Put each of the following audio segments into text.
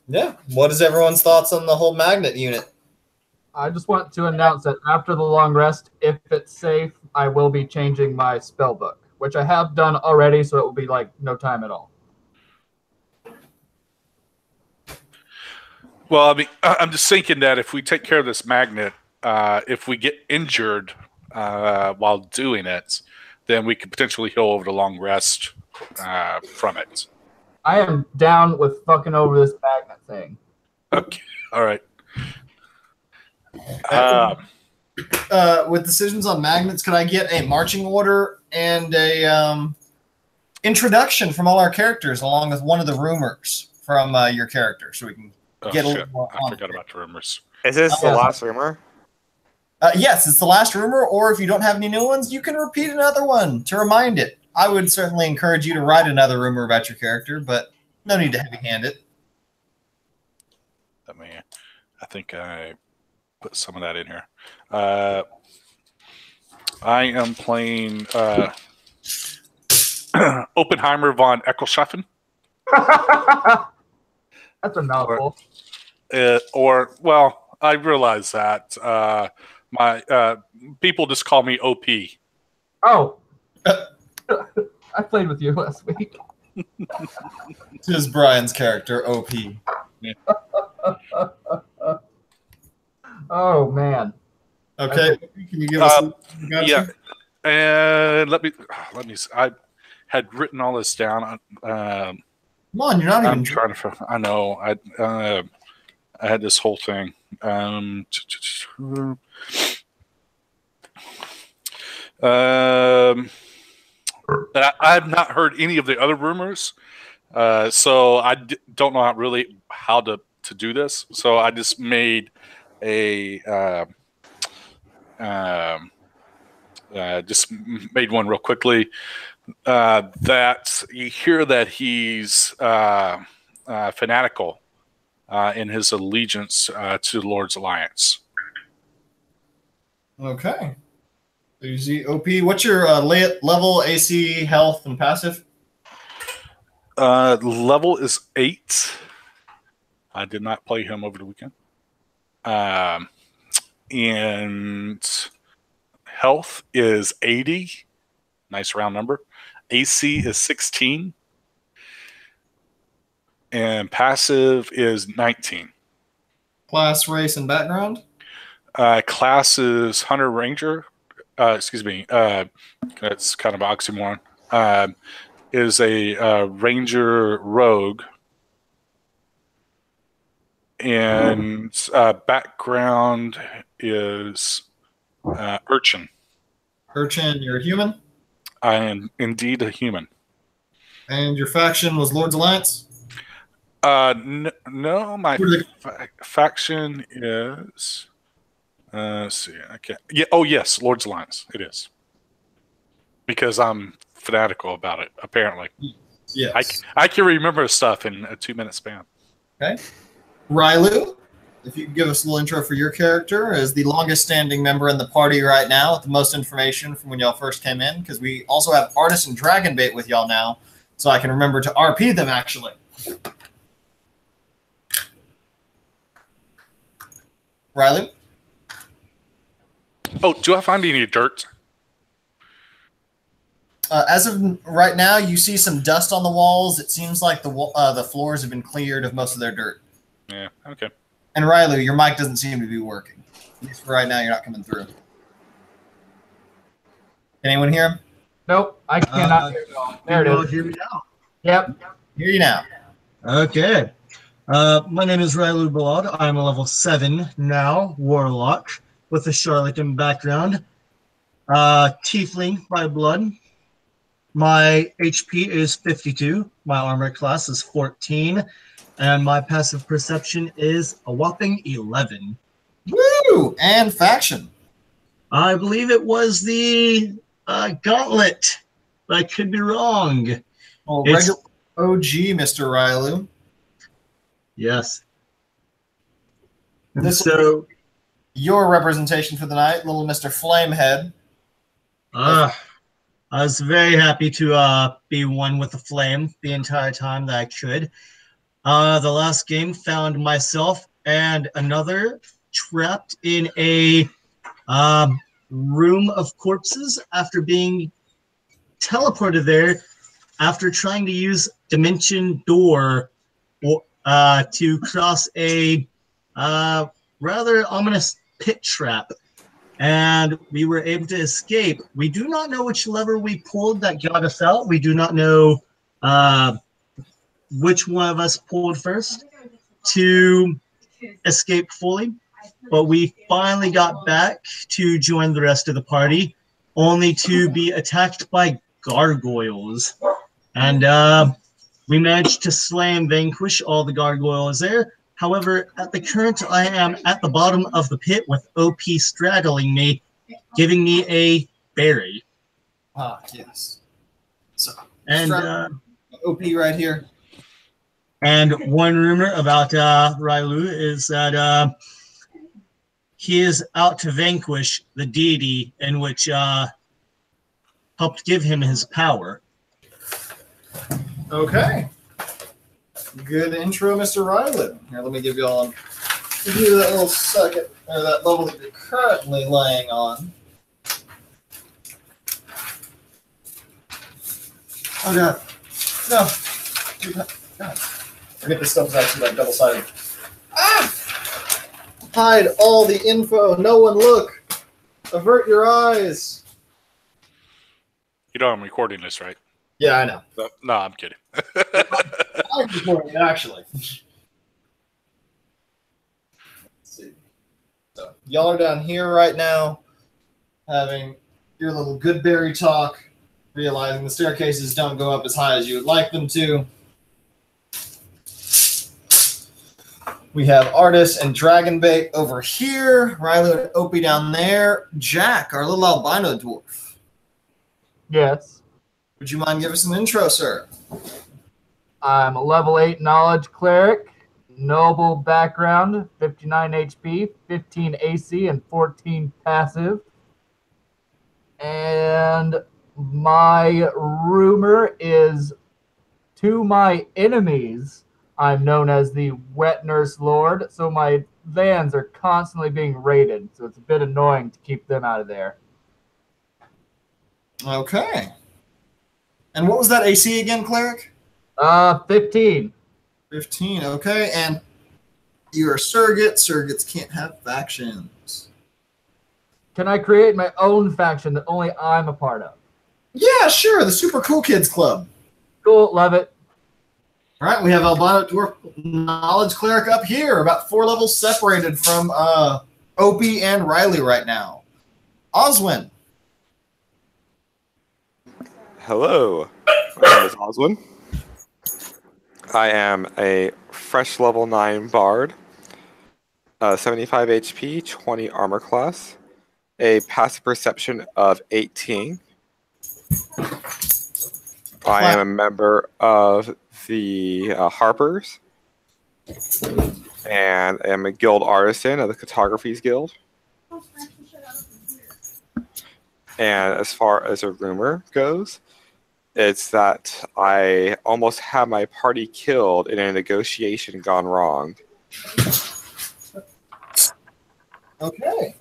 Yeah. What is everyone's thoughts on the whole magnet unit? I just want to announce that after the long rest, if it's safe, I will be changing my spell book, which I have done already, so it will be like no time at all. Well, I mean, I'm just thinking that if we take care of this magnet, if we get injured while doing it, then we could potentially heal over the long rest from it. I am down with fucking over this magnet thing. Okay, all right. With decisions on magnets, could I get a marching order and a introduction from all our characters, along with one of the rumors from your character, so we can get a little more on. I forgot about the rumors. Is this the last rumor? Yes, it's the last rumor, or if you don't have any new ones, you can repeat another one to remind it. I would certainly encourage you to write another rumor about your character, but no need to heavy-hand it. I think I put some of that in here. I am playing Oppenheimer von Eccleschaffen. That's a mouthful. Well, I realize that my people just call me OP. Oh, I played with you last week. This is Brian's character, OP. Yeah. Oh man. Okay, can you give us? Yeah, and let me. I had written all this down. Come on, you're not even. I'm trying to. I know. I had this whole thing. I've not heard any of the other rumors, so I don't know really how to do this. So I just made just made one real quickly. That you hear that he's fanatical in his allegiance to the Lord's Alliance. Okay. So you see, OP, what's your level, AC, health, and passive? Level is 8. I did not play him over the weekend. And health is 80. Nice round number. AC is 16. And passive is 19. Class, race, and background? Class is Hunter Ranger. Excuse me. That's kind of an oxymoron. Is a Ranger Rogue. And background is Urchin. Urchin, you're a human? I am indeed a human. And your faction was Lord's Alliance? No, my faction is. Let's see. I can't. Yeah. Oh, yes, Lord's Alliance. It is because I'm fanatical about it. Apparently, yes. I can remember stuff in a 2-minute span. Okay, Rylu, if you could give us a little intro for your character as the longest-standing member in the party right now, with the most information from when y'all first came in, because we also have Artist and Dragonbait with y'all now, so I can remember to RP them actually. Riley? Oh, do I find any dirt? As of right now, you see some dust on the walls. It seems like the floors have been cleared of most of their dirt. Yeah, okay. And Riley, your mic doesn't seem to be working. At least for right now, you're not coming through. Anyone hear him? Nope, I cannot hear you all. There it is. Hear me now. Yep. Hear you now. Okay. My name is Rylu Balad. I'm a level 7 now, Warlock, with a Charlatan background. Tiefling by blood. My HP is 52. My armor class is 14. And my passive perception is a whopping 11. Woo! And faction. I believe it was the Gauntlet. I could be wrong. Oh, regular OG, Mr. Rylu. Yes. This will be your representation for the night, little Mr. Flamehead. I was very happy to be one with the flame the entire time that I could. The last game found myself and another trapped in a room of corpses after being teleported there after trying to use Dimension Door to cross a rather ominous pit trap. And we were able to escape. We do not know which lever we pulled that got us out. We do not know which one of us pulled first to escape fully. But we finally got back to join the rest of the party, only to be attacked by gargoyles. And we managed to slay and vanquish all the gargoyles there. However, at the current, I am at the bottom of the pit with OP straddling me, giving me a berry. Ah, yes. So, and OP right here. And one rumor about Railu is that he is out to vanquish the deity in which helped give him his power. Okay. Good intro, Mr. Ryland. Here, let me give you all that little second, or that level that you're currently laying on. Oh god. No. God. Forget this stuff is actually like double-sided. Ah! Hide all the info. No one look. Avert your eyes. You know I'm recording this, right? Yeah, I know. No, I'm kidding. I'm recording it, actually. Let's see. So, y'all are down here right now, having your little Goodberry talk, realizing the staircases don't go up as high as you would like them to. We have Artist and Dragonbait over here, Rylo and Opie down there, Jack, our little albino dwarf. Yes. Would you mind giving us an intro, sir? I'm a level 8 knowledge cleric, noble background, 59 HP, 15 AC, and 14 passive. And my rumor is, to my enemies, I'm known as the Wet Nurse Lord, so my lands are constantly being raided, so it's a bit annoying to keep them out of there. Okay. And what was that AC again, cleric? 15. 15, okay. And you're a surrogate. Surrogates can't have factions. Can I create my own faction that only I'm a part of? Yeah, sure. The Super Cool Kids Club. Cool, love it. All right, we have Albino Dwarf Knowledge Cleric up here, about 4 levels separated from Opie and Riley right now. Oswin. Hello, my name is Oswin. I am a fresh level 9 bard, 75 HP, 20 armor class, a passive perception of 18. I am a member of the Harpers, and I am a guild artisan of the Cartographies Guild. And as far as a rumor goes, it's that I almost had my party killed in a negotiation gone wrong. Okay.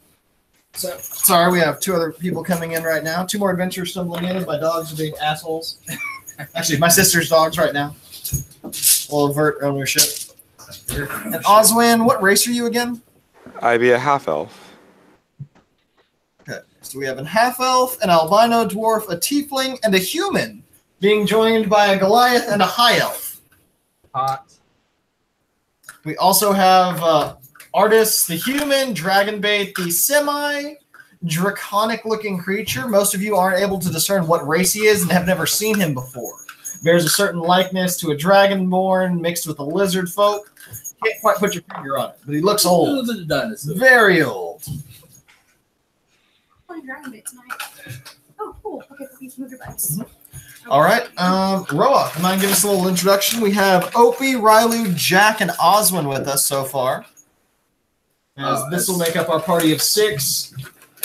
So, sorry, we have 2 other people coming in right now. 2 more adventurers stumbling in, and my dogs are being assholes. Actually, my sister's dogs right now. We'll avert ownership. And Oswin, what race are you again? I'd be a half-elf. Okay, so we have a half-elf, an albino dwarf, a tiefling, and a human, being joined by a Goliath and a high-elf. Hot. We also have Artist, the human, Dragonbait, the semi-draconic-looking creature. Most of you aren't able to discern what race he is and have never seen him before. Bears a certain likeness to a dragonborn mixed with a lizard folk. Can't quite put your finger on it, but he looks old. Very old. Oh, cool. Okay, please move your butts. All right, Roa, come on and give us a little introduction. We have Opie, Rylu, Jack, and Oswin with us so far. As this will make up our party of 6,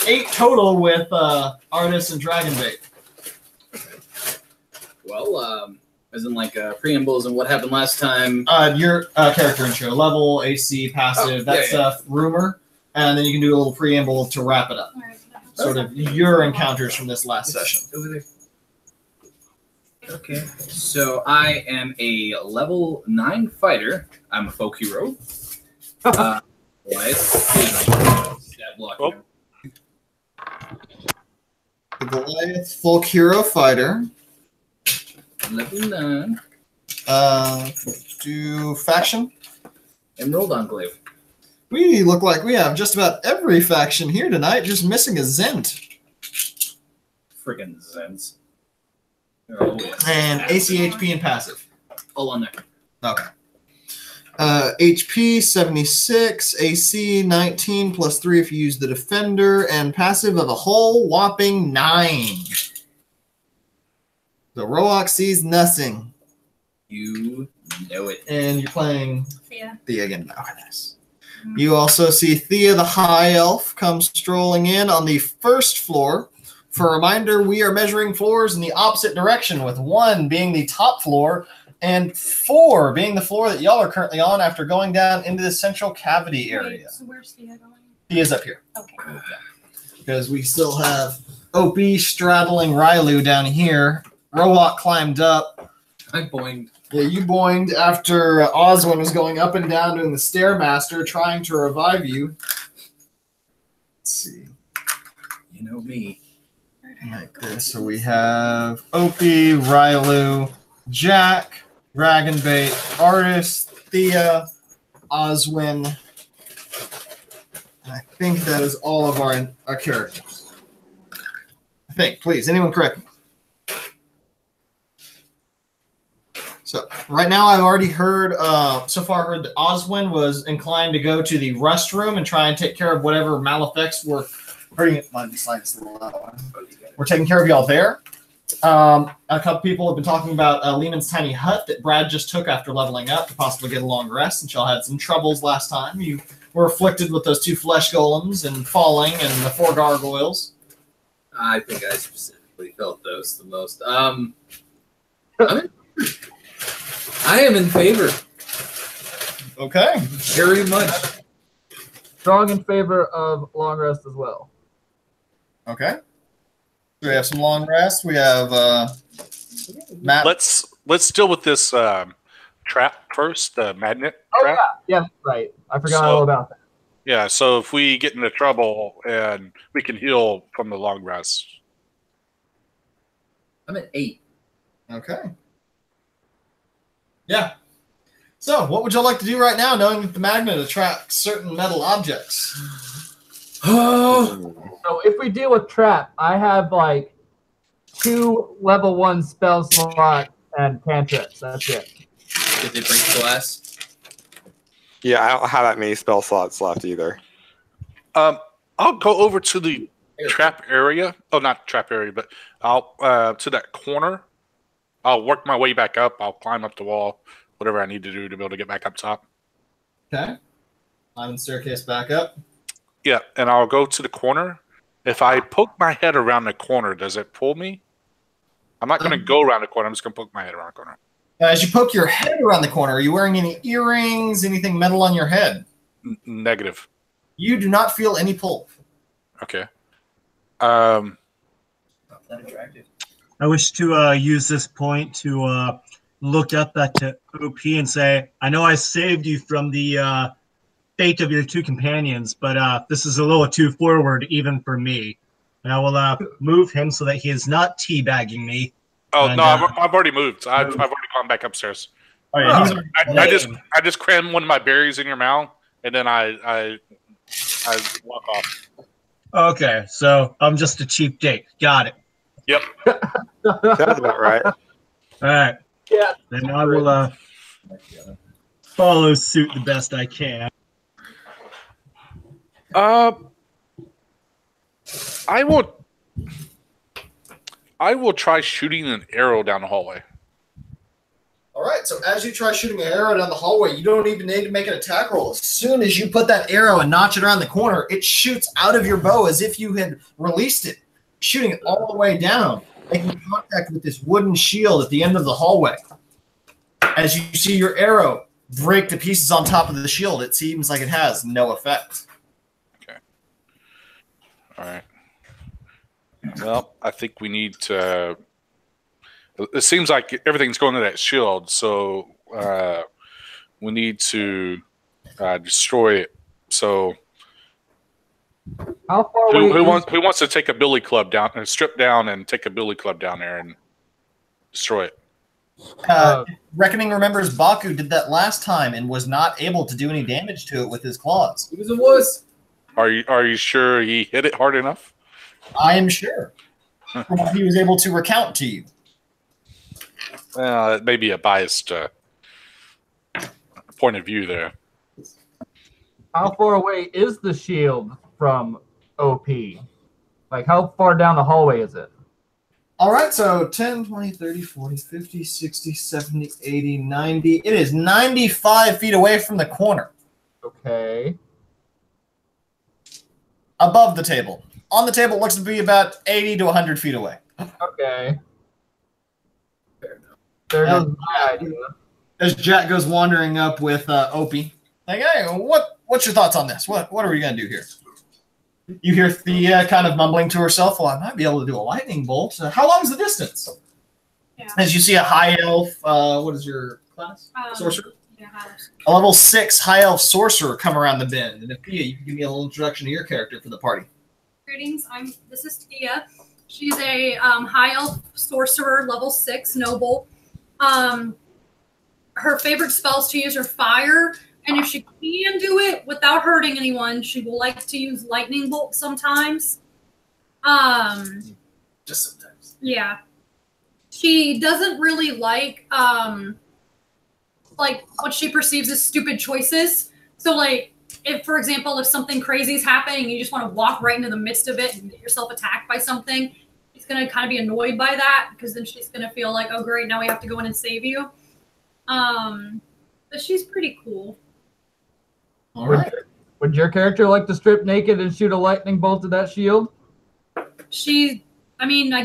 8 total with Artist and Dragonbait. Well, As in, like, preambles and what happened last time. Your character intro, level, AC, passive, that stuff, rumor, and then you can do a little preamble to wrap it up. Sort of your encounters from this last session. Over there. Okay, so I am a level 9 fighter. I'm a folk hero. Stat block. Oh. The Goliath folk hero fighter. Level 9. Do faction. Emerald Enclave. We look like we have just about every faction here tonight, just missing a Zent. Friggin' Zens. Oh, yes. And AC, HP, and passive. All on there. Okay. HP 76, AC 19 plus 3 if you use the defender, and passive of a whole whopping 9. The Roach sees nothing. You know it. And you're playing Thea. Thea again. Oh, nice. You also see Thea the High Elf come strolling in on the first floor. For a reminder, we are measuring floors in the opposite direction, with 1 being the top floor and 4 being the floor that y'all are currently on after going down into the central cavity area. Wait, so where's Thea going? Thea's up here. Okay. Because we still have Opie straddling Rylu down here. Roach climbed up. I boinged. Yeah, you boinged after Oswin was going up and down doing the Stairmaster, trying to revive you. Let's see. You know me. Like this. So we have Opie, Rylu, Jack, Dragonbait, Artist, Thea, Oswin. I think that is all of our characters. I think. Please, anyone correct me. So right now I've already heard, so far heard that Oswin was inclined to go to the rust room and try and take care of whatever malefacts were hurting it. We're taking care of y'all there. A couple people have been talking about Lehman's tiny hut that Brad just took after leveling up to possibly get a long rest, since y'all had some troubles last time. You were afflicted with those 2 flesh golems and falling and the 4 gargoyles. I think I specifically felt those the most. I am in favor. Okay. Very much. Strong in favor of long rest as well. Okay. So we have some long rest. We have Matt. Let's deal with this trap first, the magnet trap. Yeah, right. I forgot all about that. Yeah, so if we get into trouble, and we can heal from the long rest. I'm at 8. Okay. Yeah. So, what would y'all like to do right now, knowing that the magnet attracts certain metal objects? Oh. So if we deal with trap, I have like 2 level 1 spell slots and cantrips. That's it. Did they break glass? Yeah, I don't have that many spell slots left either. I'll go over to the trap area. Oh, not trap area, but I'll to that corner. I'll work my way back up. I'll climb up the wall, whatever I need to do to be able to get back up top. Okay. Climb the staircase back up. Yeah, and I'll go to the corner. If I poke my head around the corner, does it pull me? I'm not going to go around the corner. I'm just going to poke my head around the corner. As you poke your head around the corner, are you wearing any earrings, anything metal on your head? Negative. You do not feel any pull. Okay. Not that attractive. I wish to use this point to look up at OP and say, I know I saved you from the fate of your 2 companions, but this is a little too forward even for me. And I will move him so that he is not teabagging me. Oh, and, no, I've already moved. I've already gone back upstairs. Oh, yeah. I just cram one of my berries in your mouth, and then I walk off. Okay, so I'm just a cheap date. Got it. Yep. Sounds about right. All right. Yeah. Then I will follow suit the best I can. I will try shooting an arrow down the hallway. All right, so as you try shooting an arrow down the hallway, you don't even need to make an attack roll. As soon as you put that arrow and notch it around the corner, it shoots out of your bow as if you had released it, shooting it all the way down, making contact with this wooden shield at the end of the hallway. As you see your arrow break to pieces on top of the shield, it seems like it has no effect. Okay. All right. Well, I think we need to. It seems like everything's going to that shield, so we need to destroy it. So, How far away? who wants to take a billy club down and strip down and take a billy club down there and destroy it? Reckoning remembers Baku did that last time and was not able to do any damage to it with his claws. He was a wuss. Are you sure he hit it hard enough? I am sure. From what he was able to recount to you. Well, it may be a biased point of view there. How far away is the shield from OP? Like, how far down the hallway is it? All right, so 10, 20, 30, 40, 50, 60, 70, 80, 90. It is 95 feet away from the corner. Okay. Above the table. On the table, it looks to be about 80 to 100 feet away. Okay. There goes my idea. As Jack goes wandering up with Opie. Like, hey, what's your thoughts on this? What are we going to do here? You hear Thea kind of mumbling to herself, well, I might be able to do a lightning bolt. How long is the distance? Yeah. As you see a high elf, what is your class? Sorcerer? Yeah, A level 6 high elf sorcerer come around the bend. And Thea, you can give me a little introduction to your character for the party. Greetings. This is Tia. She's a high elf sorcerer, level 6 noble. Her favorite spells to use are fire, and if she can do it without hurting anyone, she will like to use lightning bolt sometimes. Just sometimes. Yeah. She doesn't really like what she perceives as stupid choices. So like if, for example, if something crazy is happening and you just want to walk right into the midst of it and get yourself attacked by something, she's going to kind of be annoyed by that because then she's going to feel like, oh, great, now we have to go in and save you. But she's pretty cool. All right. Would your character like to strip naked and shoot a lightning bolt at that shield? I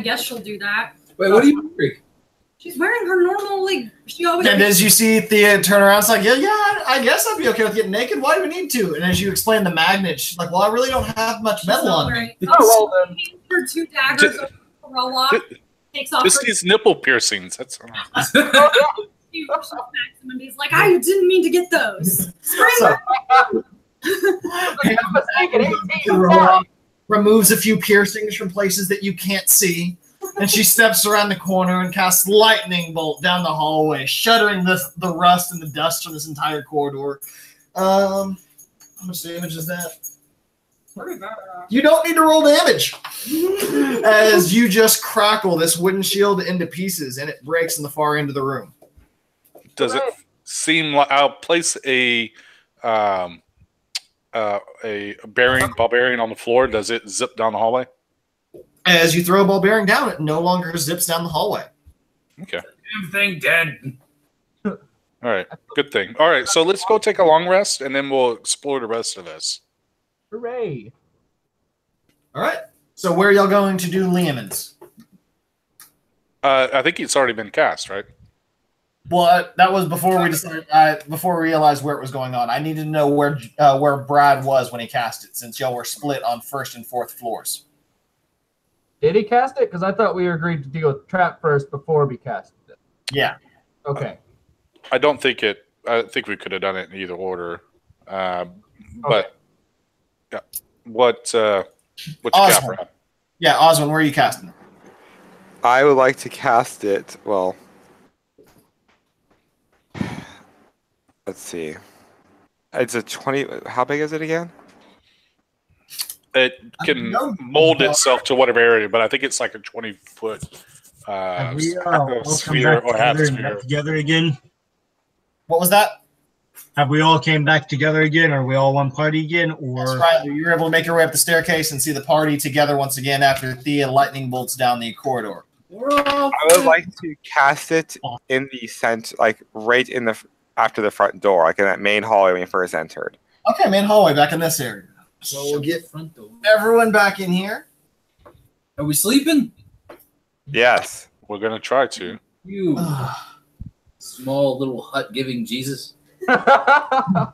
guess she'll do that. Wait, what are you wearing? She's wearing her normal, like, she always... And as you see Thea turn around, it's like, yeah, I guess I'd be okay with getting naked. Why do we need to? And as you explain the magnet, she's like, well, I really don't have much metal on me. Oh, well, then. Her 2 daggers over the roll-off, takes off Just her... these nipple piercings. That's She rushes back to him and he's like, I didn't mean to get those. Removes a few piercings from places that you can't see. And she steps around the corner and casts lightning bolt down the hallway, shuttering the rust and the dust from this entire corridor. How much damage is that? You don't need to roll damage. As you just crackle this wooden shield into pieces and it breaks in the far end of the room. Does it seem like I'll place a ball bearing on the floor? Does it zip down the hallway? As you throw a ball bearing down, it no longer zips down the hallway. Okay. Damn thing dead. All right. Good thing. All right. So let's go take a long rest, and then we'll explore the rest of this. Hooray. All right. So where are y'all going to do Liam's? I think it's already been cast, right? Well, that was before we decided. Before we realized where it was going on. I needed to know where Brad was when he cast it, since y'all were split on 1st and 4th floors. Did he cast it? Because I thought we agreed to deal with trap first before we casted it. Yeah. Okay. I don't think it. I think we could have done it in either order. But yeah, what's your cap, Brad? Yeah, Osmond, where are you casting it? I would like to cast it. Well, let's see. It's a 20. How big is it again? It can mold itself to whatever area, but I think it's like a 20-foot sphere or half sphere. Together again? What was that? Have we all came back together again? Are we all one party again? Or That's right. You were able to make your way up the staircase and see the party together once again after Thea lightning bolts down the corridor. I would like to cast it in the center, like right in the after the front door, like in that main hallway when you first entered. Okay, main hallway back in this area. So we'll get everyone back in here. Are we sleeping? Yes. We're gonna try to. You small little hut giving Jesus. I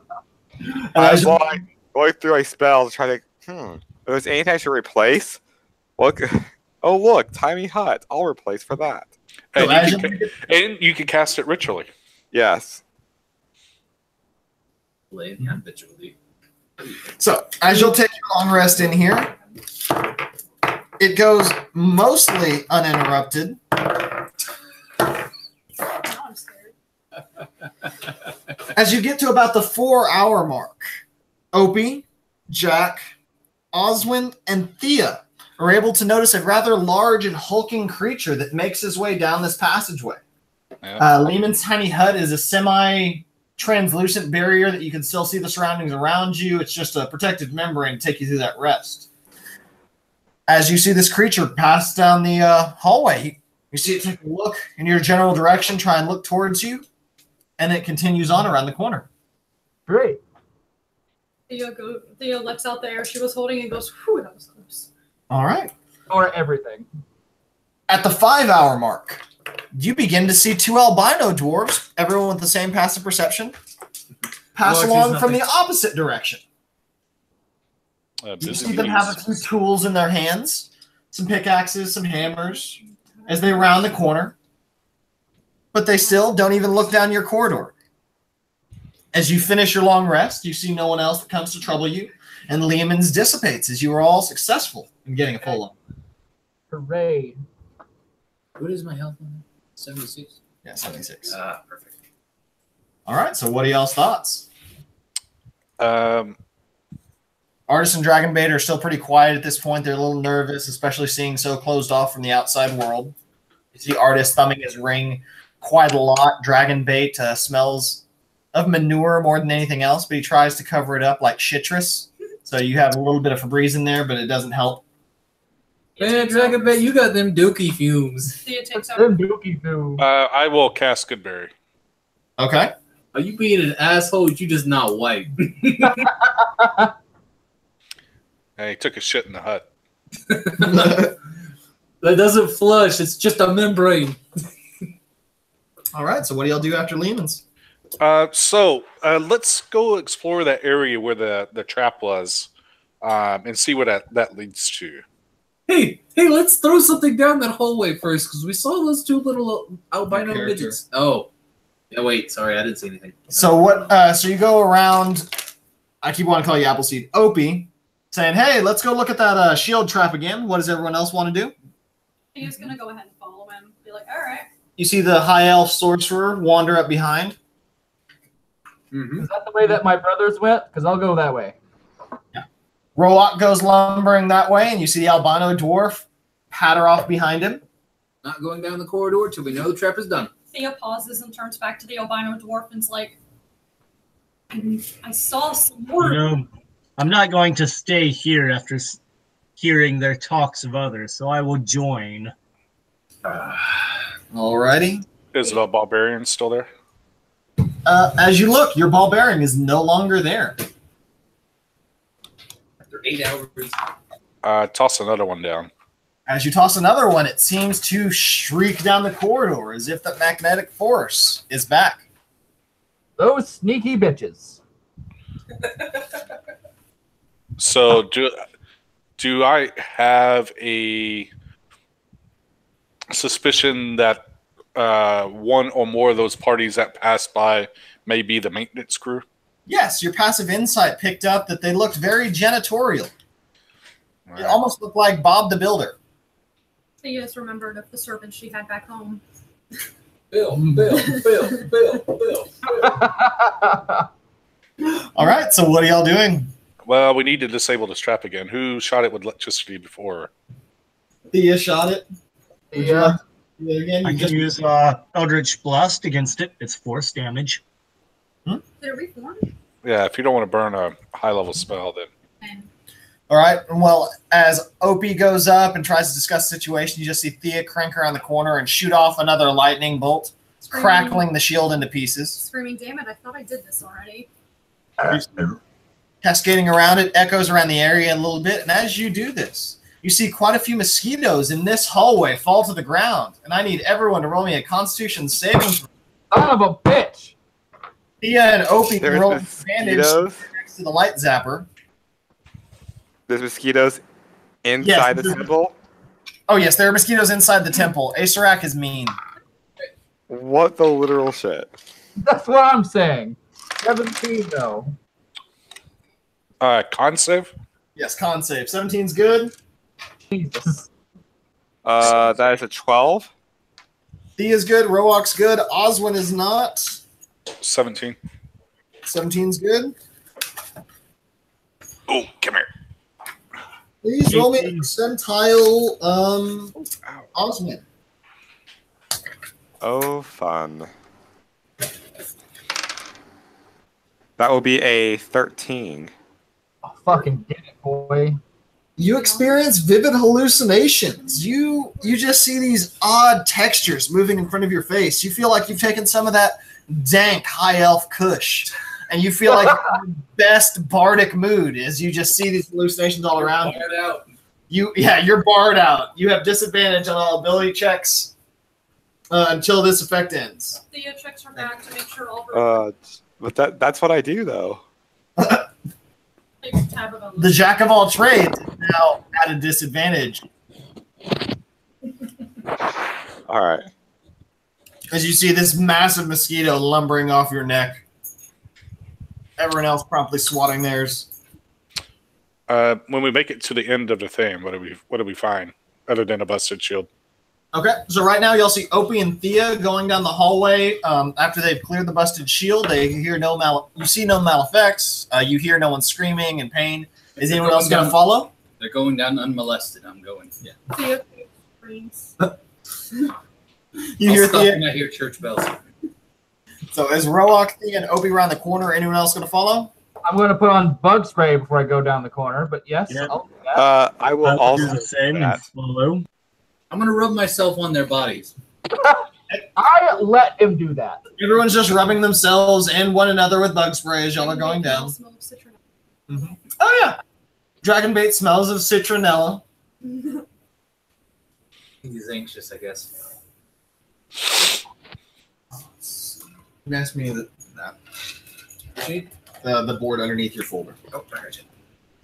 was like going through my spells, trying to. If there's anything I should replace, look. Oh look, tiny hut. I'll replace for that. And, So you can cast it ritually. Yes. Habitually. So, as you'll take your long rest in here, it goes mostly uninterrupted. Now I'm scared. As you get to about the 4-hour mark, Opie, Jack, Oswin, and Thea are able to notice a rather large and hulking creature that makes his way down this passageway. Yeah. Lehman's tiny hut is a semi-translucent barrier that you can still see the surroundings around you. It's just a protective membrane to take you through that rest. As you see this creature pass down the hallway, you see it take a look in your general direction, try and look towards you, and it continues on around the corner. Great. Thea lets out the air she was holding and goes, whew, that was close. All right. Or everything. At the 5-hour mark, you begin to see 2 albino dwarves, everyone with the same passive perception, pass Well, along she's from the nothing. opposite direction. You Busy see them have a bees. few tools in their hands, some pickaxes, some hammers, as they round the corner. But they still don't even look down your corridor. As you finish your long rest, you see no one else that comes to trouble you, and Lehman's dissipates as you are all successful in getting a full long. Hooray. What is my health on? 76? Yeah, 76. Perfect. All right, so what are y'all's thoughts? Um, Artist and Dragonbait are still pretty quiet at this point. They're a little nervous, especially seeing so closed off from the outside world. You see Artist thumbing his ring quite a lot. Dragonbait smells of manure more than anything else, but he tries to cover it up like citrus. So you have a little bit of Febreze in there, but it doesn't help. Man, Dragon Bet, you got them dookie fumes. Thea takes out. Them dookie foo. I will cast Goodberry. Okay. Are you being an asshole? You just not white. Hey, he took a shit in the hut. That doesn't flush. It's just a membrane. All right, so what do y'all do after Lehman's? So let's go explore that area where the trap was, and see what that leads to. Hey, let's throw something down that hallway first, because we saw those 2 little albino Character. midgets. Oh. Yeah, wait, sorry, I didn't see anything. So what? So you go around. I keep wanting to call you Appleseed, Opie, saying, "Hey, let's go look at that shield trap again." What does everyone else want to do? Thea's gonna go ahead and follow him. Be like, all right. You see the high elf sorcerer wander up behind. Mm-hmm. Is that the way that my brothers went? Because I'll go that way. Rollock goes lumbering that way, and you see the albino dwarf patter off behind him. Not going down the corridor till we know the trap is done. Thea pauses and turns back to the albino dwarf and's like, I saw some more. You know, I'm not going to stay here after hearing their talks of others, so I will join. Alrighty. Is the barbarian still there? As you look, your ball bearing is no longer there. After 8 hours. Toss another one down. As you toss another one, it seems to shriek down the corridor as if the magnetic force is back. Those sneaky bitches. So do I have a suspicion that one or more of those parties that passed by may be the maintenance crew? Yes, your passive insight picked up that they looked very janitorial. It almost looked like Bob the Builder. Thea's remembered of the servants she had back home. Bill. All right, so what are y'all doing? Well, we need to disable this trap again. Who shot it with electricity before? Thea shot it. Would you like to do that again? I You can just- use Eldritch Blast against it. It's force damage. Did it reform? Yeah, if you don't want to burn a high-level spell, then... And All right. Well, as Opie goes up and tries to discuss the situation, you just see Thea crank around the corner and shoot off another lightning bolt, crackling the shield into pieces. screaming, damn it, I thought I did this already. Cascading around, it echoes around the area a little bit. And as you do this, you see quite a few mosquitoes in this hallway fall to the ground. And I need everyone to roll me a Constitution saving throw Son of a bitch! Thea and Opie There's roll advantage mosquitoes. next to the light zapper. There's mosquitoes inside the temple. Oh yes, there are mosquitoes inside the temple. Acerak is mean. What the literal shit? That's what I'm saying. 17 though. Con save? Yes, con save. 17's good. Jesus. That is a 12. Thea's good. Rook's good. Oswin is not. 17. 17's good. Oh, come here. Please roll me a percentile, Oswin. Oh, fun. That will be a 13. Oh, fucking get it, boy. You experience vivid hallucinations. You just see these odd textures moving in front of your face. You feel like you've taken some of that dank high elf kush, and you feel like you're in your best bardic mood as you just see these hallucinations all around you. You're barred out. You have disadvantage on all ability checks until this effect ends. Thea checks her back to make sure all her But that's what I do, though. tab of The jack of all trades is now at a disadvantage. All right. As you see this massive mosquito lumbering off your neck. Everyone else promptly swatting theirs. When we make it to the end of the thing, what do we find other than a busted shield? Okay, so right now you'll see Opie and Thea going down the hallway. After they've cleared the busted shield, they hear you see no maleffects. You hear no one screaming in pain. Is anyone else going to follow? They're going down unmolested. I'm going. Yeah. Thea screams. You hear Thea. I hear church bells. So is Rook, Thea, and Opie around the corner? Anyone else going to follow? I'm going to put on bug spray before I go down the corner, but yes, Yeah. I'll do that. I will I'll also do the same do and that. follow. I'm gonna rub myself on their bodies. I let him do that. Everyone's just rubbing themselves and one another with bug spray as y'all are going down. Oh yeah, dragon bait smells of citronella. He's anxious, I guess. Pass me that. The board underneath your folder. Oh, I got you.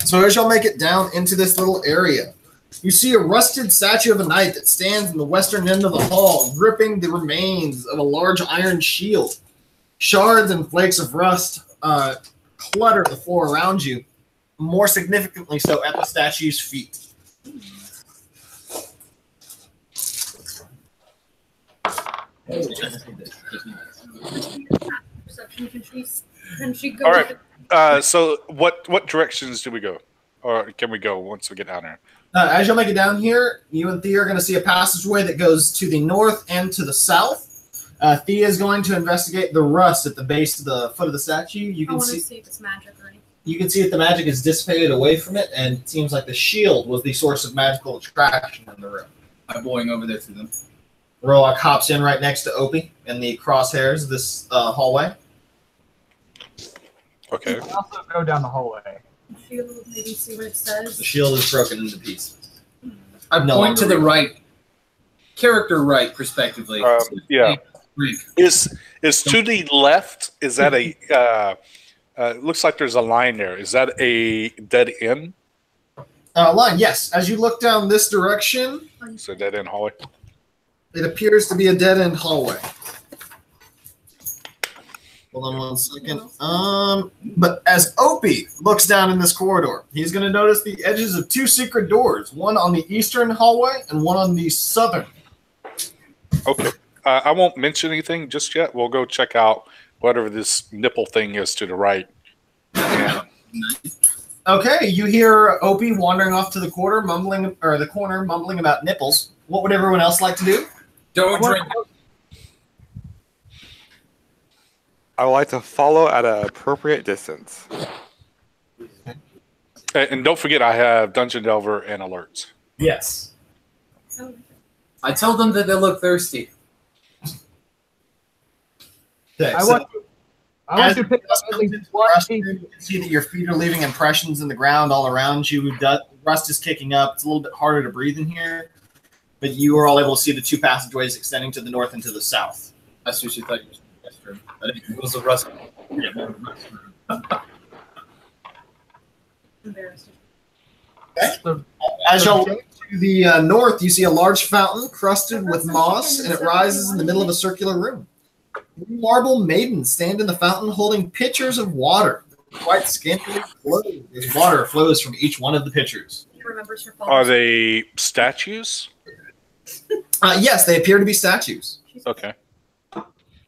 So as y'all make it down into this little area, you see a rusted statue of a knight that stands in the western end of the hall, gripping the remains of a large iron shield. Shards and flakes of rust clutter the floor around you, more significantly so at the statue's feet. Can she go? All right. So what directions do we go, or can we go once we get down there? As you'll make it down here, you and Thea are going to see a passageway that goes to the north and to the south. Thea is going to investigate the rust at the base of the foot of the statue. You I can want to see. see if it's magic or anything. You can see that the magic is dissipated away from it, and it seems like the shield was the source of magical attraction in the room. I'm going over there to them. Roak hops in right next to Opie in the crosshairs of this hallway. Okay. I'll also go down the hallway. Maybe see what it says. The shield is broken into pieces. I No point to longer the right, character right, perspectively. Yeah. Greek. Is to the left? Is that a? Looks like there's a line there. Is that a dead end? Line, yes. As you look down this direction, It's a dead end hallway. it appears to be a dead-end hallway. Hold on one second. But as Opie looks down in this corridor, he's going to notice the edges of two secret doors, one on the eastern hallway and one on the southern. Okay. I won't mention anything just yet. We'll go check out whatever this nipple thing is to the right. And Okay, you hear Opie wandering off to the corner, mumbling about nipples. What would everyone else like to do? Don't drink. I would like to follow at an appropriate distance. and don't forget, I have Dungeon Delver and alerts. Yes. I tell them that they look thirsty. Okay, I so want you to pick up at least one piece. you can see that your feet are leaving impressions in the ground all around you. Rust is kicking up. It's a little bit harder to breathe in here, but you are all able to see the two passageways extending to the north and to the south. That's what you thought. I think it was a rust. As y'all look to the north, you see a large fountain crusted with moss, and it rises in the middle of a circular room. Marble maidens stand in the fountain holding pitchers of water. Quite scantily clothed as water flows from each one of the pitchers. Are they statues? Yes, they appear to be statues. Okay.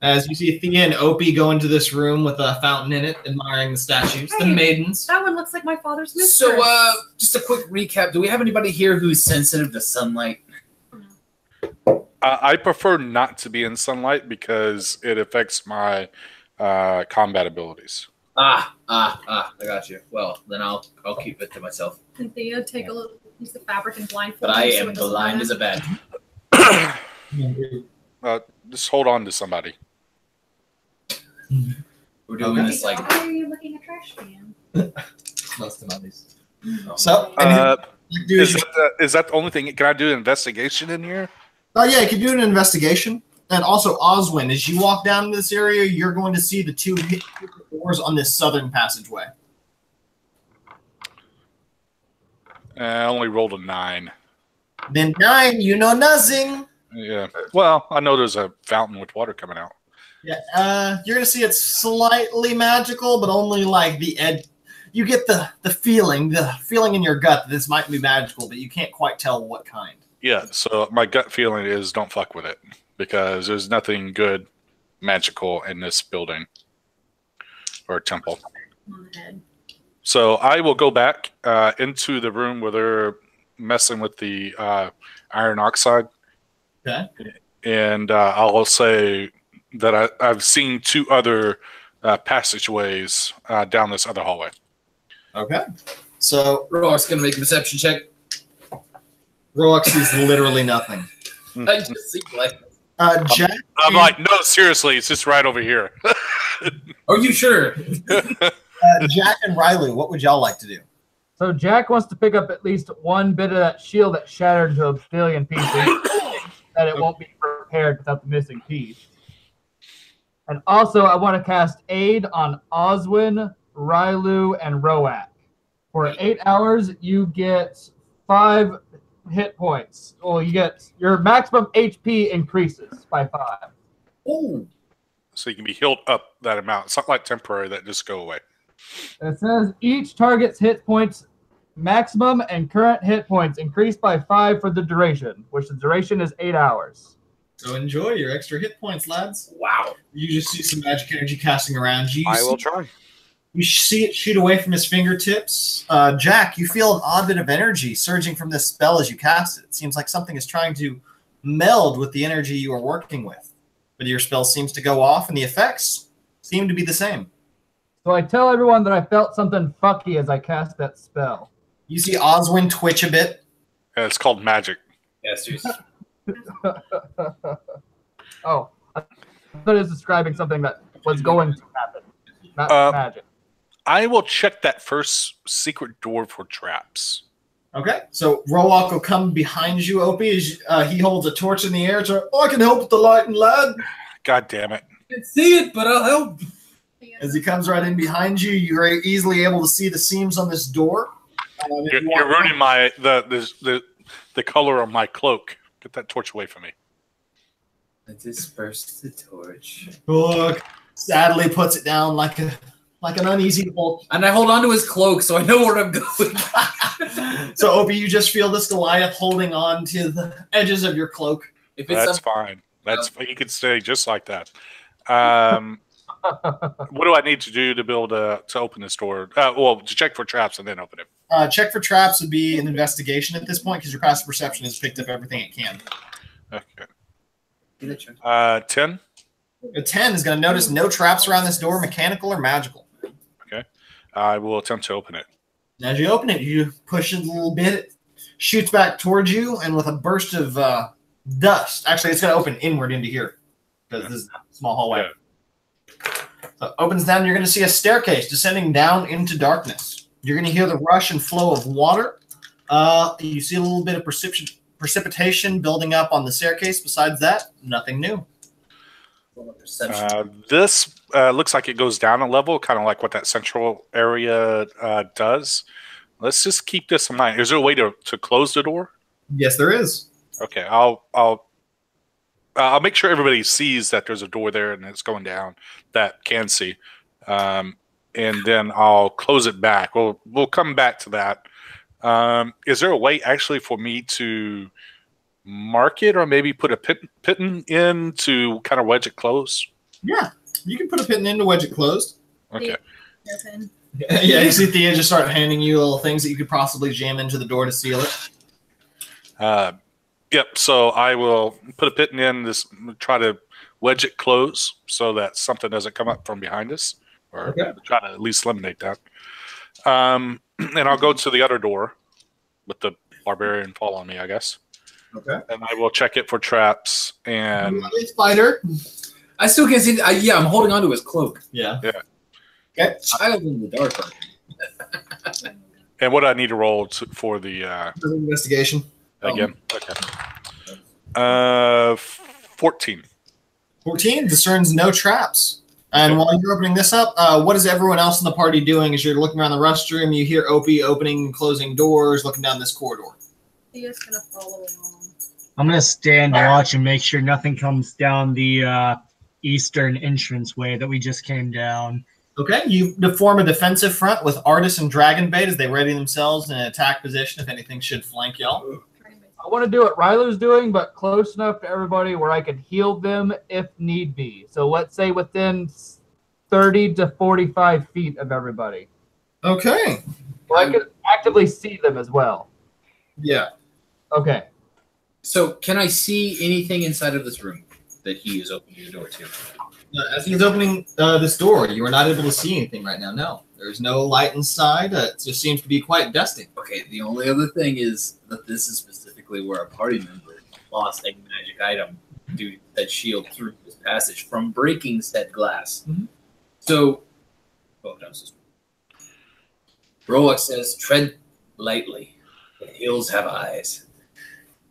As you see Thea and Opie go into this room with a fountain in it, admiring the statues, the maidens. That one looks like my father's mistress. So, just a quick recap. Do we have anybody here who's sensitive to sunlight? I prefer not to be in sunlight because it affects my combat abilities. I got you. Well, then I'll keep it to myself. Can Thea take a little piece of fabric and blindfold But I him so am it doesn't blind matter? as a bat. Just hold on to somebody. We're doing this like. Why are you looking at trash can? So, Is that the only thing? Can I do an investigation in here? yeah, you can do an investigation. And also, Oswin, as you walk down into this area, you're going to see the two doors on this southern passageway. I only rolled a 9. Then 9, you know nothing. Yeah. Well, I know there's a fountain with water coming out. Yeah, you're going to see it's slightly magical, but only like the edge. You get the feeling in your gut that this might be magical, but you can't quite tell what kind. Yeah, so my gut feeling is don't fuck with it because there's nothing good magical in this building or temple. On the head. So I will go back into the room where they're messing with the iron oxide. Okay. And I'll say that I've seen 2 other passageways down this other hallway. Okay. So Roark's gonna make a perception check. Roark sees literally nothing. I just see like. Jack. I'm like, no, seriously, it's just right over here. Are you sure? Jack and Rylu, what would y'all like to do? So Jack wants to pick up at least one bit of that shield that shattered into a billion pieces, that it won't be repaired without the missing piece. And also, I want to cast Aid on Oswin, Rylu, and Roak. For 8 hours, you get 5 hit points. Well, you get your maximum HP increases by 5. Oh. So you can be healed up that amount. It's not like temporary that just go away. It says each target's hit points maximum and current hit points increased by 5 for the duration, which the duration is 8 hours. So enjoy your extra hit points, lads. Wow. You just see some magic energy casting around you. I will try. You see it shoot away from his fingertips. Jack, you feel an odd bit of energy surging from this spell as you cast it. It seems like something is trying to meld with the energy you are working with. But your spell seems to go off, and the effects seem to be the same. So I tell everyone that I felt something fucky as I cast that spell. You see Oswin twitch a bit. Yeah, it's called magic. Yes, dude. Oh, I thought it was describing something that was going to happen, not magic. I will check that first secret door for traps. Okay, so Roak will come behind you, Opie, as he holds a torch in the air. I can help with the lighting, lad. God damn it. I can see it, but I'll help. As he comes right in behind you, you're easily able to see the seams on this door. You're ruining my the color of my cloak. Get that torch away from me. I disperse the torch. Look, sadly puts it down like an uneasy bolt. And I hold on to his cloak so I know where I'm going. So, Opie, you just feel this Goliath holding on to the edges of your cloak. If it's That's fine. You can stay just like that. What do I need to do to be able to open this door? Well, to check for traps and then open it. Check for traps would be an investigation at this point because your passive perception has picked up everything it can. Okay. 10? A 10 is going to notice no traps around this door, mechanical or magical. Okay. I will attempt to open it. As you open it, you push it a little bit. It shoots back towards you, and with a burst of dust. Actually, it's going to open inward into here because this is a small hallway. Yeah. So it opens down. You're going to see a staircase descending down into darkness. You're going to hear the rush and flow of water. You see a little bit of precipitation building up on the staircase. Besides that, nothing new. Perception. This looks like it goes down a level, kind of like what that central area does. Let's just keep this in mind. Is there a way to close the door? Yes, there is. Okay, I'll make sure everybody sees that there's a door there and it's going down. That can see, and then I'll close it back. We'll come back to that. Is there a way actually for me to mark it, or maybe put a pitten in to kind of wedge it closed? Yeah, you can put a pitten in to wedge it closed. Okay. Yeah, you see Thea just start handing you little things that you could possibly jam into the door to seal it. Yep. So I will put a pitten in. Try to wedge it close so that something doesn't come up from behind us, or try to at least eliminate that. And I'll go to the other door with the barbarian fall on me, I guess. Okay. And I will check it for traps and spider. I still can't see. Yeah, I'm holding onto his cloak. Yeah. Yeah. Okay. Child in the dark. And what do I need to roll for the investigation again? Okay. 14. 14 discerns no traps. And while you're opening this up, what is everyone else in the party doing as you're looking around the restroom? You hear Opie opening and closing doors, looking down this corridor. Thea's gonna follow along. I'm gonna stand watch and make sure nothing comes down the eastern entranceway that we just came down. Okay, you form a defensive front with Artis and Dragonbait as they ready themselves in an attack position if anything should flank y'all. I want to do what Rylo's doing, but close enough to everybody where I could heal them if need be. So let's say within 30 to 45 feet of everybody. Okay. Well, I could actively see them as well. Yeah. Okay. So can I see anything inside of this room that he is opening the door to? As he's opening this door, you are not able to see anything right now. No, there's no light inside. It just seems to be quite dusty. Okay, the only other thing is that this is specifically where a party member lost a magic item due to that shield through this passage from breaking said glass. Mhm. So, Roach says, tread lightly. The hills have eyes.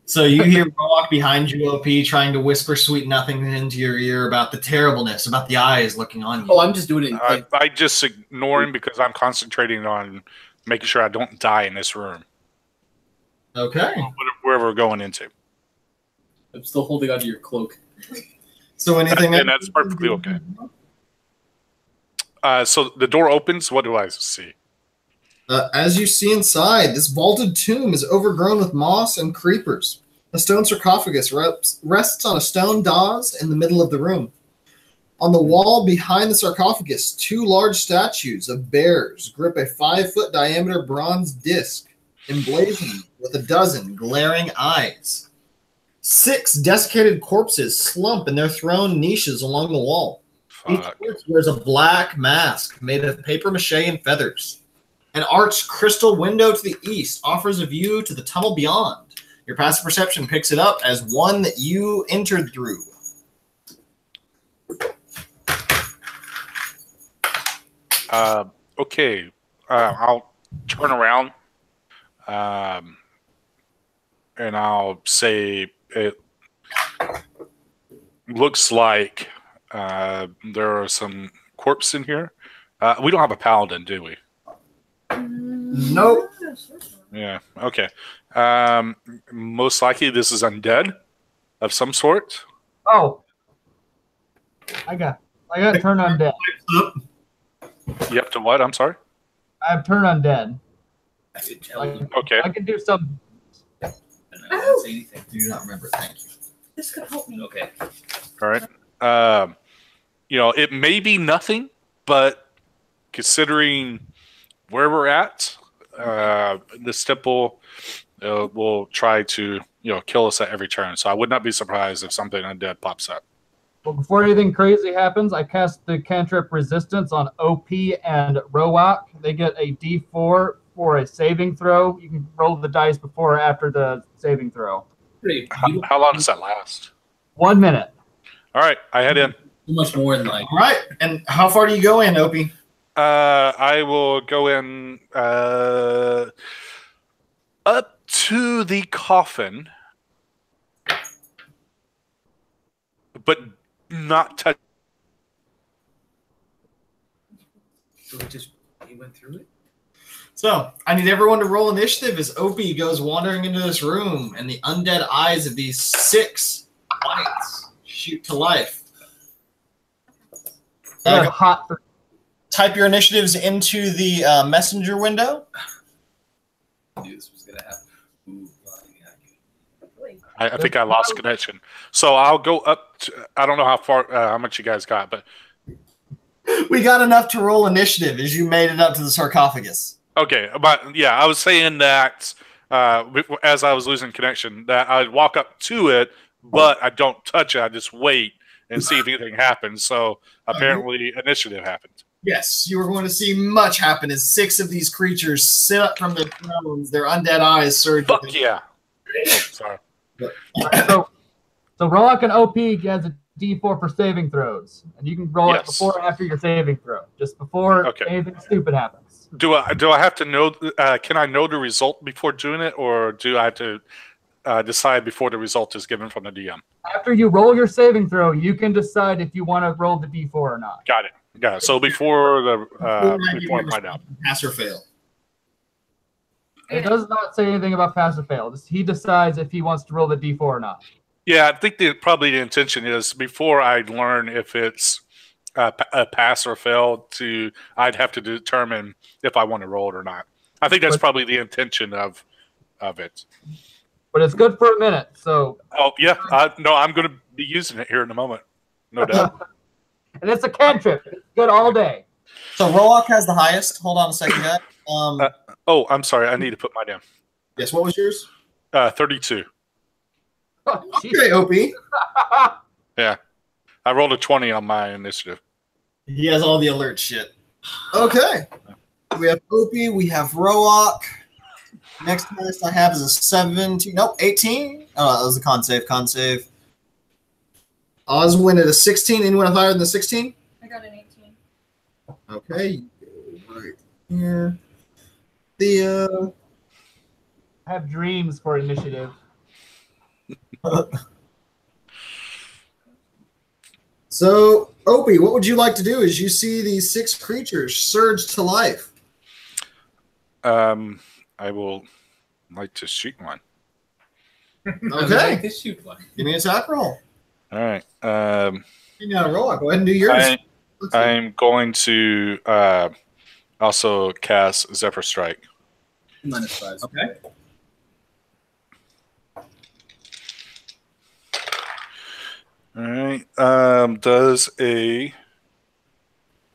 So you hear Rock behind you, OP, trying to whisper sweet nothing into your ear about the terribleness, about the eyes looking on you. Oh, I'm just doing it. I just ignore him because I'm concentrating on making sure I don't die in this room. Okay. Wherever we're going into. I'm still holding onto your cloak. So anything and that's perfectly okay. So the door opens. What do I see? As you see inside, this vaulted tomb is overgrown with moss and creepers. A stone sarcophagus rests on a stone dais in the middle of the room. On the wall behind the sarcophagus, two large statues of bears grip a 5-foot diameter bronze disc, emblazoned with a dozen glaring eyes. 6 desiccated corpses slump in their thrown niches along the wall. Each corpse wears a black mask made of paper mache and feathers. An arched crystal window to the east offers a view to the tunnel beyond. Your passive perception picks it up as one that you entered through. Okay. I'll turn around and I'll say it looks like there are some corpses in here. We don't have a paladin, do we? Nope. Yeah. Okay. Most likely this is undead of some sort. Oh, I got turn undead. You have to what? I'm sorry. I have turn undead. I could tell you. Okay. I can do some. And I didn't say anything. Do not remember. Thank you. This could help me. Okay. All right. It may be nothing, but considering where we're at, this temple will try to kill us at every turn. So I would not be surprised if something undead pops up. Well, before anything crazy happens, I cast the cantrip resistance on OP and Roak. They get a D4 for a saving throw. You can roll the dice before or after the saving throw. How long does that last? 1 minute. All right, I head in. Too much more in life. All right. And how far do you go in, Opie? I will go in up to the coffin, but not touch. So he went through it. So, I need everyone to roll initiative as Opie goes wandering into this room, and the undead eyes of these 6 lights shoot to life. Hot. Type your initiatives into the messenger window. I knew this was gonna happen. Ooh, I think I lost connection. So I'll go up to, I don't know how much you guys got, but We got enough to roll initiative as you made it up to the sarcophagus. okay. But yeah, I was saying that as I was losing connection, that I'd walk up to it, but I don't touch it. I just wait and see if anything happens. So apparently initiative happened. Yes, you are going to see much happen as 6 of these creatures sit up from their thrones, their undead eyes surge. Fuck yeah. Oh, sorry. So Rock and OP has a D4 for saving throws, and you can roll it before or after your saving throw, just before anything stupid happens. Do I have to know? Can I know the result before doing it, or do I have to decide before the result is given from the DM? After you roll your saving throw, you can decide if you want to roll the D4 or not. Got it. Got it. So before I find out, pass or fail. It does not say anything about pass or fail. He decides if he wants to roll the D4 or not. Yeah, I think probably the intention is before I learn if it's a pass or fail, I'd have to determine if I want to roll it or not. I think that's probably the intention of it. But it's good for a minute, so. Oh yeah, no, I'm going to be using it here in a moment, no doubt. And it's a cantrip. It's good all day. So Roark has the highest. Hold on a second, guys. Oh, I'm sorry. I need to put mine down. Yes, what was yours? 32. Oh, okay, OP. Yeah. I rolled a 20 on my initiative. He has all the alert shit. Okay. We have Opie, we have Roark. Next highest I have is a 17. Nope, 18. Oh, that was a con save. Oswin at a 16. Anyone higher than the 16? I got an 18. Okay, you go right here. The I have dreams for initiative. So, Opie, what would you like to do as you see these 6 creatures surge to life? I will like to shoot one. Okay. Like to shoot one. Give me an attack roll. All right. You got a roll. Go ahead and do yours. I'm going to also cast Zephyr Strike. -5. Okay. All right. Does a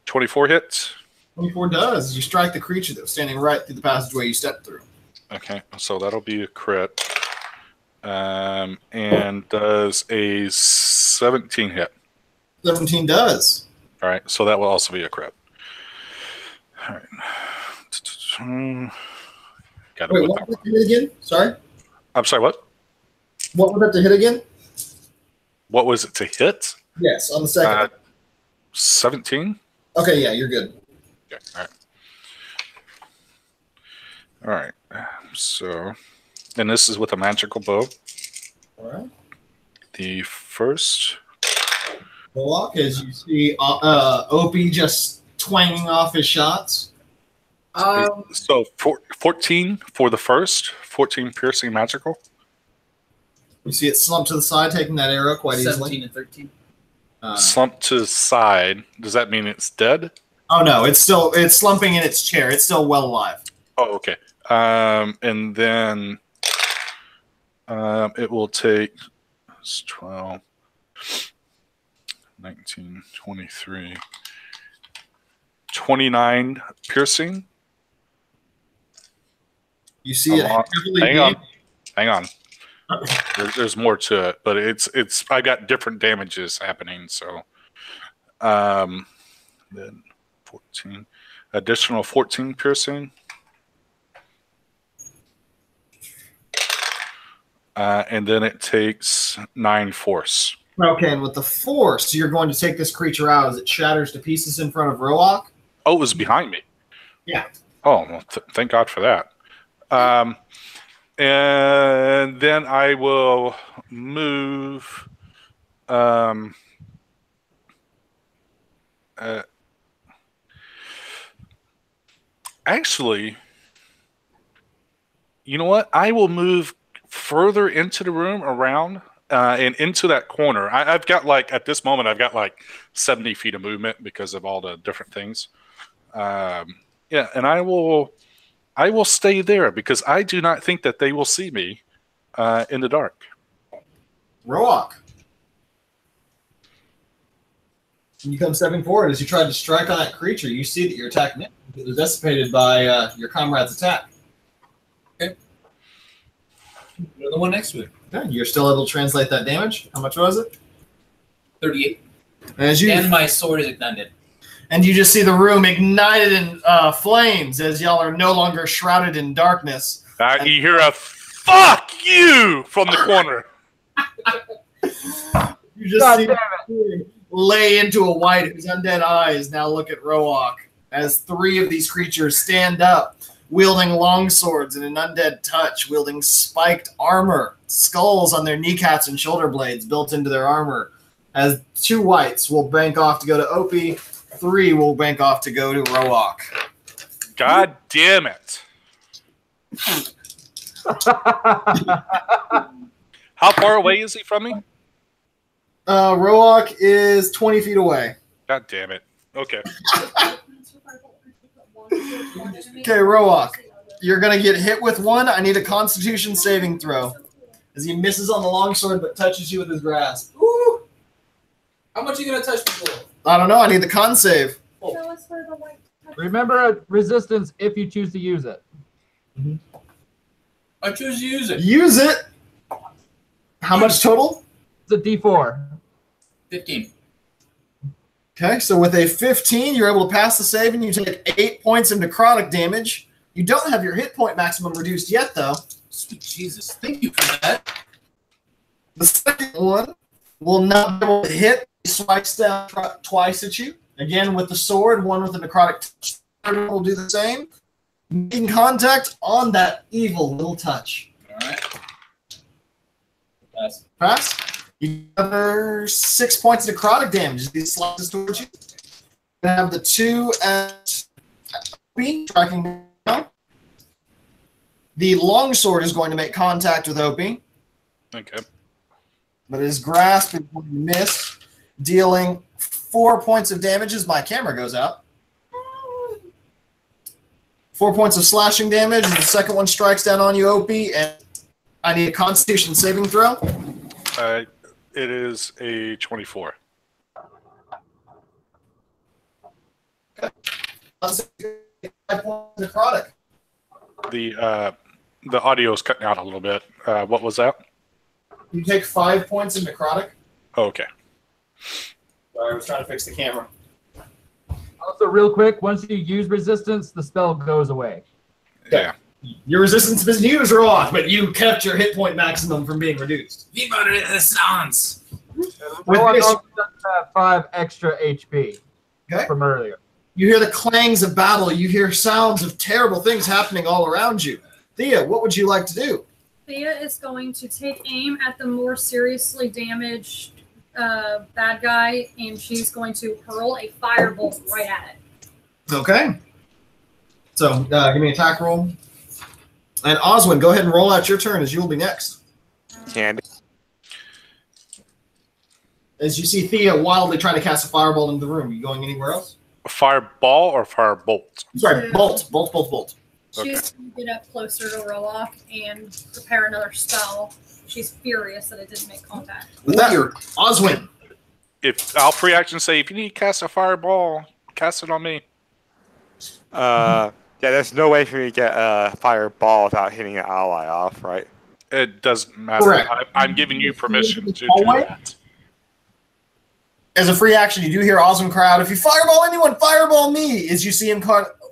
24 hit? 24 does. You strike the creature that was standing right through the passageway you stepped through. Okay, so that'll be a crit. And does a 17 hit? 17 does. All right, so that will also be a crit. All right. Got Wait, what was that to hit again? Sorry? I'm sorry, what? What was that to hit again? What was it to hit? Yes, on the second. 17? Okay, yeah, you're good. Okay, all right. All right. So, and this is with a magical bow. All right. The first. Warlock, as you see Opie just twanging off his shots. So 14 for the first. 14 piercing magical. You see it slump to the side, taking that arrow quite 17 easily. and 13. Slump to the side. Does that mean it's dead? Oh no, it's slumping in its chair. It's still well alive. Oh, okay. And then it will take 12, 19, 23, 29 piercing. You see it heavily Hang on. There's more to it, but it's I got different damages happening, so then 14 additional 14 piercing. And then it takes 9 force. Okay, and with the force, you're going to take this creature out as it shatters to pieces in front of Roark. Oh, it was behind me. Yeah. Oh, well, thank God for that. And then I will move Actually, you know what? I will move further into the room around and into that corner. I've got at this moment, I've got 70 feet of movement because of all the different things. Yeah, and I will stay there because I do not think that they will see me in the dark. Roak. When you come stepping forward, as you try to strike on that creature, you see that your attack is dissipated by your comrade's attack. Okay. Another one next to it. Okay, you're still able to translate that damage. How much was it? 38. And my sword is ignited. And you just see the room ignited in flames as y'all are no longer shrouded in darkness. You hear a "fuck you" from the corner. You just see lay into a white whose undead eyes now look at Roak as 3 of these creatures stand up, wielding long swords and an undead touch, wielding spiked armor, skulls on their kneecaps and shoulder blades built into their armor. As 2 whites will bank off to go to Opie, 3 will bank off to go to Roak. God damn it. How far away is he from me? Roak is 20 feet away. God damn it. Okay. Okay, Roak, you're going to get hit with 1. I need a Constitution saving throw. As he misses on the longsword but touches you with his grasp. Ooh. How much are you going to touch me for? I don't know. I need the con save. Remember resistance if you choose to use it. I choose to use it. Use it. How much total? It's a D4. 15. Okay, so with a 15, you're able to pass the save and you take 8 points of necrotic damage. You don't have your hit point maximum reduced yet, though. Sweet Jesus. Thank you for that. The second one will not be able to hit. He swipes down twice at you. Again with the sword, 1 with the necrotic touch. The third one will do the same. Making contact on that evil little touch. All right. Pass. You have 6 points of necrotic damage as he slices towards you. You have the 2 at Opie striking down. The longsword is going to make contact with Opie. Okay. But his grasp is going to miss, dealing 4 points of damage as my camera goes out. 4 points of slashing damage, and the second one strikes down on you, Opie, and I need a Constitution saving throw. It is a 24. Okay. 5 points of necrotic. The audio is cutting out a little bit. What was that? You take 5 points of necrotic. Oh, okay. Sorry, I was trying to fix the camera. Also, real quick, once you use resistance, the spell goes away. Yeah. Your resistance has been used, Roak, but you kept your hit point maximum from being reduced. Viva Resistance! With Rowan this, also does have 5 extra HP okay. from earlier. You hear the clangs of battle. You hear sounds of terrible things happening all around you. Thea, what would you like to do? Thea is going to take aim at the more seriously damaged bad guy, and she's going to hurl a firebolt right at it. Okay. So give me an attack roll. And Oswin, go ahead and roll out your turn as you'll be next. And As you see Thea wildly trying to cast a fireball into the room. Are you going anywhere else? A fireball or firebolt? Sorry, bolt. She's going to get up closer to Roak and prepare another spell. She's furious that it didn't make contact. With that, Oswin. If I'll free action say, if you need to cast a fireball, cast it on me. yeah, there's no way for me to get a fireball without hitting an ally off, right? It doesn't matter. Correct. I'm giving you permission to do that. As a free action, you do hear Oswin cry out, if you fireball anyone, fireball me, as you see him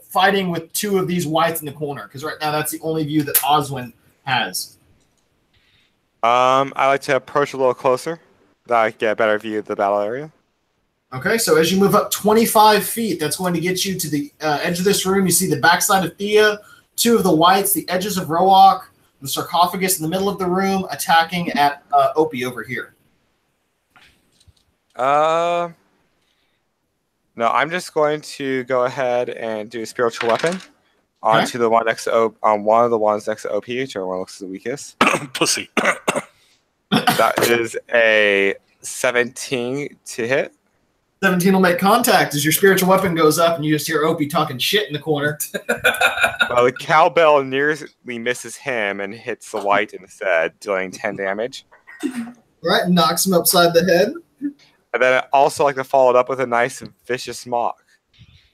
fighting with 2 of these whites in the corner, because right now that's the only view that Oswin has. I like to approach a little closer, that I get a better view of the battle area. Okay, so as you move up 25 feet, that's going to get you to the edge of this room. You see the backside of Thea, 2 of the whites, the edges of Roak, the sarcophagus in the middle of the room, attacking at Opie over here. No, I'm just going to go ahead and do a spiritual weapon onto the one next to on one of the ones next to OP, whichever one looks the weakest. Pussy. That is a 17 to hit. 17 will make contact as your spiritual weapon goes up, and you just hear Opie talking shit in the corner. Well, the cowbell nearly misses him and hits the white instead, dealing 10 damage. Right, knocks him upside the head. And then I also like to follow it up with a nice vicious mock.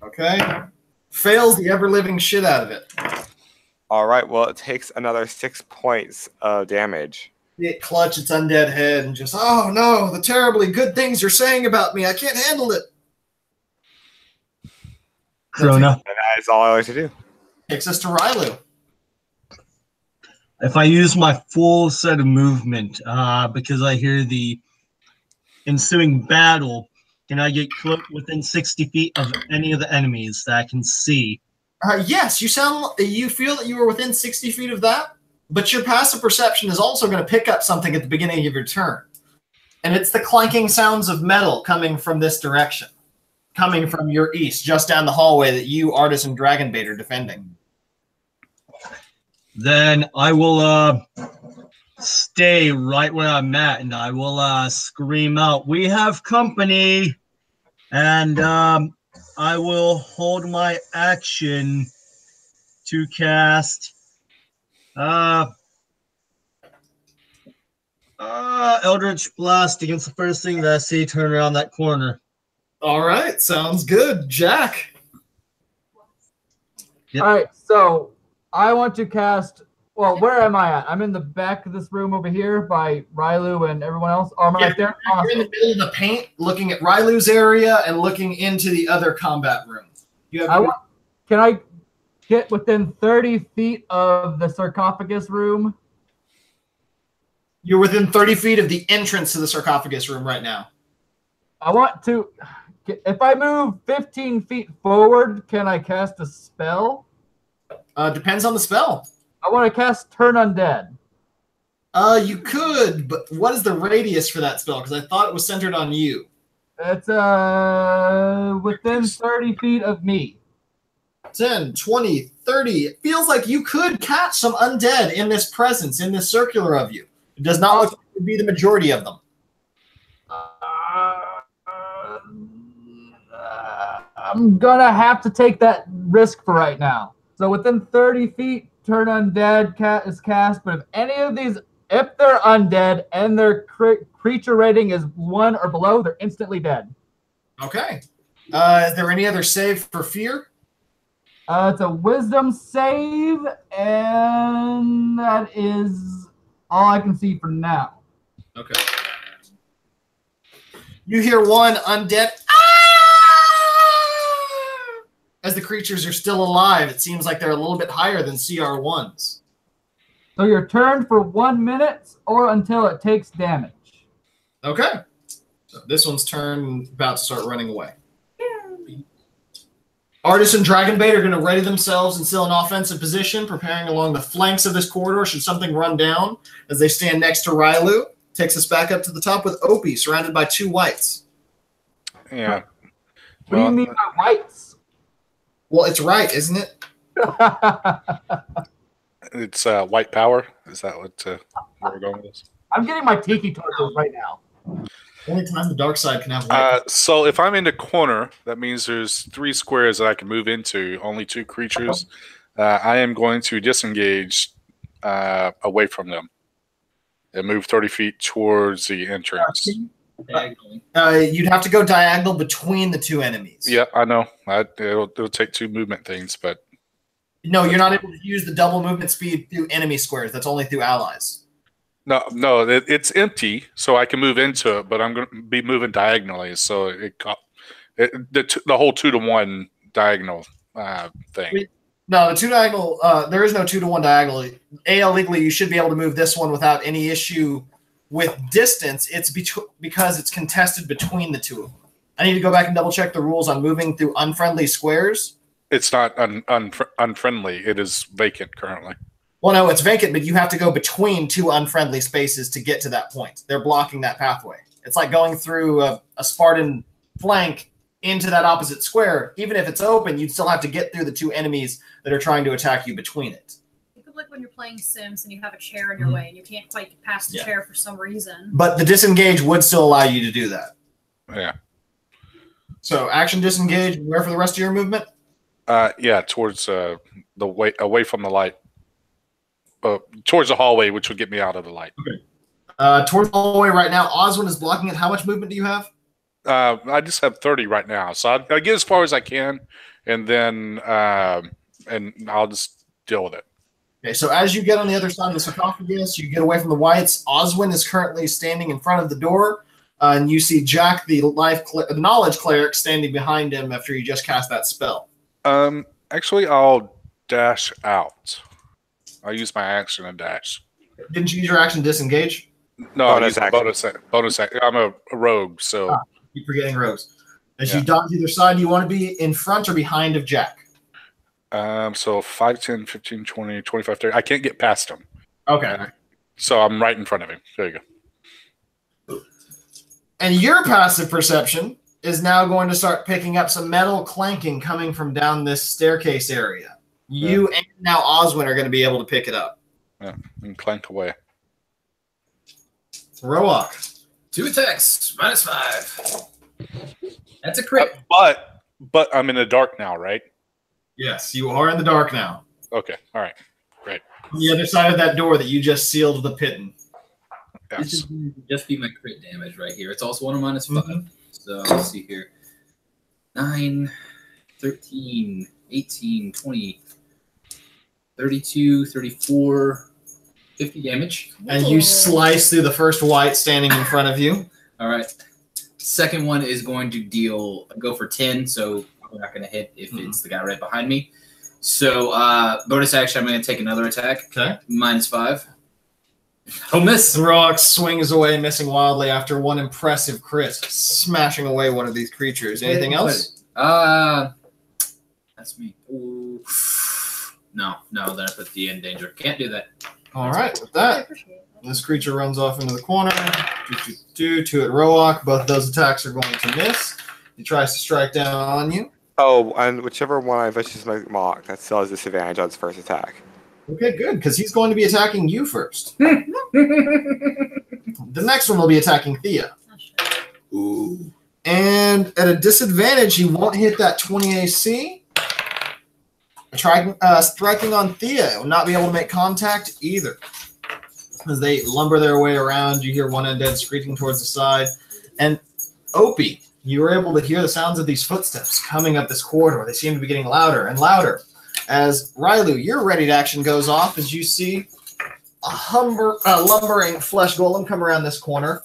Okay. Fails the ever-living shit out of it. All right, well, it takes another 6 points of damage. It clutch its undead head and just, oh no, the terribly good things you're saying about me. I can't handle it. Krona. And that is all I like to do. Takes us to Rylu. If I use my full set of movement, because I hear the ensuing battle, can I get within 60 feet of any of the enemies that I can see? Yes, you feel that you were within 60 feet of that, but your passive perception is also going to pick up something at the beginning of your turn. And it's the clanking sounds of metal coming from this direction, coming from your east, just down the hallway that you, Artist, and Dragonbait are defending. Then I will stay right where I'm at, and I will scream out, "We have company!" And I will hold my action to cast Eldritch Blast against the first thing that I see turn around that corner. All right, sounds good. Jack. Yep. All right, so I want to cast. Well, where am I at? I'm in the back of this room over here by Rylu and everyone else. Oh, am I right there? You're in the middle of the paint, looking at Rylu's area and looking into the other combat room. Can I get within 30 feet of the sarcophagus room? You're within 30 feet of the entrance to the sarcophagus room right now. I want to. If I move 15 feet forward, can I cast a spell? Depends on the spell. I want to cast Turn Undead. You could, but what is the radius for that spell? Because I thought it was centered on you. It's within 30 feet of me. 10, 20, 30. It feels like you could catch some undead in this presence, in this circular of you. It does not look like it would be the majority of them. I'm gonna have to take that risk for right now. So within 30 feet, Turn Undead is cast, but if any of these, if they're undead and their creature rating is 1 or below, they're instantly dead. Okay. Is there any other save for fear? It's a wisdom save, and that is all I can see for now. Okay. You hear one undead. As the creatures are still alive, it seems like they're a little bit higher than CR1s. So you're turned for 1 minute or until it takes damage. Okay. So this one's turn about to start running away. Artist and Dragonbait are going to ready themselves and still in offensive position, preparing along the flanks of this corridor should something run down as they stand next to Rylu. Takes us back up to the top with Opie, surrounded by 2 whites. Yeah. What do you mean by whites? Well, it's right, isn't it? It's white power. Is that what where we're going with this? I'm getting my tiki torches right now. Only time the dark side can have white. So if I'm in the corner, that means there's 3 squares that I can move into, only 2 creatures. I am going to disengage away from them and move 30 feet towards the entrance. You'd have to go diagonal between the 2 enemies. Yeah, I know. It'll take 2 movement things, but... No, you're not able to use the double movement speed through enemy squares. That's only through allies. No, it's empty, so I can move into it, but I'm going to be moving diagonally, so the whole 2-to-1 diagonal thing. No, the 2 diagonal, there is no 2-to-1 diagonally. AL legally, you should be able to move this one without any issue with distance. It's because it's contested between the 2 of them. I need to go back and double check the rules on moving through unfriendly squares. It's not unfriendly. It is vacant currently. Well, no, it's vacant, but you have to go between 2 unfriendly spaces to get to that point. They're blocking that pathway. It's like going through a Spartan flank into that opposite square. Even if it's open, you'd still have to get through the two enemies that are trying to attack you between it. Think of like when you're playing Sims and you have a chair in your way and you can't quite get past the chair for some reason. But the disengage would still allow you to do that. Yeah. So action disengage. Where for the rest of your movement? Yeah, towards the way away from the light. Towards the hallway, which would get me out of the light. Okay. Towards the hallway right now. Oswin is blocking it. How much movement do you have? I just have 30 right now, so I get as far as I can, and then and I'll just deal with it. Okay, so as you get on the other side of the sarcophagus, you get away from the whites. Oswin is currently standing in front of the door, and you see Jack, the knowledge cleric, standing behind him after you just cast that spell. Actually, I'll dash out. I'll use my action and dash. Didn't you use your action disengage? No, I'll use my bonus action. I'm a rogue, so... Keep forgetting rogues. As you dodge either side, do you want to be in front or behind of Jack? So 5, 10, 15, 20, 25, 30. I can't get past him. Okay. So I'm right in front of him. There you go. And your passive perception is now going to start picking up some metal clanking coming from down this staircase area. You and now Oswin are going to be able to pick it up. Yeah, and clank away. Roak. 2 attacks, -5. That's a crit. But I'm in the dark now, right? Yes, you are in the dark now. Okay, all right, great. On the other side of that door that you just sealed the pit in. Yes. This is just be my crit damage right here. It's also 1 of -5. So let's see here. 9, 13, 18, 20, 32, 34, 50 damage. And you slice through the first white standing in front of you. All right. Second one is going to go for 10, so we're not going to hit if it's the guy right behind me. So bonus action, I'm going to take another attack. Okay. -5. Oh, miss. Rock swings away, missing wildly after one impressive crit, smashing away one of these creatures. Anything else? That's me. Ooh. No, then I put the in danger. Can't do that. All right, with that, this creature runs off into the corner. 2 at Roak. Both of those attacks are going to miss. He tries to strike down on you. Oh, and whichever one I vicious mock, that still has disadvantage on its first attack. Okay, good, because he's going to be attacking you first. The next one will be attacking Thea. Ooh. And at a disadvantage, he won't hit that 20 AC. Striking on Thea will not be able to make contact either. As they lumber their way around, you hear one undead screeching towards the side. And Opie, you were able to hear the sounds of these footsteps coming up this corridor. They seem to be getting louder and louder. As Rylu, your ready action goes off as you see a lumbering flesh golem come around this corner.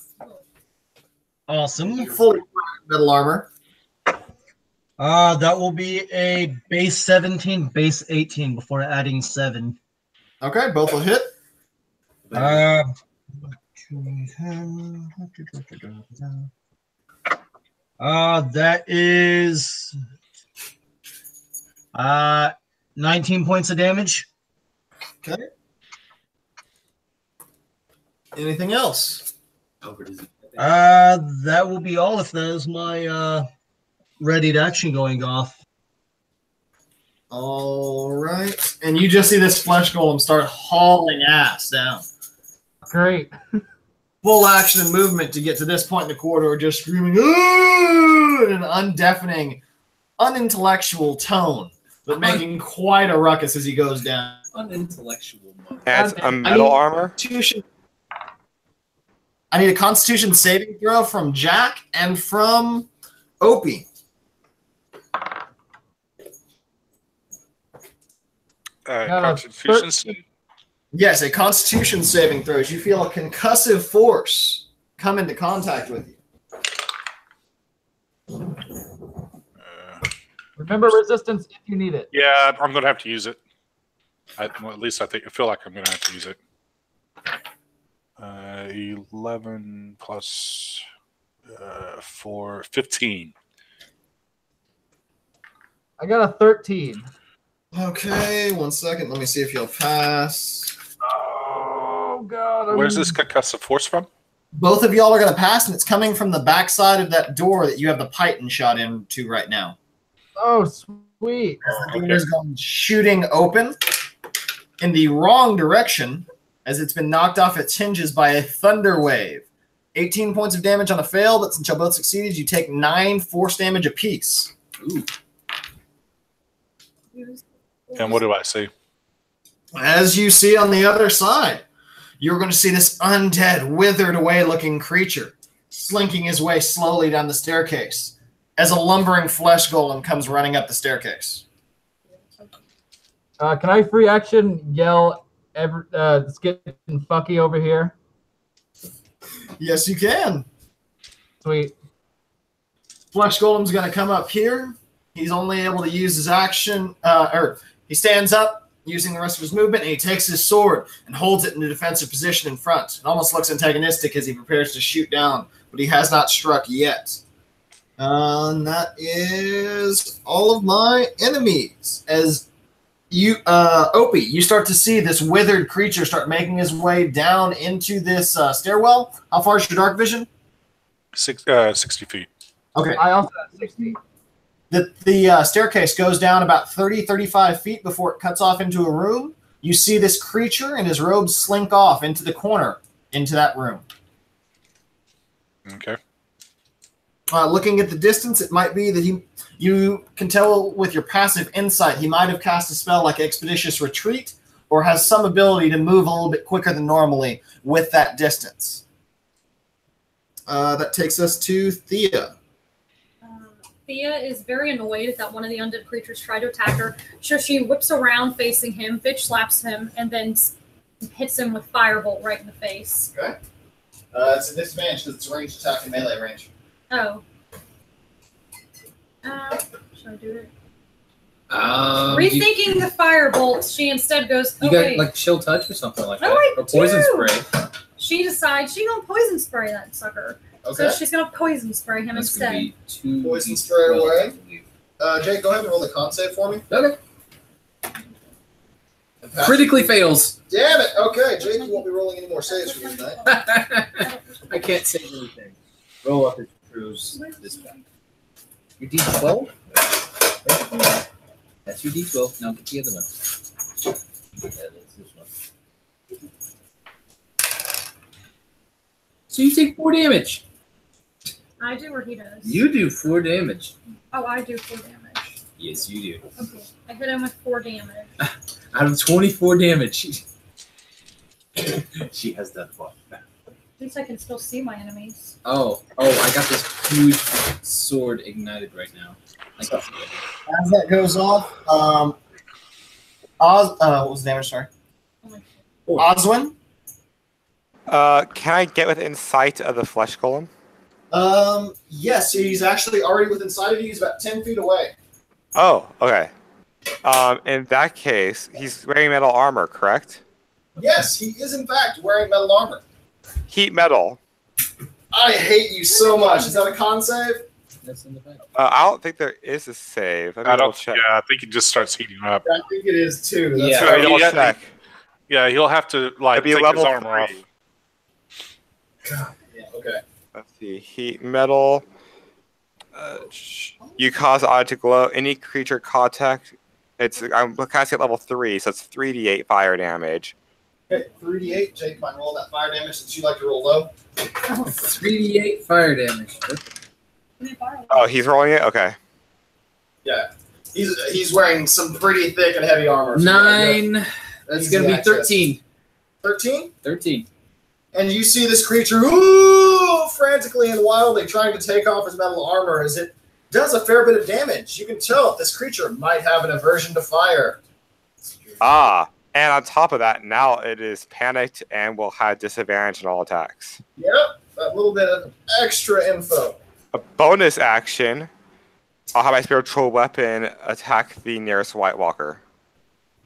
Awesome. Fully metal armor. That will be a base 17, base 18 before adding 7. Okay, both will hit. That is 19 points of damage. Okay. Anything else? That will be all if that is my ready action going off. All right. And you just see this flesh golem start hauling ass down. Great. Full action and movement to get to this point in the corridor, just screaming "Ooh!" in an undeafening, unintellectual tone, but making quite a ruckus as he goes down. Unintellectual mode. Adds a metal armor. I need a Constitution saving throw from Jack and from Opie. Constitution. Yes, a Constitution saving throw. As you feel a concussive force come into contact with you. Remember resistance if you need it. Yeah, I'm going to have to use it. At least I feel like I'm going to have to use it. 11 plus 4, 15. I got a 13. Okay, 1 second. Let me see if you'll pass. Oh, God. Where's this concussive force from? Both of y'all are going to pass, and it's coming from the backside of that door that you have the Python shot into right now. Oh, sweet. The door is going shooting open in the wrong direction as it's been knocked off its hinges by a thunder wave. 18 points of damage on a fail, but since you both succeeded, you take 9 force damage apiece. Ooh. And what do I see? As you see on the other side, you're going to see this undead, withered away looking creature slinking his way slowly down the staircase as a lumbering flesh golem comes running up the staircase. Can I free action yell, it's getting fucky over here? Yes, you can. Sweet. Flesh Golem's going to come up here. He's only able to use his action, or he stands up using the rest of his movement, and he takes his sword and holds it in a defensive position in front. It almost looks antagonistic as he prepares to shoot down, but he has not struck yet. And that is all of my enemies. As you, Opie, you start to see this withered creature start making his way down into this stairwell. How far is your dark vision? 60 feet. Okay. I also have 60. The staircase goes down about 30, 35 feet before it cuts off into a room. You see this creature and his robes slink off into the corner, into that room. Okay. Looking at the distance, it might be that you can tell with your passive insight he might have cast a spell like Expeditious Retreat or has some ability to move a little bit quicker than normally with that distance. That takes us to Thea. Thea is very annoyed that one of the undead creatures tried to attack her, so she whips around facing him, bitch slaps him, and then hits him with Firebolt right in the face. Okay. It's a disadvantage because it's a ranged attack and melee range. Oh. Should I do it? You Rethinking the Firebolt, she instead goes, got wait. like chill touch or something like Oh, that. I Or poison do. spray. She decides she's gonna poison spray that sucker. Okay. So she's gonna poison spray him That's gonna instead. be 2 Poison spray away. Jake, go ahead and roll the con save for me. Okay. Critically fails. Damn it! Okay, Jake, you won't be rolling any more saves for me tonight. I can't save anything. Roll up it proves this back. Your D12? That's your D12. Now get the other one. Yeah, that's this one. So you take 4 damage. I do or he does? You do 4 damage. Oh, I do 4 damage. Yes, you do. Okay. I hit him with 4 damage. Out of 24 damage. She has that fun. At least I can still see my enemies. Oh, I got this huge sword ignited right now. I got As that goes off, what was the damage, sorry? Oh my Oswin? Can I get within sight of the flesh golem? Yes, he's actually already within sight of you. He's about 10 feet away. Oh, okay. In that case, he's wearing metal armor, correct? Yes, he is in fact wearing metal armor. Heat metal. I hate you so much. Is that a con save? That's in the back. I don't think there is a save. Let me I double don't. check. Yeah, I think it just starts heating up. I think it is too. That's Yeah. Let me right. double Yeah, check. Yeah, he'll have to like It'd be take his level armor off. 3. Yeah, okay. Let's see. Heat metal. You cause odd to glow. Any creature contact. I'm casting at level 3, so it's 3d8 fire damage. Okay, 3d8. Jake might roll that fire damage since you like to roll low. 3d8 fire damage. Oh, he's rolling it? Okay. Yeah. He's wearing some pretty thick and heavy armor. So 9. That's Easy going to be access. 13. 13? 13. And you see this creature ooh, frantically and wildly trying to take off his metal armor as it does a fair bit of damage. You can tell that this creature might have an aversion to fire. Ah, and on top of that, now it is panicked and will have disadvantage on all attacks. Yep, that little bit of extra info. A bonus action, I'll have my spiritual weapon attack the nearest White Walker.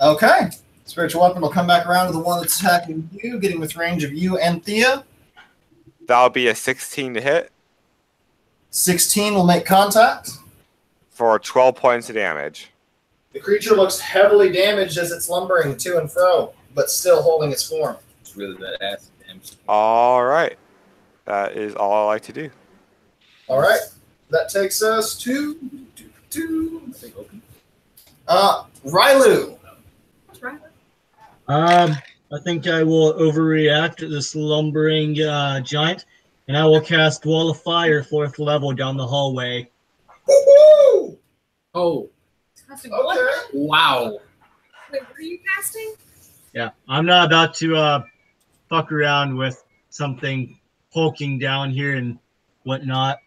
Okay. Spiritual weapon will come back around to the one that's attacking you, getting with range of you and Thea. That'll be a 16 to hit 16 will make contact. for 12 points of damage. The creature looks heavily damaged as it's lumbering to and fro, but still holding its form. It's really bad acid damage. All right. that is all I like to do. All right. That takes us to Rylu. That's right. I think I will overreact to this lumbering giant, and I will cast Wall of Fire 4th level down the hallway. Woo-hoo! Oh, Casting what? Okay. wow. Wait, what are you casting? Yeah, I'm not about to fuck around with something poking down here and whatnot.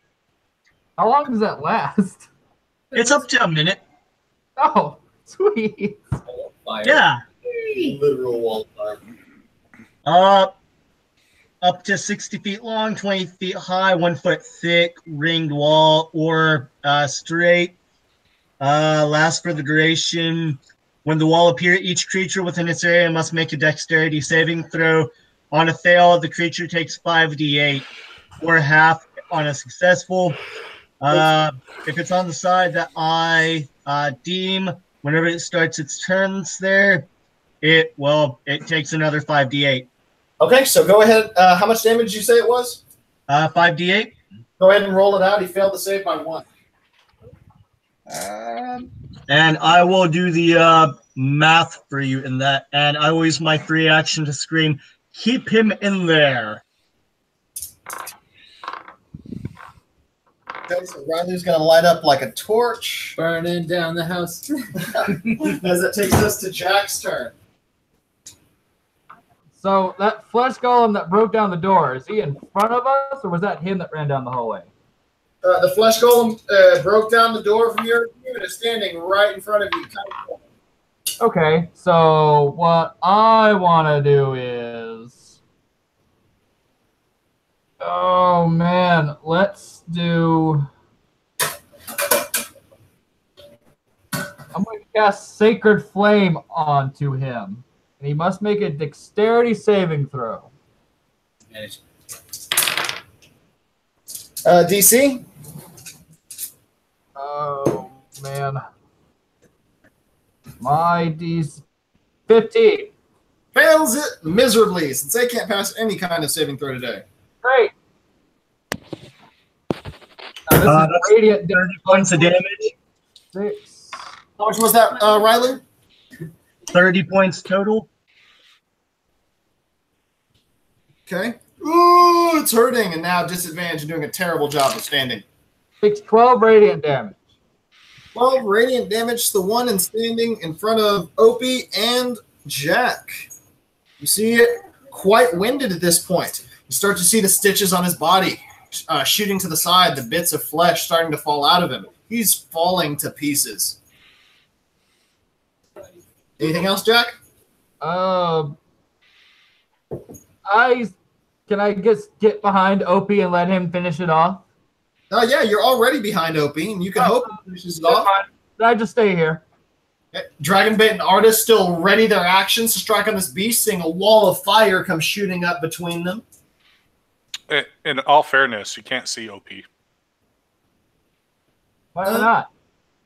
How long does that last? It's up to a minute. Oh, sweet. Fire. Yeah. Literal wall of Up to 60 feet long, 20 feet high, 1 foot thick, ringed wall, or straight. Lasts for the duration. When the wall appears, each creature within its area must make a dexterity saving throw. On a fail, the creature takes 5d8, or half on a successful. If it's on the side that I deem, whenever it starts its turns there, it takes another 5d8. Okay, so go ahead. How much damage did you say it was? 5d8. Go ahead and roll it out. He failed to save by 1. And I will do the math for you in that. And I will use my free action to scream, "Keep him in there." Okay, so Rylu's going to light up like a torch. Burning down the house. As it takes us to Jack's turn. So that flesh golem that broke down the door, is he in front of us, or was that him that ran down the hallway? The flesh golem broke down the door from your view and is standing right in front of you. Okay, so what I want to do is... Oh, man, let's do... I'm going to cast Sacred Flame onto him. And he must make a dexterity saving throw. DC? Oh, man. My D's 15. Fails it miserably since they can't pass any kind of saving throw today. Great. Now, this That's is radiant 30 points of damage. 6. How much was that, Rylu? 30 points total. Okay. Ooh, it's hurting, and now disadvantage and doing a terrible job of standing. 12 radiant damage. 12 radiant damage to the one and standing in front of Opie and Jack. You see it quite winded at this point. You start to see the stitches on his body shooting to the side, the bits of flesh starting to fall out of him. He's falling to pieces. Anything else, Jack? Can I just get behind Opie and let him finish it off? Oh, yeah, you're already behind Opie, and you can hope he finishes it off. Can I just stay here? Dragonbait and Artist still ready their actions to strike on this beast, seeing a wall of fire come shooting up between them. In all fairness, you can't see OP. Why not?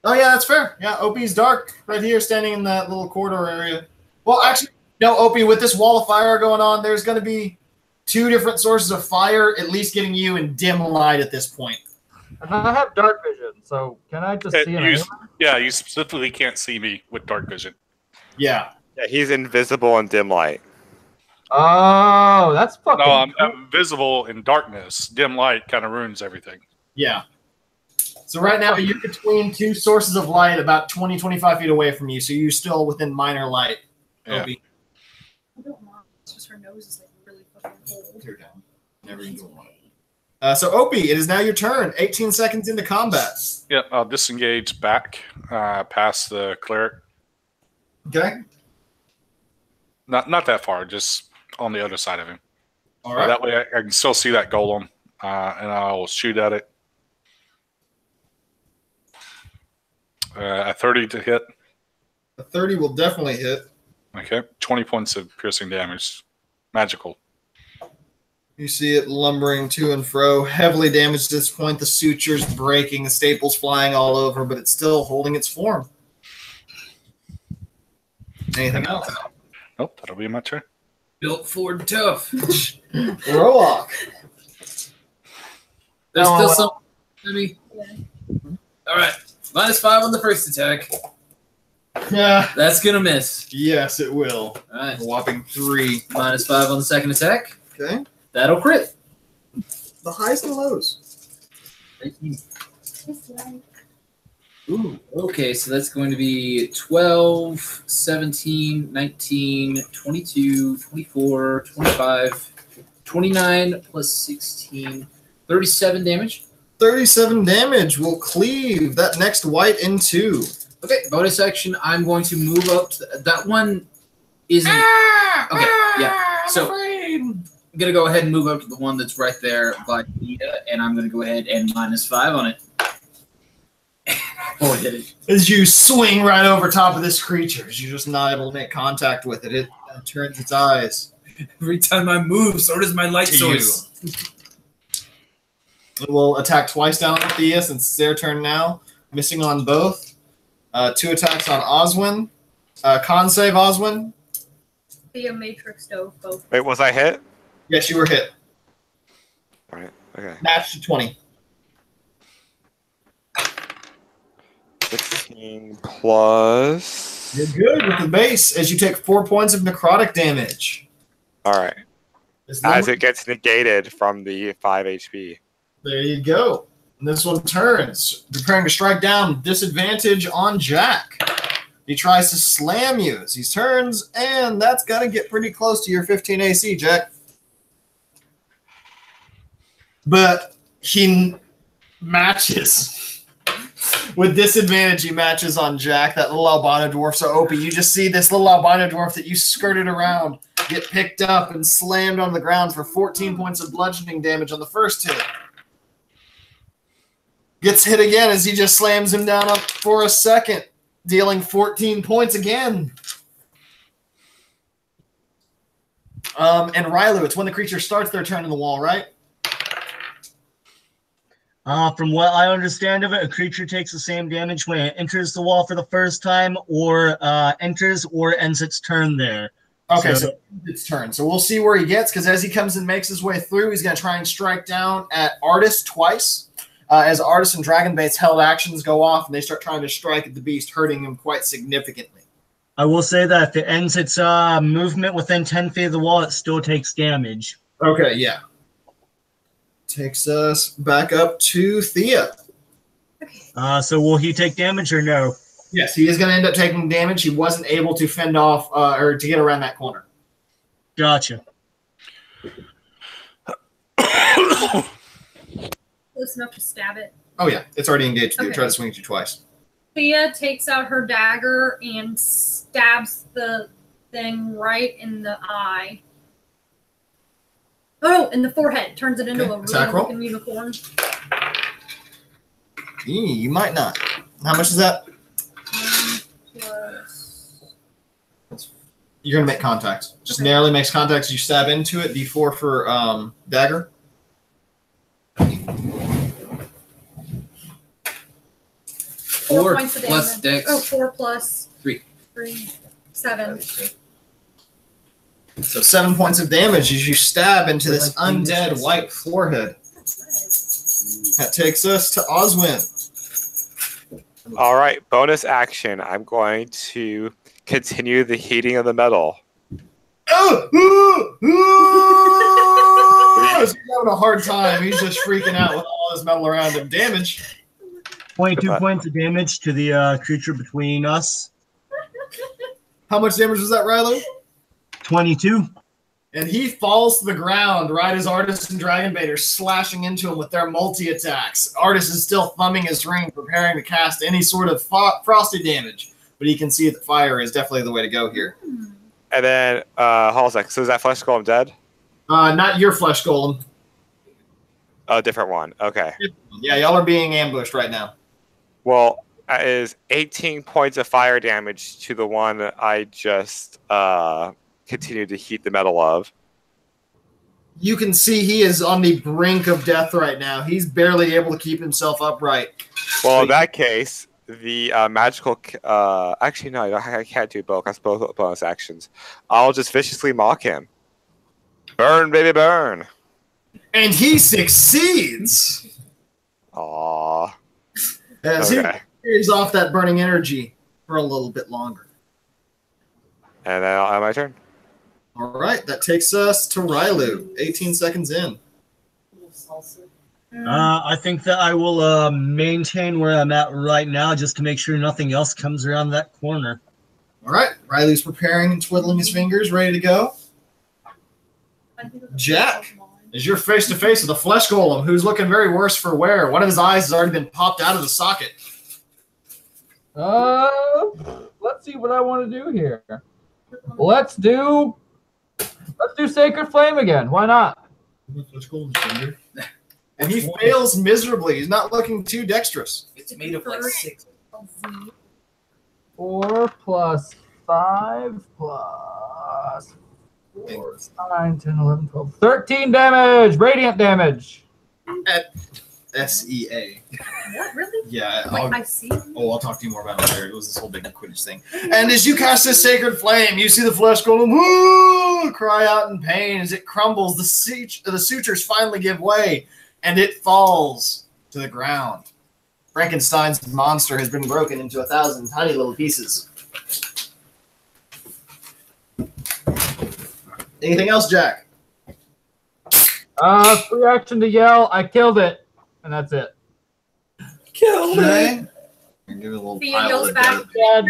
Oh, yeah, that's fair. Yeah, Opie's dark right here, standing in that little corridor area. Well, actually, no, Opie, with this wall of fire going on, there's going to be 2 different sources of fire, at least getting you in dim light at this point. And I have dark vision, so can I just see him? Yeah, you specifically can't see me with dark vision. Yeah. Yeah, he's invisible in dim light. Oh, that's fucking No, I'm visible in darkness. Dim light kind of ruins everything. Yeah. So right now, you're between 2 sources of light about 20, 25 feet away from you, so you're still within minor light, Yeah. Opie. I don't mind. It's just her nose is like really fucking cold. Tear down. Never even do one. So, Opie, it is now your turn. 18 seconds into combat. Yeah, I'll disengage back past the cleric. Okay. Not that far, just on the other side of him. All right. That way I can still see that golem, and I'll shoot at it. A 30 to hit. A 30 will definitely hit. Okay, 20 points of piercing damage. Magical. You see it lumbering to and fro, heavily damaged at this point. The sutures breaking, the staples flying all over, but it's still holding its form. Anything else? Nope, that'll be my turn. Built Ford tough. Roark. There's Oh, still well. some. Maybe. All right. -5 on the first attack. Yeah. That's gonna miss. Yes, it will. All right. A whopping 3. -5 on the second attack. Okay. That'll crit. The highs and the lows. Ooh, okay, so that's going to be 12, 17, 19, 22, 24, 25, 29 plus 16, 37 damage. 37 damage will cleave that next white in 2. Okay, bonus action, I'm going to move up to that one isn't okay, yeah. So I'm gonna go ahead and move up to the one that's right there by Nita, and I'm gonna go ahead and -5 on it. Oh, I hit it. As you swing right over top of this creature, you're just not able to make contact with it. It turns its eyes Every time I move, so does my light to source. you. It will attack twice down on Thea since it's their turn now. Missing on both. 2 attacks on Oswin. Con save, Oswin. The Matrix stove both. Wait, was I hit? Yes, you were hit. All right. Okay. Match to 20. 16 plus. You're good with the base as you take 4 points of necrotic damage. All right. As it gets negated from the 5 HP. There you go. And this one turns, preparing to strike down. Disadvantage on Jack. He tries to slam you as he turns, and that's going to get pretty close to your 15 AC, Jack. But he matches. With disadvantage, he matches on Jack. That little albino dwarf's so OP. You just see this little albino dwarf that you skirted around get picked up and slammed on the ground for 14 points of bludgeoning damage on the first hit. Gets hit again as he just slams him down up for a second, dealing 14 points again. And Rylu, it's when the creature starts their turn in the wall, right? From what I understand of it, a creature takes the same damage when it enters the wall for the first time, or enters or ends its turn there. Okay, so it's turn. So we'll see where he gets, because as he comes and makes his way through, he's going to try and strike down at Artis twice. As Artis and Dragonbait's held actions go off, and they start trying to strike at the beast, hurting him quite significantly. I will say that if it ends its movement within 10 feet of the wall, it still takes damage. Okay, yeah. Takes us back up to Thea. So will he take damage or no? Yes, he is going to end up taking damage. He wasn't able to fend off or to get around that corner. Gotcha. Close enough to stab it. Oh, yeah. It's already engaged. Okay. Try to swing at you twice. Thea takes out her dagger and stabs the thing right in the eye. Oh, in the forehead. Turns it into a Attack roll. looking unicorn. You might not. How much is that? Plus... You're going to make contact. Just narrowly makes contact as you stab into it. D4 for dagger. 4 points of plus damage. dex. 4 plus 3. 7. So 7 points of damage as you stab into this undead white forehead. That takes us to Oswin. All right, bonus action. I'm going to continue the heating of the metal. He's having a hard time. He's just freaking out with all this metal around him. Damage. 22 points of damage to the creature between us. How much damage was that, Rylu? 22. And he falls to the ground right as Artis and Dragonbait are slashing into him with their multi-attacks. Artis is still thumbing his ring, preparing to cast any sort of frosty damage. But he can see that fire is definitely the way to go here. And then, hold on a sec. So is that flesh golem dead? Not your flesh golem. A different one. Okay. Yeah, y'all are being ambushed right now. Well, that is 18 points of fire damage to the one I just continued to heat the metal of. You can see he is on the brink of death right now. He's barely able to keep himself upright. Well, in that case, the magical... actually, no, I can't do both. That's both bonus actions. I'll just viciously mock him. Burn, baby, burn. And he succeeds. Aww. As Okay. he carries off that burning energy for a little bit longer. And then I'll have my turn. All right, that takes us to Rylu. 18 seconds in. I think that I will maintain where I'm at right now just to make sure nothing else comes around that corner. All right, Riley's preparing and twiddling his fingers, ready to go. Jack, as you're face to face with a flesh golem who's looking very worse for wear. One of his eyes has already been popped out of the socket. Let's see what I want to do here. Let's do Sacred Flame again. Why not? Flesh golem's finger. And he fails miserably. He's not looking too dexterous. It's made of like 6. 4 plus 5 plus 4, 9, 10, 11, 12, 13 damage! Radiant damage! At SEA. What, really? Yeah. Like, I see. I'll talk to you more about it later. It was this whole big Quidditch thing. And as you cast this sacred flame, you see the flesh golem woo, cry out in pain as it crumbles. The sutures finally give way, and it falls to the ground. Frankenstein's monster has been broken into 1,000 tiny little pieces. Anything else, Jack? Free action to yell, I killed it. And that's it. Killed it. Okay. Give it a little Thea pile goes of back. death.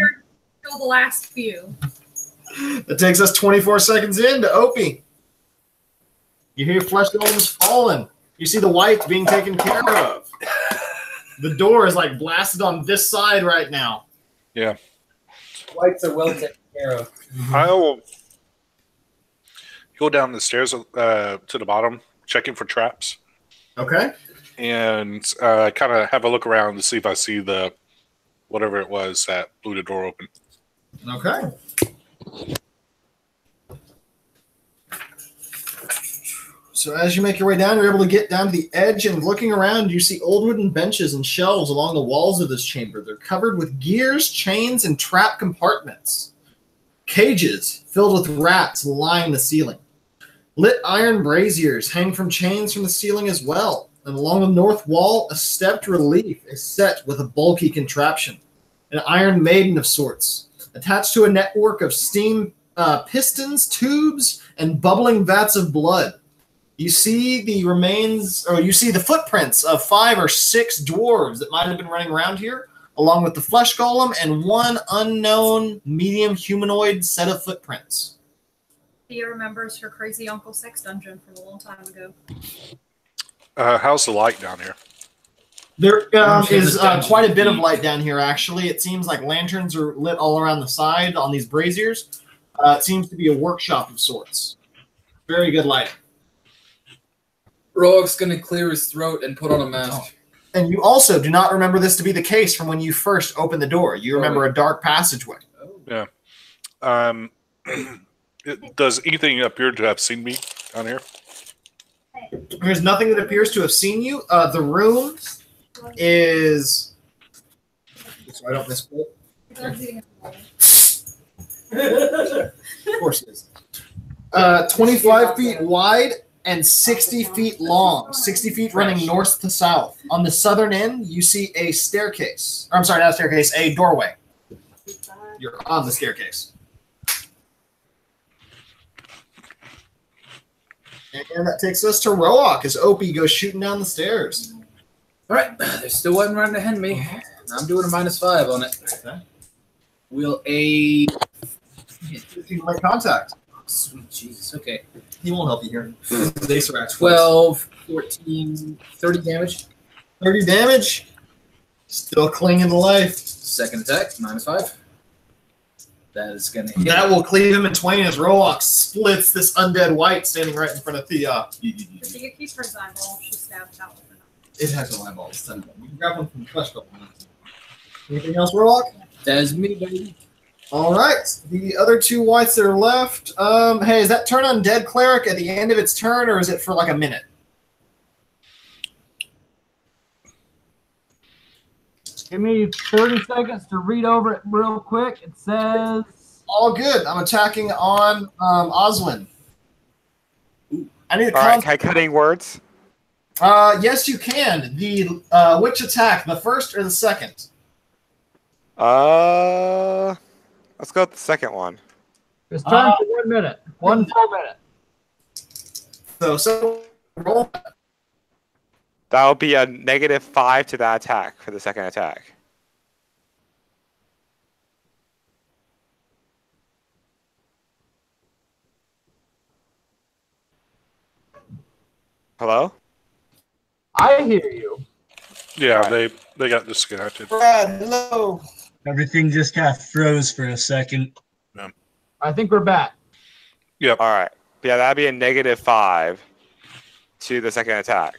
Kill the last few. That takes us 24 seconds in to Opie. You hear flesh golems falling. You see the white being taken care of. The door is like blasted on this side right now. Yeah. Whites are well taken care of. I'll go down the stairs to the bottom, checking for traps, Okay. and kind of have a look around to see if I see the whatever it was that blew the door open. Okay. So as you make your way down, you're able to get down to the edge, and looking around, you see old wooden benches and shelves along the walls of this chamber. They're covered with gears, chains, and trap compartments. Cages filled with rats line the ceiling. Lit iron braziers hang from chains from the ceiling as well. And along the north wall, a stepped relief is set with a bulky contraption, an iron maiden of sorts, attached to a network of steam pistons, tubes, and bubbling vats of blood. You see the remains, or you see the footprints of 5 or 6 dwarves that might have been running around here, along with the flesh golem and one unknown medium humanoid set of footprints. Thea remembers her crazy Uncle Sex dungeon from a long time ago. How's the light down here? There is dungeon quite a bit of deep. light down here, actually. It seems like lanterns are lit all around the side on these braziers. It seems to be a workshop of sorts. Very good lighting. Rogue's gonna clear his throat and put on a mask. And you also do not remember this to be the case from when you first opened the door. You remember a dark passageway. Does anything appear to have seen me down here? There's nothing that appears to have seen you. The room is... So I don't misquote. Of course it is. 25 feet wide and 60 feet long. 60 feet running north to south. On the southern end, you see a staircase. Or, I'm sorry, not a staircase, a doorway. You're on the staircase. And that takes us to Roak as Opie goes shooting down the stairs. All right, there's still one running ahead of me. I'm doing a -5 on it. Okay. Will a... You make contact. Sweet Jesus, okay. He won't help you here. They surround 12, 14, 30 damage. 30 damage. Still clinging to life. Second attack, -5. That is going to hit. That will cleave him in twain as Roak splits this undead white standing right in front of Thea. If Thea keeps her eyeball, she stabs out with her knife. It has no eyeballs. You can grab one from the flesh golem. Anything else, Roak? That is me, baby. All right. The other 2 whites that are left. Hey, is that turn undead cleric at the end of its turn, or is it for like a minute? Give me 30 seconds to read over it real quick. It says... All good. I'm attacking on Oswin. I need a All right, con- can I cutting words? Yes, you can. The which attack, the first or the second? Let's go with the second one. It's turn for 1 minute. 1 full minute. So roll. That would be a -5 to that attack for the second attack. Hello? I hear you. Yeah, they got disconnected. Brad, hello. Everything just kind of froze for a second. I think we're back. Yep. All right. Yeah, that'd be a -5 to the second attack.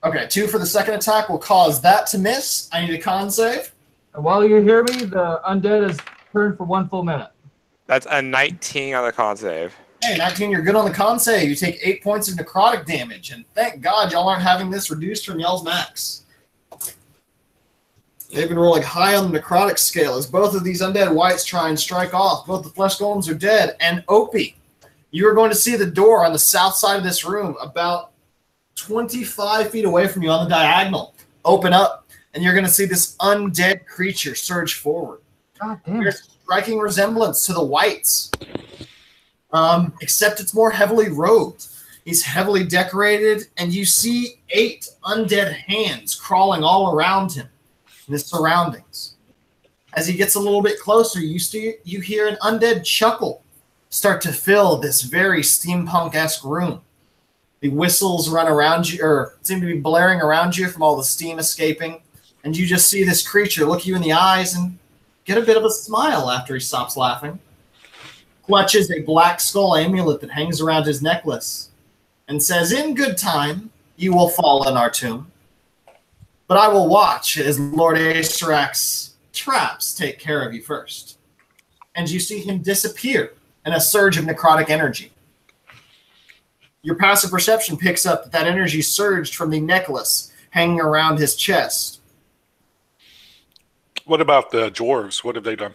Okay, 2 for the second attack will cause that to miss. I need a con save. And while you hear me, the undead is turned for 1 full minute. That's a 19 on the con save. Hey, 19, you're good on the con save. You take 8 points of necrotic damage, and thank God y'all aren't having this reduced from y'all's max. They've been rolling high on the necrotic scale as both of these undead wights try and strike off. Both the flesh golems are dead, and Opie, you are going to see the door on the south side of this room about 25 feet away from you on the diagonal open up, and you're going to see this undead creature surge forward. God damn There's it. a striking resemblance to the wights, except it's more heavily robed. He's heavily decorated, and you see 8 undead hands crawling all around him in his surroundings. As he gets a little bit closer, you hear an undead chuckle start to fill this very steampunk-esque room. The whistles run around you, or seem to be blaring around you from all the steam escaping, and you just see this creature look you in the eyes and get a bit of a smile after he stops laughing. Clutches a black skull amulet that hangs around his necklace and says, "In good time, you will fall in our tomb. But I will watch as Lord Acerak's traps take care of you first." And you see him disappear in a surge of necrotic energy. Your passive perception picks up that that energy surged from the necklace hanging around his chest. What about the dwarves? What have they done?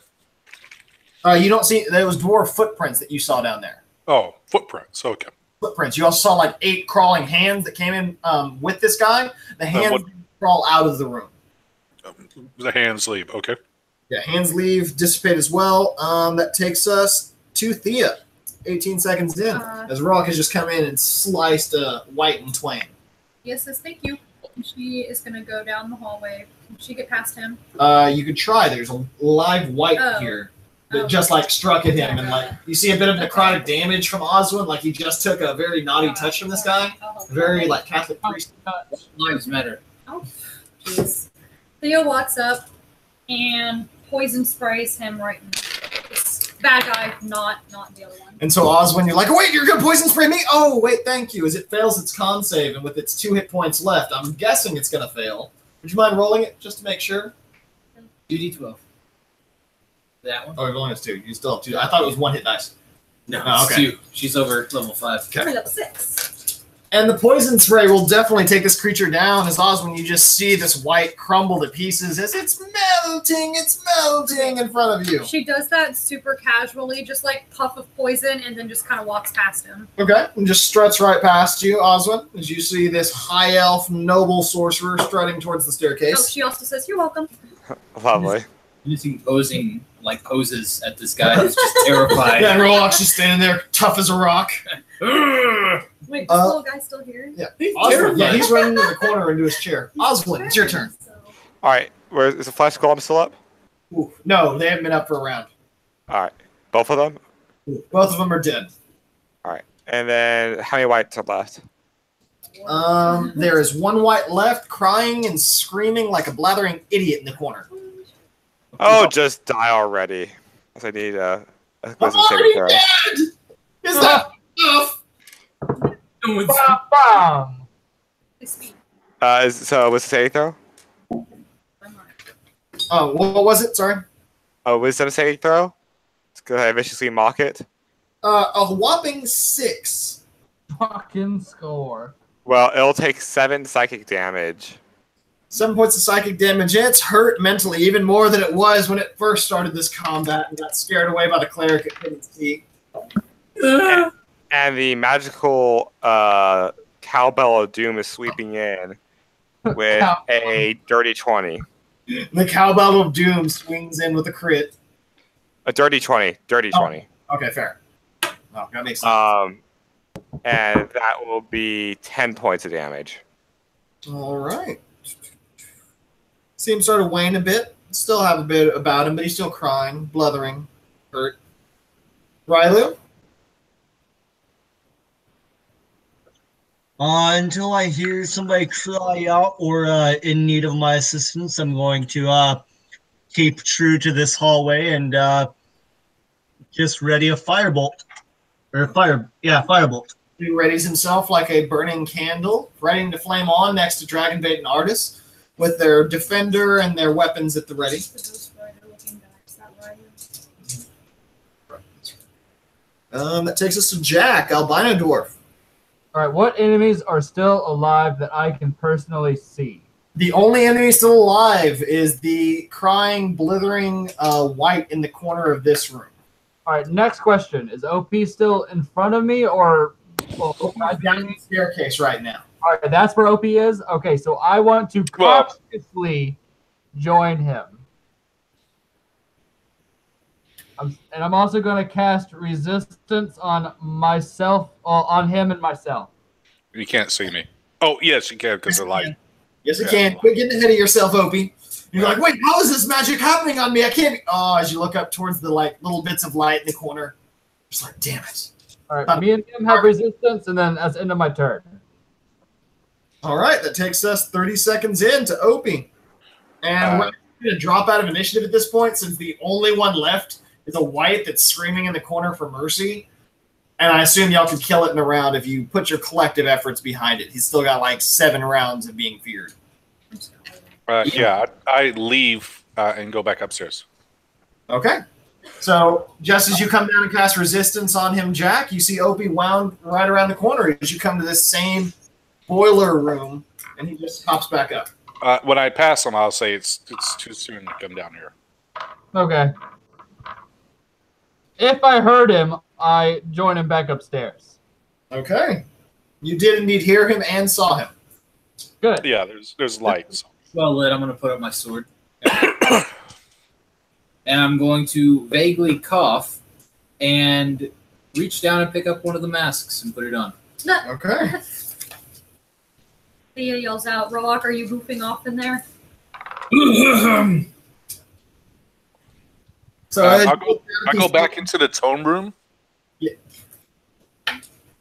You don't see those dwarf footprints that you saw down there. Oh, footprints. Okay. Footprints. You also saw like 8 crawling hands that came in with this guy. The hands crawl out of the room. The hands leave. Okay. Yeah, hands leave, dissipate as well. That takes us to Thea. 18 seconds in, as Rock has just come in and sliced White in twain. Yes, thank you. She is going to go down the hallway. Can she get past him? You could try. There's a live White here that just like struck at him, and like you see a bit of necrotic damage from Oswin. Like he just took a very naughty touch from this guy. Very like Catholic priest. Lives matter. Oh, jeez. Theo walks up and poison sprays him right in the face. Bad guy, not the other one. And so Oswin, you're like, oh, wait, you're gonna poison spray me? Oh, wait, thank you. As it fails its con save, and with its 2 hit points left, I'm guessing it's gonna fail. Would you mind rolling it just to make sure? 2d12. That one? Oh, it only has 2. You still have 2. I thought it was 1 hit dice. No, Oh, it's okay. 2. She's over level 5. Okay. Level 6. And the poison spray will definitely take this creature down. As Oswin, you just see this White crumble to pieces as it's melting in front of you. She does that super casually, just like puff of poison, and then just kind of walks past him. Okay, and just struts right past you, Oswin, as you see this high elf noble sorcerer strutting towards the Oh, staircase. she also says, "You're welcome." Lovely. Using posing like poses at this guy who's just terrified. Yeah, and Rollock's just standing there, tough as a rock. Wait, is this little guy still here? Yeah, He's Oswin, terrified. yeah, he's running into the corner into his chair. Oswin, it's your turn. So- All right. Is the flesh golem still up? Ooh, no, they haven't been up for a round. All right. Both of them? Both of them are dead. All right. And then how many whites are left? There is 1 White left, crying and screaming like a blathering idiot in the corner. Oh, just die already. I need a I'm wisdom saving already throw. dead! Is that enough? No one's- Bam! They speak. So wisdom saving throw? I'm not. Oh, what was it? Sorry. A wisdom saving throw? Let's go ahead and viciously mock it. A whopping 6. Fucking score. Well, it'll take 7 psychic damage. 7 points of psychic damage. It's hurt mentally even more than it was when it first started this combat and got scared away by the cleric it couldn't see. And the magical Cowbell of Doom is sweeping in with a dirty 20. The Cowbell of Doom swings in with a crit. A dirty 20. Dirty 20. Okay, fair. Oh, that makes sense. And that will be 10 points of damage. All right. See him start to wane a bit. Still have a bit about him, but he's still crying, blethering, hurt. Rylu? Until I hear somebody cry out or in need of my assistance, I'm going to keep true to this hallway and just ready a firebolt. Firebolt. He readies himself like a burning candle, ready to flame on next to Dragonbait and Artis, with their defender and their weapons at the ready. That takes us to Jack, Albino Dwarf. All right, what enemies are still alive that I can personally see? The only enemy still alive is the crying, blithering white in the corner of this room. All right, next question. Is OP still in front of me or... Well, down the staircase right now. All right, that's where OP is? Okay, so I want to cautiously join him. I'm also going to cast resistance on myself, on him and myself. You can't see me. Oh, yes, you can because of light. Yes, you can. Quit getting ahead of yourself, Opie. You're like, wait, how is this magic happening on me? I can't. Oh, as you look up towards the little bits of light in the corner, just like, damn it. All right, me and him have resistance, and then that's the end of my turn. All right, that takes us 30 seconds in to Opie. And we're going to drop out of initiative at this point since the only one left is a white that's screaming in the corner for mercy. And I assume y'all can kill it in a round if you put your collective efforts behind it. He's still got like 7 rounds of being feared. Yeah, I leave and go back upstairs. Okay. So just as you come down and cast resistance on him, Jack, you see Opie wound right around the corner as you come to this same boiler room, and he just hops back up. When I pass him, I'll say it's too soon to come down here. Okay. If I heard him, I join him back upstairs. Okay. You did indeed hear him and saw him. Good. Yeah, there's lights. Well lit, I'm going to put up my sword. And I'm going to vaguely cough and reach down and pick up one of the masks and put it on. Okay. Thea yells out, Rock, are you goofing off in there? So I'll go back into the tone room. Yeah.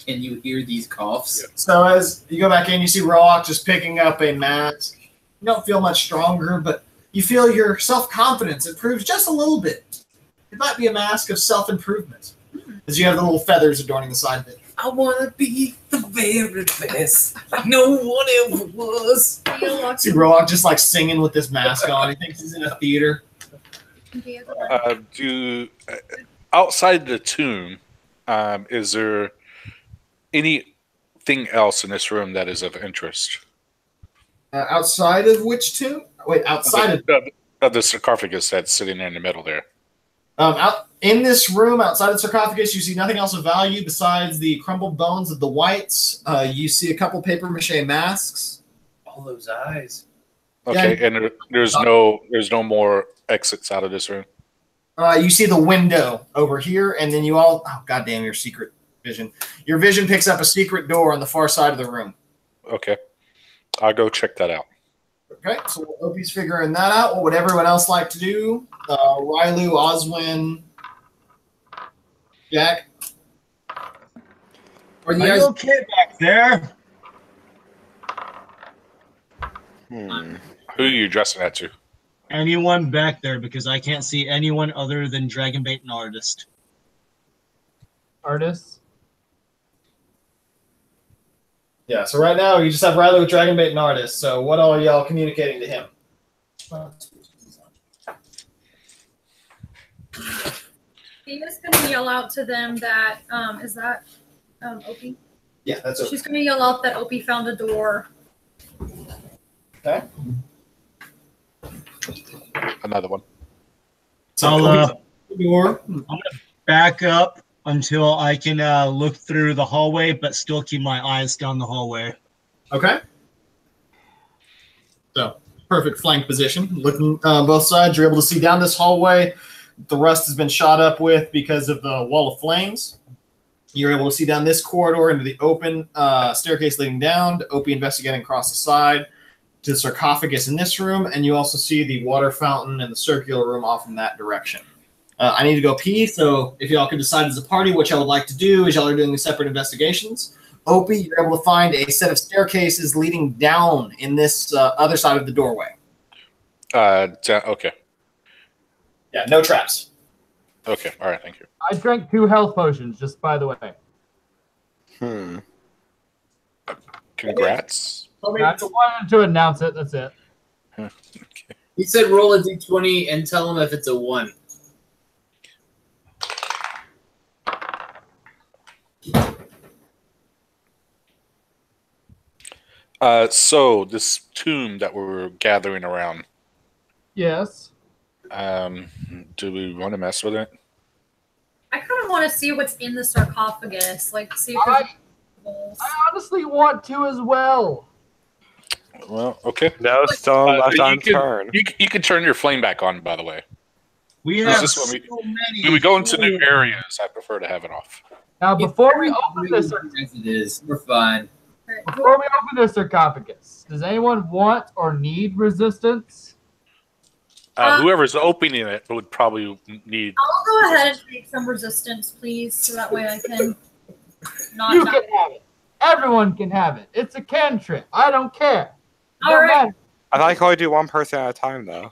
Can you hear these coughs? So as you go back in, you see Rock just picking up a mask. You don't feel much stronger, but you feel your self-confidence improves just a little bit. It might be a mask of self-improvement, as you have the little feathers adorning the side of it. I want to be the very best, like no one ever was. See Rock just like singing with this mask on. He thinks he's in a theater. Outside the tomb, is there anything else in this room that is of interest? Outside of which tomb? Wait, outside of the sarcophagus that's sitting there in the middle there. Out in this room, outside of the sarcophagus, you see nothing else of value besides the crumbled bones of the whites. You see a couple paper mache masks. All those eyes. Okay, yeah. And there's no more exits out of this room. You see the window over here, and then you all. Oh, goddamn! Your secret vision. Your vision picks up a secret door on the far side of the room. Okay, I'll go check that out. Okay, so Opie's figuring that out. What would everyone else like to do? Rylu, Oswin, Jack? Are you guys okay back there? Who are you addressing that to? Anyone back there, because I can't see anyone other than Dragonbait and Artist. Artist? Yeah, so right now you just have Rylu with Dragonbait and Artist. So what are y'all communicating to him? Tia's going to yell out to them that, is that Opie? Yeah, that's Opie. She's going to yell out that Opie found a door. Okay. Another one. So door. I'm going to back up until I can look through the hallway, but still keep my eyes down the hallway. Okay. So, perfect flank position. Looking both sides, you're able to see down this hallway. The rust has been shot up with because of the wall of flames. You're able to see down this corridor into the open staircase leading down to Opie investigating across the side to the sarcophagus in this room, and you also see the water fountain and the circular room off in that direction. I need to go pee, so if y'all can decide as a party what y'all would like to do as y'all are doing separate investigations. Opie, you're able to find a set of staircases leading down in this other side of the doorway. Okay. Yeah, no traps. Okay. All right. Thank you. I drank 2 health potions, just by the way. Congrats. I just wanted to announce it. That's it. Okay. He said roll a d20 and tell him if it's a 1. So this tomb that we're gathering around, Yes. do we want to mess with it? I kind of want to see what's in the sarcophagus, like see if I there's honestly want to as well. Well, okay. No stone left you unturned. You can turn your flame back on, by the way. We Is have this so when many. When we go into new areas, I prefer to have it off. Now, before we open this, As it is, we're fine. before we open this sarcophagus, does anyone want or need resistance? Whoever's opening it would probably need. I'll go ahead and take some resistance, please, so that way I can not. You can have it. Everyone can have it. It's a cantrip. I don't care. All Don't right. matter. I thought I could only do one person at a time, though.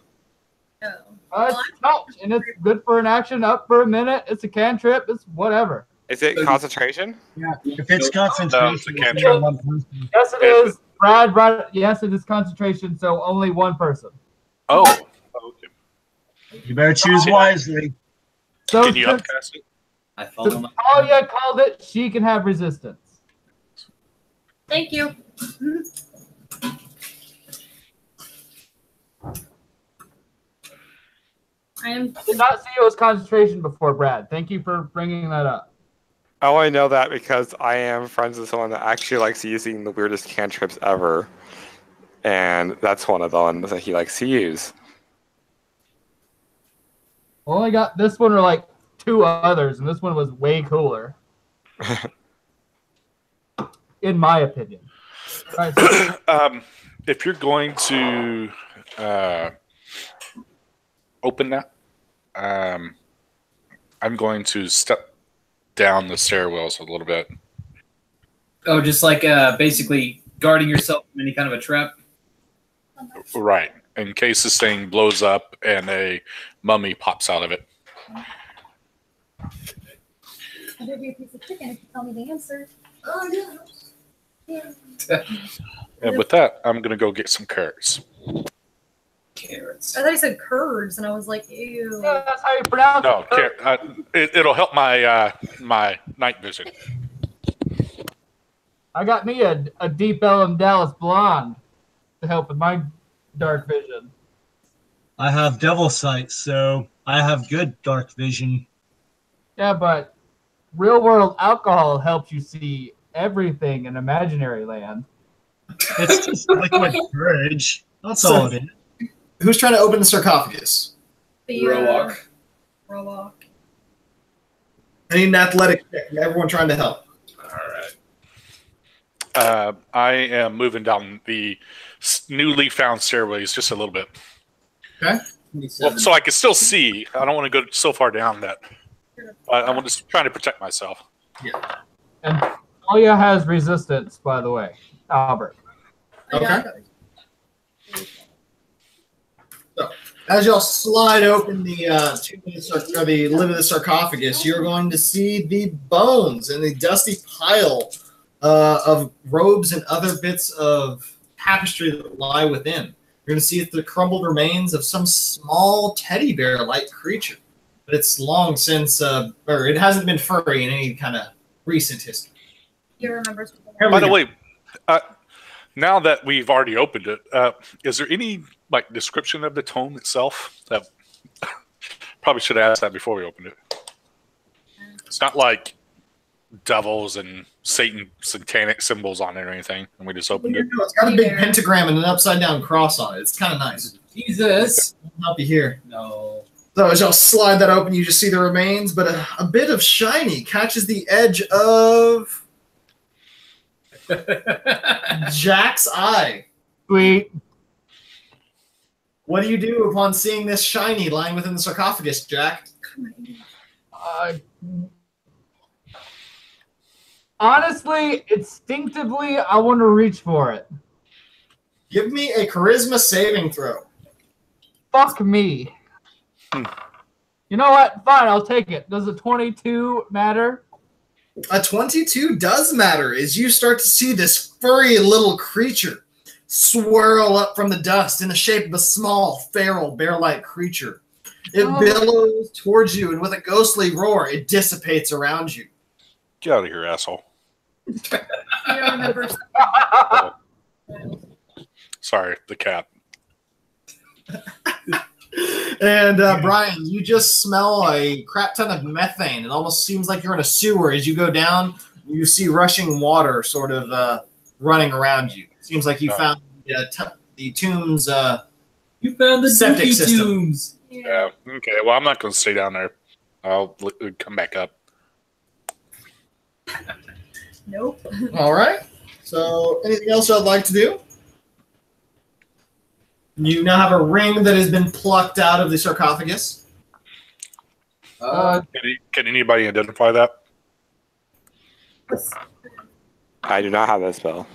No. It's touch, and it's good for an action up for a minute. It's a cantrip. It's whatever. Is it concentration? Yeah, if it's concentration, it's a it's cantrip. only one person. Yes, it is. Brad, yes, it is concentration, so only one person. Oh, okay. You better choose wisely. So Can you since upcast it? I follow my. Talia called it, she can have resistance. Thank you. I am. I did not see it was concentration before, Brad. Thank you for bringing that up. I only know that because I am friends with someone that actually likes using the weirdest cantrips ever. And that's one of the ones that he likes to use. Only got this one or like 2 others, and this one was way cooler. In my opinion. All right, so If you're going to open that, I'm going to step down the stairwells a little bit. Oh, just like basically guarding yourself from any kind of a trap. Right. In case this thing blows up and a mummy pops out of it. I'll give you a piece of chicken if you tell me the answer. Oh, yeah. And with that, I'm going to go get some carrots. Carrots. I thought you said curds, and I was like, ew. yeah, that's how you pronounce No, it. it'll help my my night vision. I got me a Deep Ellum Dallas Blonde to help with my dark vision. I have devil sight, so I have good dark vision. Yeah, but real world alcohol helps you see everything in imaginary land. It's just liquid courage. That's all it is. Who's trying to open the sarcophagus? The Rowalk. Rowalk. I need an athletic check. Everyone trying to help. All right. I am moving down the newly found stairways just a little bit. Okay. Well, so I can still see. I don't want to go so far down that. I'm just trying to protect myself. And Talia has resistance, by the way. Albert. Okay. So, as y'all slide open the the lid of the sarcophagus, you're going to see the bones and the dusty pile of robes and other bits of tapestry that lie within. You're going to see the crumbled remains of some small teddy bear-like creature, but it's long since, or it hasn't been furry in any kind of recent history. You remember? By the way, now that we've already opened it, is there any like description of the tome itself? That probably should have asked that before we opened it. It's not like devils and Satan satanic symbols on it or anything. And we just opened it. It's got a big pentagram and an upside down cross on it. It's kind of nice. Jesus. I'll help you here. No. So as y'all slide that open, you just see the remains, but a bit of shiny catches the edge of Jack's eye. Sweet. What do you do upon seeing this shiny lying within the sarcophagus, Jack? Honestly, instinctively, I want to reach for it. Give me a charisma saving throw. Fuck me. You know what? Fine, I'll take it. Does a 22 matter? A 22 does matter as you start to see this furry little creature swirl up from the dust in the shape of a small, feral, bear-like creature. It billows towards you, and with a ghostly roar, it dissipates around you. Get out of here, asshole. I don't remember. Sorry, the cat. And Brian, you just smell a crap ton of methane. It almost seems like you're in a sewer. As you go down, you see rushing water sort of running around you. Seems like you found the tomb's You found the septic dookie system. tombs. Yeah. Okay. Well, I'm not going to stay down there. I'll come back up. Nope. All right. So anything else I'd like to do? You now have a ring that has been plucked out of the sarcophagus. Can anybody identify that? I do not have that spell.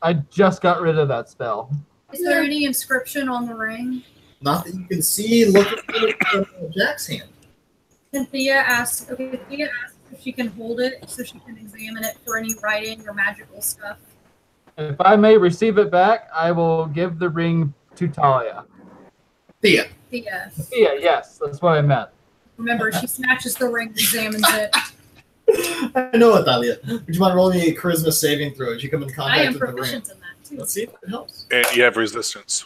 I just got rid of that spell. Is there any inscription on the ring? Not that you can see. Look at Jack's hand. Thea asks if she can hold it so she can examine it for any writing or magical stuff. If I may receive it back, I will give the ring to Talia. Thea. Thea. Yeah, yes, that's what I meant. Remember, she snatches the ring, examines it. I know it, Thalia. Would you mind rolling me a charisma saving throw as you come in I contact am with the ring? proficient in that too. Let's see if it helps. And you have resistance.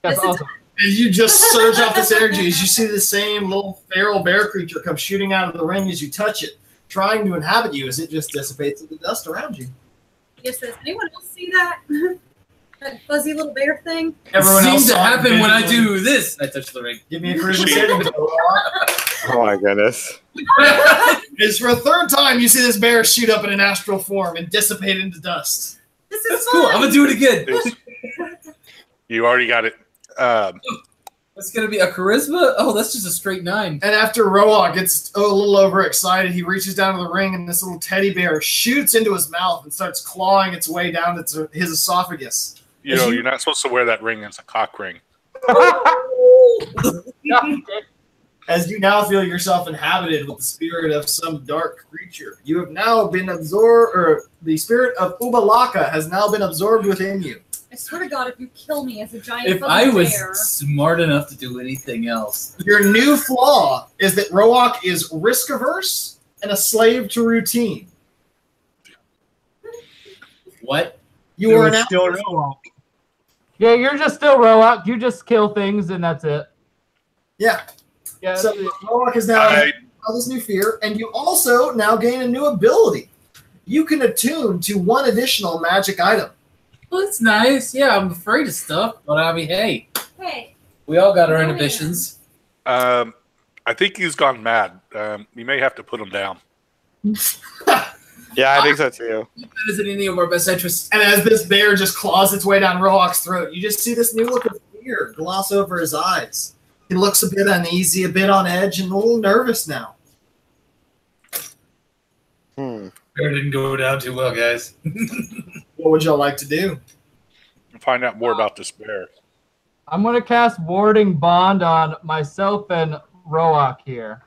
That's This is- awesome. As you just surge off this energy, as you see the same little feral bear creature come shooting out of the ring as you touch it, trying to inhabit you as it just dissipates into the dust around you. Yes, does anyone else see that? That fuzzy little bear thing? Everyone It else seems to saw it happen when I visually. do this. I touch the ring. Give me a charisma saving throw. Oh my goodness. It's for a third time you see this bear shoot up in an astral form and dissipate into dust. This is That's cool. I'm fun. gonna do it again. You already got it. That's gonna be a charisma. Oh, that's just a straight 9. And after Roa gets a little overexcited, he reaches down to the ring and this little teddy bear shoots into his mouth and starts clawing its way down to his esophagus. You know, you're not supposed to wear that ring as a cock ring. As you now feel yourself inhabited with the spirit of some dark creature, you have now been absorbed, or the spirit of Ubalaka has now been absorbed within you. I swear to God, if you kill me as a giant If fuzzy I was bear, smart enough to do anything else, Your new flaw is that Roak is risk averse and a slave to routine. what? You are now still Roak. Yeah, you're just still Roak. You just kill things and that's it. yeah. Yeah, So that's it. Roak is now I, this new fear, and you also now gain a new ability. You can attune to one additional magic item. Well, that's nice. Yeah, I'm afraid of stuff, but I mean, hey, hey, we all got our Oh, inhibitions. I think he's gone mad. You may have to put him down. Yeah, I think so too. That isn't any of our best interests. And as this bear just claws its way down Roak's throat, you just see this new look of fear gloss over his eyes. He looks a bit uneasy, a bit on edge, and a little nervous now. Bear didn't go down too well, guys. What would y'all like to do? Find out more about this bear. I'm going to cast Warding Bond on myself and Roak here.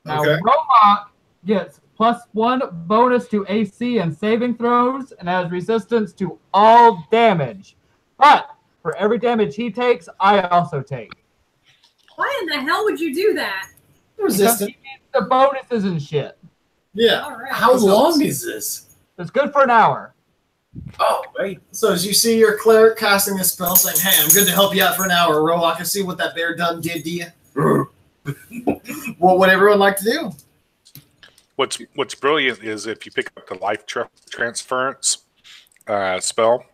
Now, Okay. Roak gets +1 bonus to AC and saving throws and has resistance to all damage. But for every damage he takes, I also take. why in the hell would you do that? Resistant. The bonuses and shit. Yeah. All right. How long is this? It's good for an hour. Oh, wait. So as you see your cleric casting this spell saying, hey, I'm good to help you out for an hour, Roak, I see what that bear done did to you. What would everyone like to do? What's brilliant is if you pick up the life transference spell,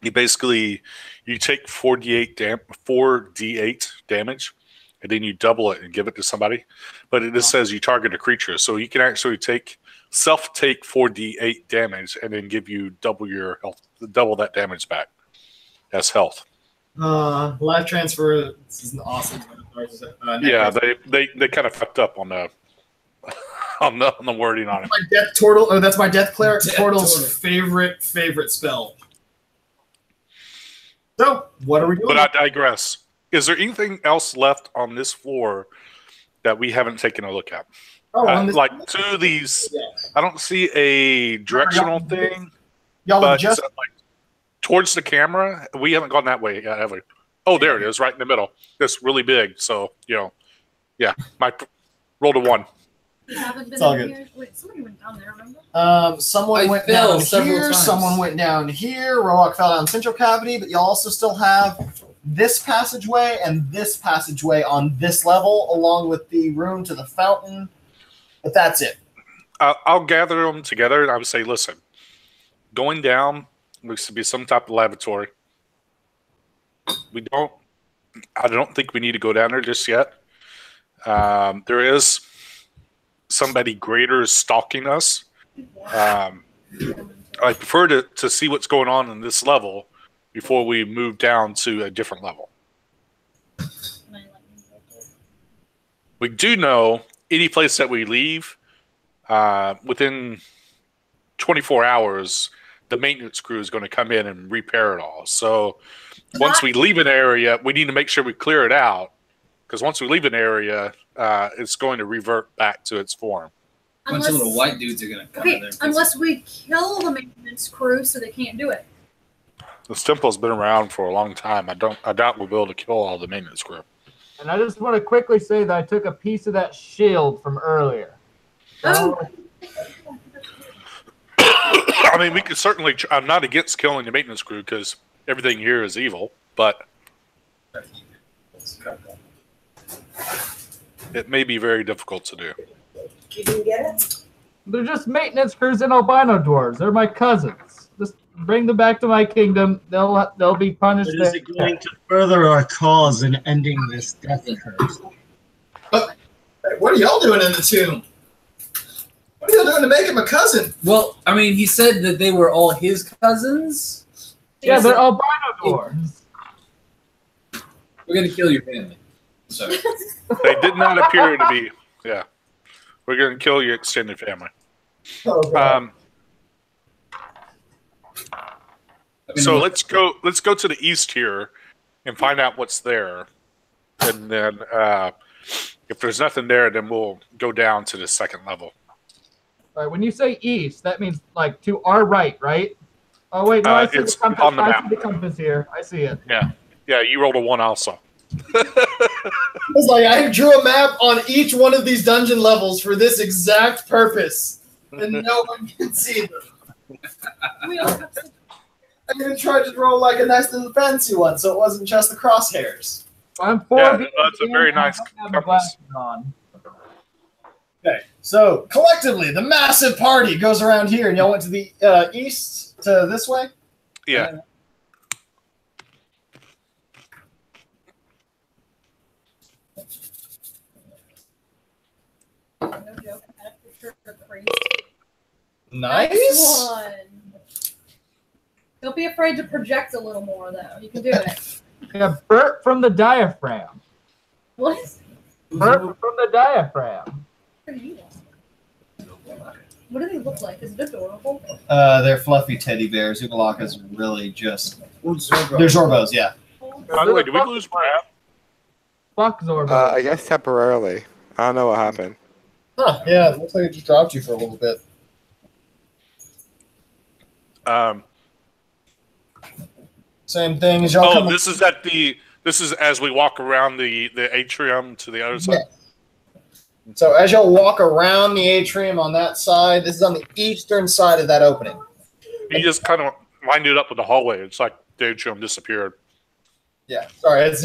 you take 4d8 damage, and then you double it and give it to somebody. But it just says you target a creature, so you can actually take 4d8 damage, and then give you double your health, double that damage back as health. Life transfer. This is an awesome. Yeah, they kind of fucked up on the on the wording on it. My death turtle. Oh, that's my death cleric Death turtle's turtle. favorite spell. So, what are we doing? But I digress. Is there anything else left on this floor that we haven't taken a look at? Oh, on this like two of these, yeah. I don't see a directional thing, Y'all have but just like towards the camera, we haven't gone that way yet, have we? Oh, there it is, right in the middle. It's really big, so yeah. Rolled a 1. You haven't been It's all in good. here? Wait, somebody went down there, remember? Someone I went fell down several here. times. Someone went down here. Roark fell down central cavity, but y'all also still have this passageway and this passageway on this level, along with the room to the fountain. But that's it. I'll gather them together, and I would say, listen, going down looks to be some type of laboratory. I don't think we need to go down there just yet. There is somebody greater stalking us. I prefer to see what's going on in this level before we move down to a different level. We do know any place that we leave, within 24 hours, the maintenance crew is going to come in and repair it all. So once we leave an area, we need to make sure we clear it out, because once we leave an area, it's going to revert back to its form. A bunch of little white dudes are going to come in there. Unless we kill the maintenance crew so they can't do it. This temple's been around for a long time. I doubt we'll be able to kill all the maintenance crew. And I just want to quickly say that I took a piece of that shield from earlier. Oh. I mean, we could certainly. I'm not against killing the maintenance crew because everything here is evil, but it may be very difficult to do. You didn't get it? They're just maintenance crews and albino dwarves. They're my cousins. Just bring them back to my kingdom. They'll be punished. But is it going to further our cause in ending this death curse? But what are y'all doing in the tomb? What are y'all doing to make him a cousin? Well, I mean, he said that they were all his cousins. Yeah, they're albino dwarves. We're going to kill your family. Sorry. They did not appear to be. Yeah, we're going to kill your extended family. Oh, God. So let's go to the east here and find out what's there, and then if there's nothing there, then we'll go down to the second level. All right, when you say east, that means like to our right, right? Oh wait, no, I see the it's compass. on the I map. see the compass here. I see it. Yeah, you rolled a 1 also. It's like I drew a map on each one of these dungeon levels for this exact purpose, and no one can see them. We all have to- I even tried to draw like a nice little fancy one, so it wasn't just the crosshairs. I'm 4 Yeah, that's a very nice I don't have my compass. glasses on. Okay, so collectively, the massive party goes around here, and y'all went to the east to this way. Yeah. No joke. I had a picture of a priest. Nice. One. Don't be afraid to project a little more, though. You can do it. Yeah, Bert from the diaphragm. What? Bert from the diaphragm. What are you? What do they look like? Is it adorable? They're fluffy teddy bears. Ugalaka is really just. They're Zorbos, yeah. By the way, did we lose Brad? Fuck Zorbo. I guess temporarily. I don't know what happened. Huh, yeah, it looks like it just dropped you for a little bit. Same thing as y'all Oh, coming. this is as we walk around the atrium to the other side. Yeah. So as y'all walk around the atrium on that side, this is on the eastern side of that opening. He just kind of lined it up with the hallway. It's like the atrium disappeared. Yeah, sorry, it's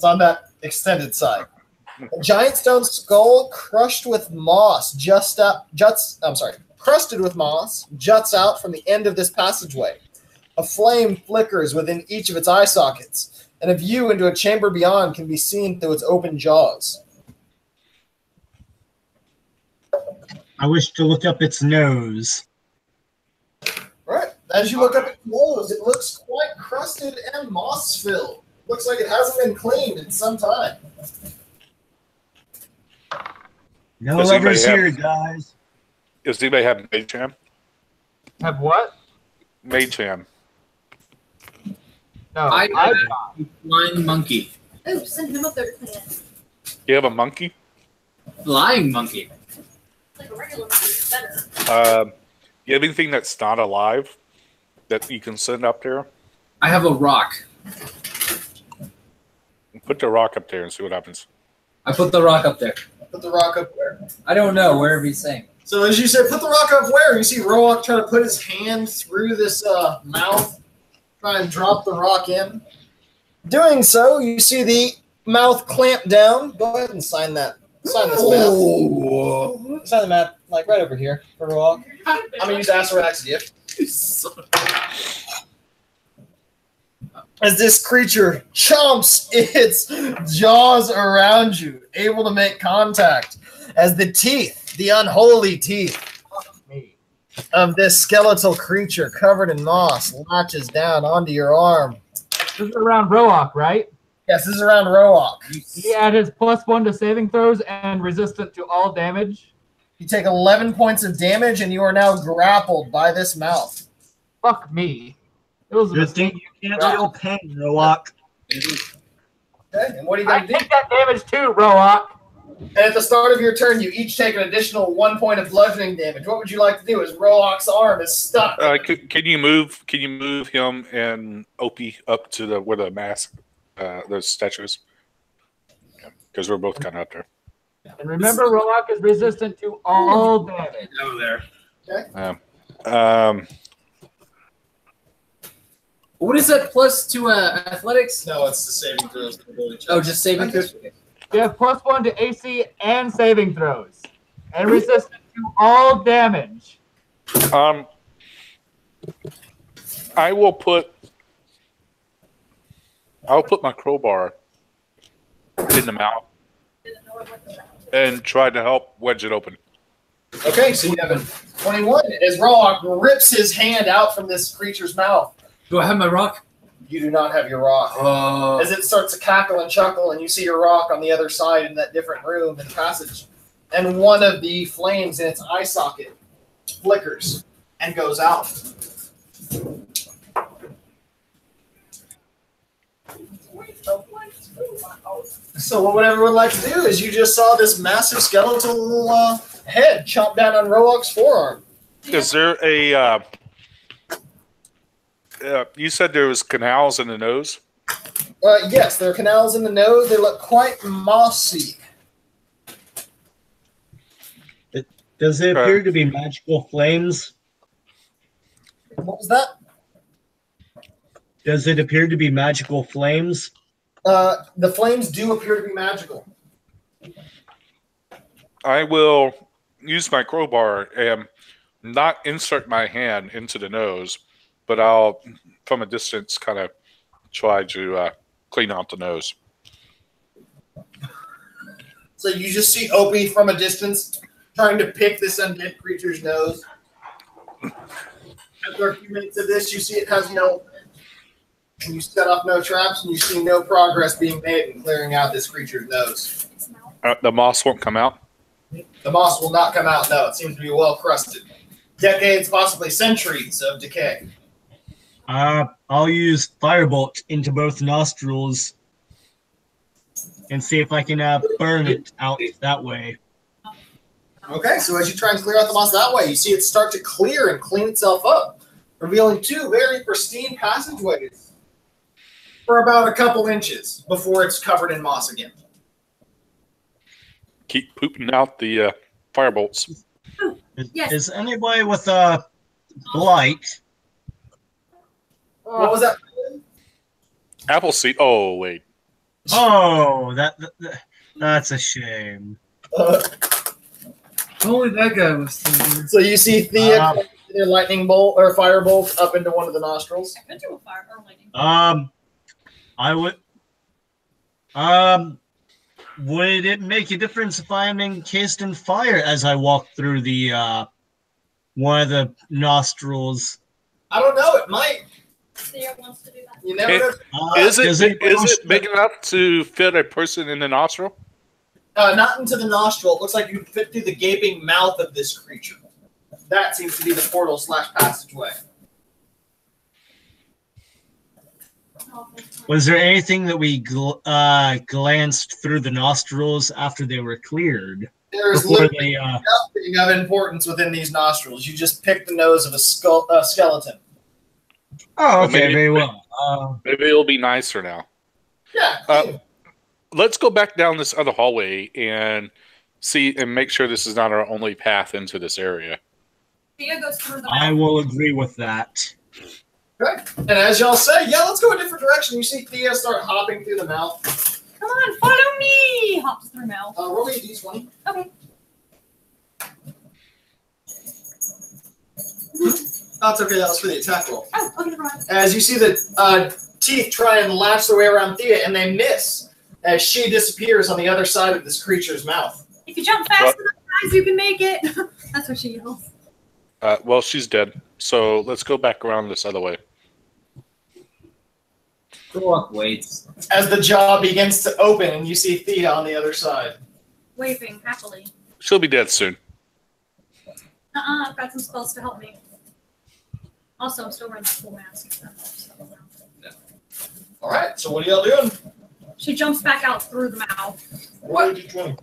on that extended side. A giant stone skull crushed with moss crusted with moss juts out from the end of this passageway. A flame flickers within each of its eye sockets, and a view into a chamber beyond can be seen through its open jaws. I wish to look up its nose. Right. As you look up its nose, it looks quite crusted and moss-filled. Looks like it hasn't been cleaned in some time. No Does lovers anybody here, guys. Does anybody have Mage Hand? Have what? Mage Hand. No, I I've have got. a flying monkey. Oh, send him up there to clean it. You have a monkey? Flying monkey. Like a regular monkey is better. You have anything that's not alive that you can send up there? I have a rock. Put the rock up there and see what happens. I put the rock up there. Put the rock up where? I don't know. Wherever he's saying. So as you said, put the rock up where? You see Roak try to put his hand through this mouth, try and drop the rock in. Doing so, you see the mouth clamp down. Go ahead and sign that. Sign this map. Sign the map, like right over here for Roak. I'm gonna use Asarak's gift. As this creature chomps its jaws around you, able to make contact, as the teeth, the unholy teeth of this skeletal creature covered in moss latches down onto your arm. This is around Roak, right? Yes, this is around Roak. He add his +1 to saving throws and resistant to all damage. You take 11 points of damage, and you are now grappled by this mouth. Fuck me. It was a Good thing mistake. you can't feel pain, Roak. Okay, and what are you I going to do? take that damage too, Roak. And at the start of your turn, you each take an additional 1 point of bludgeoning damage. What would you like to do? As Roak's arm is stuck. Can you move? Can you move him and Opie up to the where the mask, those statues? Because we're both kind of up there. And remember, Roak is resistant to all damage. Over there. Okay. What is that plus to athletics? No, it's the saving throws. Oh, just saving throws. You have +1 to AC and saving throws, and resistant to all damage. I'll put my crowbar in the mouth and try to help wedge it open. Okay, so you have a 21 as Roak rips his hand out from this creature's mouth. Do I have my rock? You do not have your rock. As it starts to cackle and chuckle, and you see your rock on the other side in that different room and passage. And one of the flames in its eye socket flickers and goes out. So what everyone would like to do is you just saw this massive skeletal head chomp down on Roak's forearm. Is there a? You said there was canals in the nose. Yes, there are canals in the nose. They look quite mossy. Does it appear to be magical flames? What was that? Does it appear to be magical flames? The flames do appear to be magical. I will use my crowbar and not insert my hand into the nose, but I'll, from a distance, kind of try to clean out the nose. So you just see Opie from a distance trying to pick this undead creature's nose. After a few minutes of this, you see it has no... And you set off no traps, and you see no progress being made in clearing out this creature's nose. The moss won't come out? The moss will not come out, no. It seems to be well crusted. Decades, possibly centuries of decay. I'll use Firebolt into both nostrils and see if I can burn it out that way. Okay, so as you try and clear out the moss that way, you see it start to clear and clean itself up, revealing two very pristine passageways for about a couple inches before it's covered in moss again. Keep pooping out the firebolts. Yes. Is anybody with a blight? What was that? Apple seed. Oh, wait. Oh, That's a shame. Only that guy was thinking. So you see Thea a lightning bolt or fire bolt up into one of the nostrils. I could do a fire or lightning. I would. Would it make a difference if I am encased in fire as I walk through the one of the nostrils? I don't know. It might. Thea wants to do that. You never know. Is does it big enough to fit a person in the nostril? Not into the nostril. It looks like you fit through the gaping mouth of this creature. That seems to be the portal / passageway. Was there anything that we glanced through the nostrils after they were cleared? There's literally nothing of importance within these nostrils. You just pick the nose of a skeleton. Oh, okay, maybe, very well. Maybe it'll be nicer now. Yeah. Let's go back down this other hallway and see and make sure this is not our only path into this area. Thea goes through the I will agree with that. Okay. And as y'all say, yeah, let's go a different direction. You see Thea start hopping through the mouth. Come on, follow me! Hops through mouth. Roll me a d20. Okay. That's okay. That was for the attack roll. Oh, okay, never mind. As you see the teeth try and latch their way around Thea, and they miss as she disappears on the other side of this creature's mouth. If you jump fast enough, guys, you can make it. That's what she yells. Well, she's dead. So let's go back around this other way. Throw up weights. As the jaw begins to open, and you see Thea on the other side. Waving happily. She'll be dead soon. I've got some spells to help me. Also, I'm still wearing the full mask. All right. So what are y'all doing? She jumps back out through the mouth. What did you doing?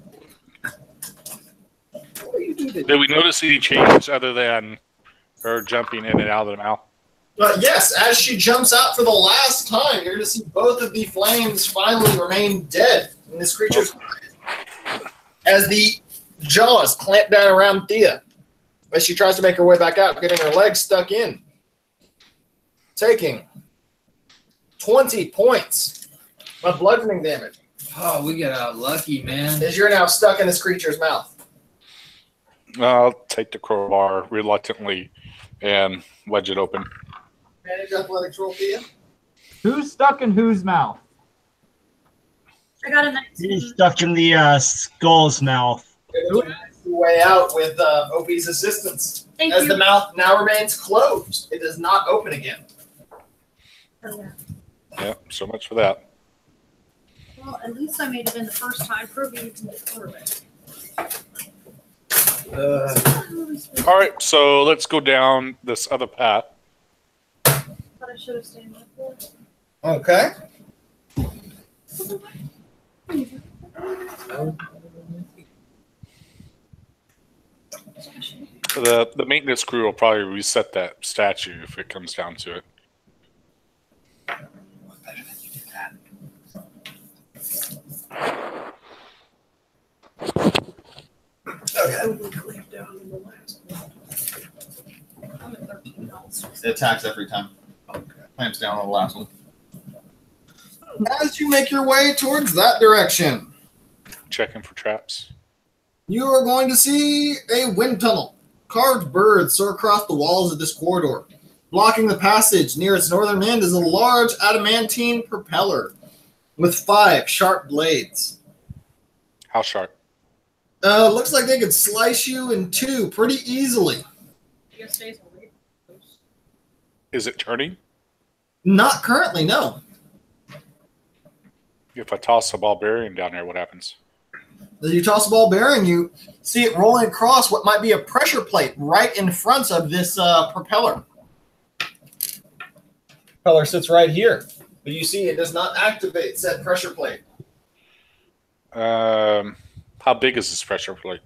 What are you doing? Did we notice any change other than her jumping in and out of the mouth? Yes, as she jumps out for the last time, you're going to see both of the flames finally remain dead in this creature's as the jaws clamp down around Thea as she tries to make her way back out, getting her legs stuck in. Taking 20 points of bludgeoning damage. Oh, we got out lucky, man. As you're now stuck in this creature's mouth. I'll take the crowbar reluctantly and wedge it open. Manage athletics roll, Thea. Who's stuck in whose mouth? I got a 19. He's stuck in the skull's mouth. Your way out with OP's assistance. Thank as you. the mouth now remains closed. It does not open again. Oh, yeah. Yeah, so much for that. Well, at least I made it in the first time, proving you can get through it. All right, so let's go down this other path. But I should have stayed with it. Okay. The maintenance crew will probably reset that statue if it comes down to it. I'm at 13 health. It attacks every time. Clamps down on the last one. As you make your way towards that direction, Checking for traps. you are going to see a wind tunnel. Carved birds soar across the walls of this corridor. Blocking the passage near its northern end is a large adamantine propeller with 5 sharp blades. How sharp? Looks like they could slice you in 2 pretty easily. Yes, stays away. Is it turning? Not currently, no. If I toss a ball bearing down there, what happens? As you toss a ball bearing, you see it rolling across what might be a pressure plate right in front of this propeller. Propeller sits right here, but you see it does not activate said pressure plate. How big is this pressure plate?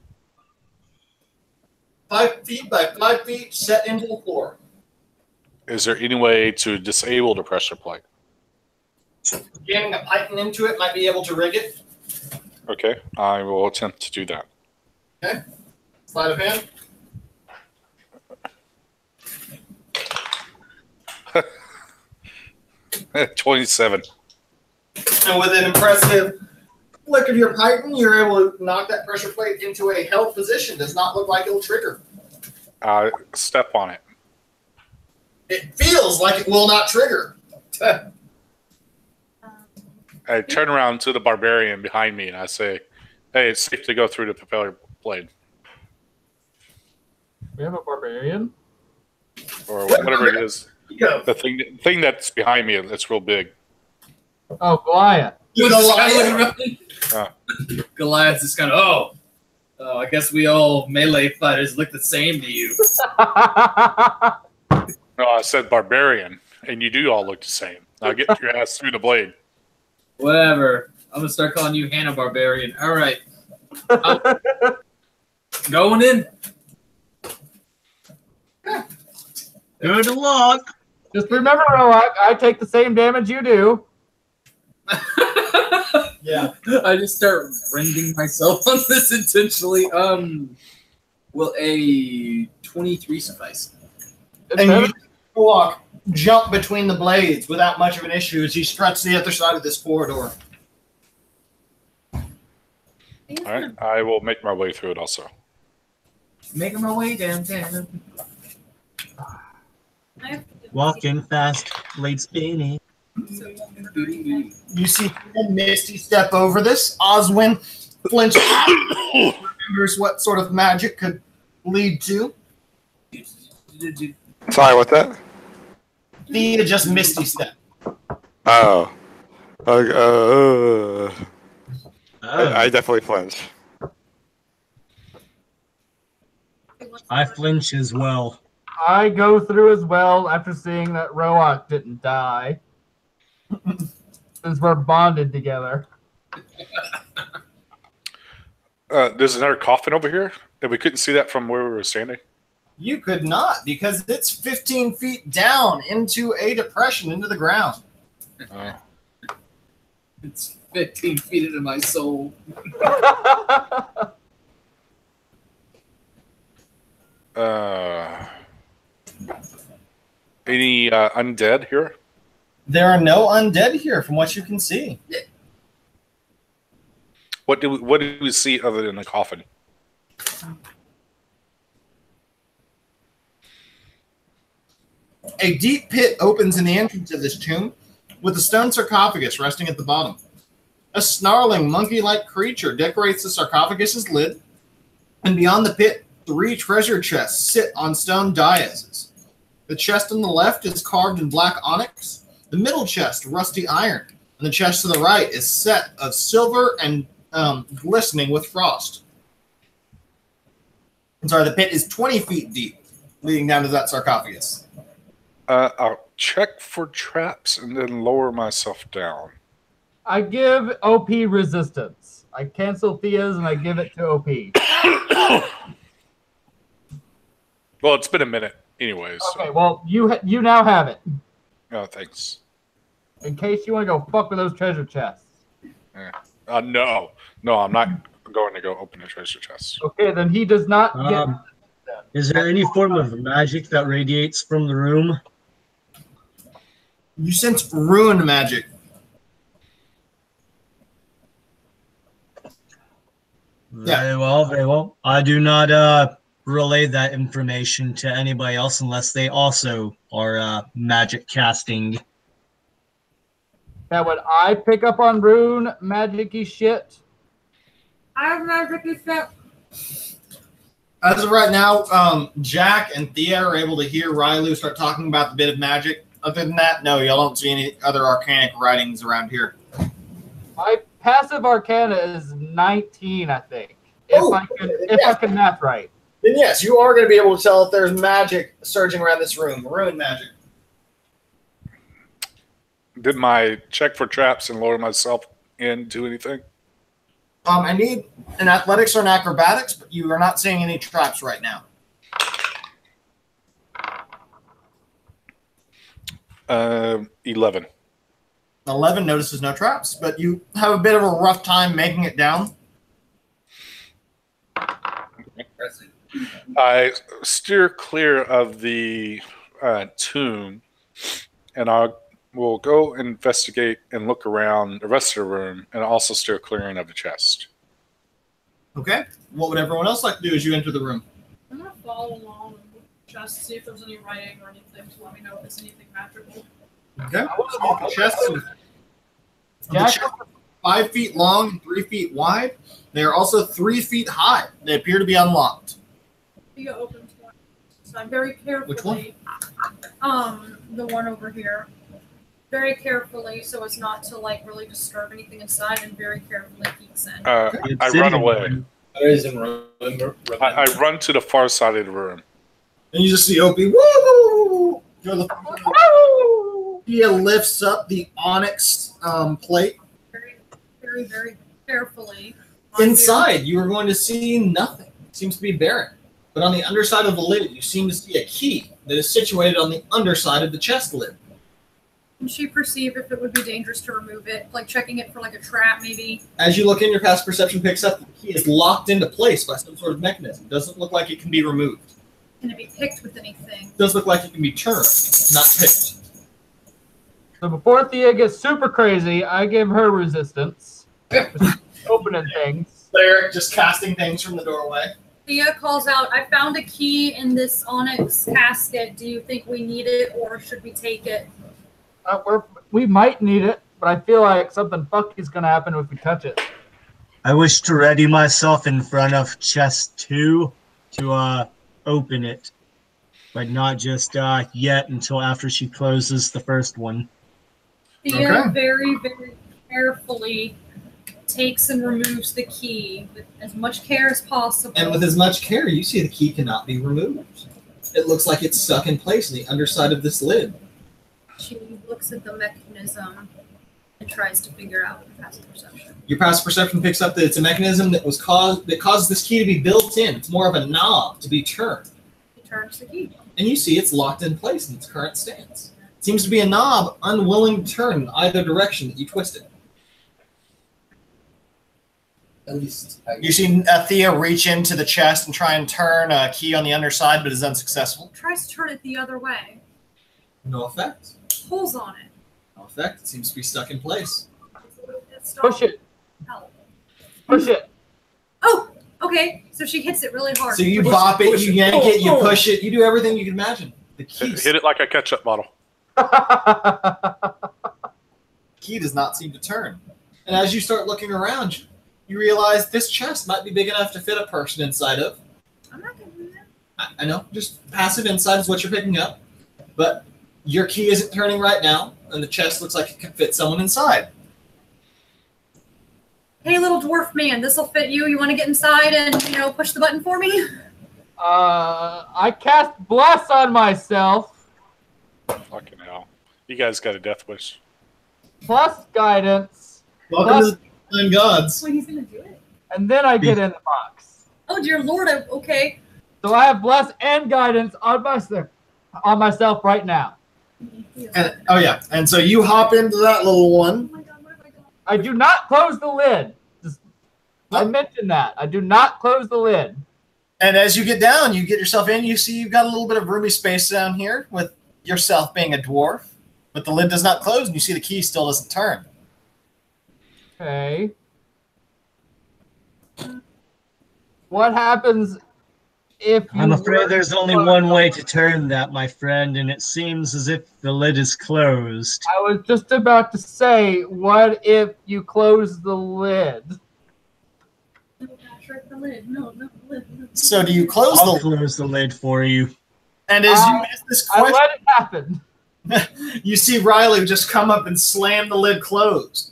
5 feet by 5 feet set into the floor. Is there any way to disable the pressure plate? Jamming a python into it might be able to rig it. Okay, I will attempt to do that. Okay. Sleight of hand. $27. And with an impressive flick of your python, you're able to knock that pressure plate into a held position. Does not look like it'll trigger. Step on it. It feels like it will not trigger. I turn around to the barbarian behind me and I say, "Hey, it's safe to go through the propeller blade." We have a barbarian? Or whatever it is. Go. The thing that's behind me, that's real big. Oh, Goliath. Goliath's just kind of, I guess we all melee fighters look the same to you. No, I said barbarian, and you do all look the same. Now get your ass through the blade. Whatever. I'm going to start calling you Hannah Barbarian. All right. Going in. Good luck. Just remember, Roak, I take the same damage you do. Yeah. I just start rending myself on this intentionally. Will a 23 suffice? And you walk, jump between the blades without much of an issue as he struts the other side of this corridor. All right, I will make my way through it also. Making my way downtown. Walking fast, late spinning. You see Misty step over this. Oswin flinches. Remembers what sort of magic could lead to. Sorry, what's that? Thea just Misty step. Oh. I definitely flinch. I flinch as well. I go through as well after seeing that Roak didn't die. Since we're bonded together. There's another coffin over here, and we couldn't see that from where we were standing. You could not, because it's 15 feet down into a depression into the ground. It's 15 feet into my soul. Any undead here? There are no undead here, from what you can see. What do we see other than the coffin? A deep pit opens in the entrance of this tomb, with a stone sarcophagus resting at the bottom. A snarling, monkey-like creature decorates the sarcophagus's lid, and beyond the pit, 3 treasure chests sit on stone daises. The chest on the left is carved in black onyx, the middle chest rusty iron, and the chest to the right is set of silver and glistening with frost. I'm sorry, the pit is 20 feet deep, leading down to that sarcophagus. I'll check for traps and then lower myself down. I give OP resistance. I cancel Thea's and I give it to OP. Well, it's been a minute anyways. Okay, well, you now have it. Oh, thanks. In case you want to go fuck with those treasure chests. No, I'm not going to go open the treasure chest. Okay, then he does not get... Is there any form of magic that radiates from the room? You sense ruin magic. Very well, very well. I do not relay that information to anybody else unless they also are magic casting. Now, would I pick up on rune magic-y shit? I have magic shit. As of right now, Jack and Thea are able to hear Rylu start talking about the bit of magic. Other than that, no, y'all don't see any other arcanic writings around here. My passive arcana is 19, I think. If I can math right. Then yes, you are going to be able to tell if there's magic surging around this room. Ruin magic. Did my check for traps and lower myself in do anything? I need an athletics or an acrobatics, but you are not seeing any traps right now. 11. 11 notices no traps, but you have a bit of a rough time making it down. I steer clear of the tomb, and I'll will go investigate and look around the rest of the room and also steer clearing of the chest. Okay. What would everyone else like to do as you enter the room? I'm gonna follow along and just see if there's any writing or anything to let me know if it's anything magical. Okay. The chests are 5 feet long and 3 feet wide. They are also 3 feet high. They appear to be unlocked. You open one. So I'm very carefully. Which one? The one over here. Very carefully, so as not to like really disturb anything inside, and very carefully peeks in. I run away. I run to the far side of the room. And you just see Opie. Woo! He lifts up the onyx plate. Very, very, very carefully. Inside, you are going to see nothing. It seems to be barren. But on the underside of the lid, you seem to see a key that is situated on the underside of the chest lid. Can she perceive if it would be dangerous to remove it? Like checking it for like a trap, maybe? As you look in, your passive perception picks up the key is locked into place by some sort of mechanism. Doesn't look like it can be removed. Can it be picked with anything? Does look like it can be turned, not picked. So before Thea gets super crazy, I give her resistance. Opening things. They're just casting things from the doorway. Thea calls out, I found a key in this onyx casket. Do you think we need it, or should we take it? We might need it, but I feel like something fucky is going to happen if we touch it. I wish to ready myself in front of chest 2 to open it, but not just yet until after she closes the first one. Thea very, very carefully takes and removes the key with as much care as possible. And with as much care, you see the key cannot be removed. It looks like it's stuck in place in the underside of this lid. She looks at the mechanism and tries to figure out the passive perception. Your passive perception picks up that it's a mechanism that causes this key to be built in. It's more of a knob to be turned. She turns the key. And you see it's locked in place in its current stance. It seems to be a knob unwilling to turn in either direction that you twist it. At least You see Thea reach into the chest and try and turn a key on the underside, but is unsuccessful. Tries to turn it the other way. No effect. Pulls on it. No effect. It seems to be stuck in place. Push it. Help. Push it. Oh, okay. So she hits it really hard. So you bop it, you yank it, you push it, you do everything you can imagine. The key, Hit it like a ketchup bottle. key does not seem to turn. And as you start looking around, you realize this chest might be big enough to fit a person inside of. I'm not going to do that. I know, just passive insight is what you're picking up. But your key isn't turning right now, and the chest looks like it could fit someone inside. Hey, little dwarf man, this will fit you. You want to get inside and, push the button for me? I cast Bless on myself. Fucking hell. You guys got a death wish. Plus guidance. Welcome to the Nine Gods. Wait, he's going to do it? And then I get in the box. Oh, dear Lord. Okay. So I have Bless and guidance on myself right now. And, oh, yeah. And so you hop into that little one. Oh, my God. What have I done? I do not close the lid. I mentioned that. I do not close the lid. And as you get down, you get yourself in, you see you've got a little bit of roomy space down here with yourself being a dwarf. But the lid does not close, and you see the key still doesn't turn. Okay. What happens if you... I'm afraid there's only one way to turn that, my friend, and it seems as if the lid is closed. I was just about to say, what if you close the lid? No, Patrick, the lid. No, the lid. No. So do you close I'll the lid? close the lid for you. And as you ask this I question, let it happen. you see Riley just come up and slam the lid closed.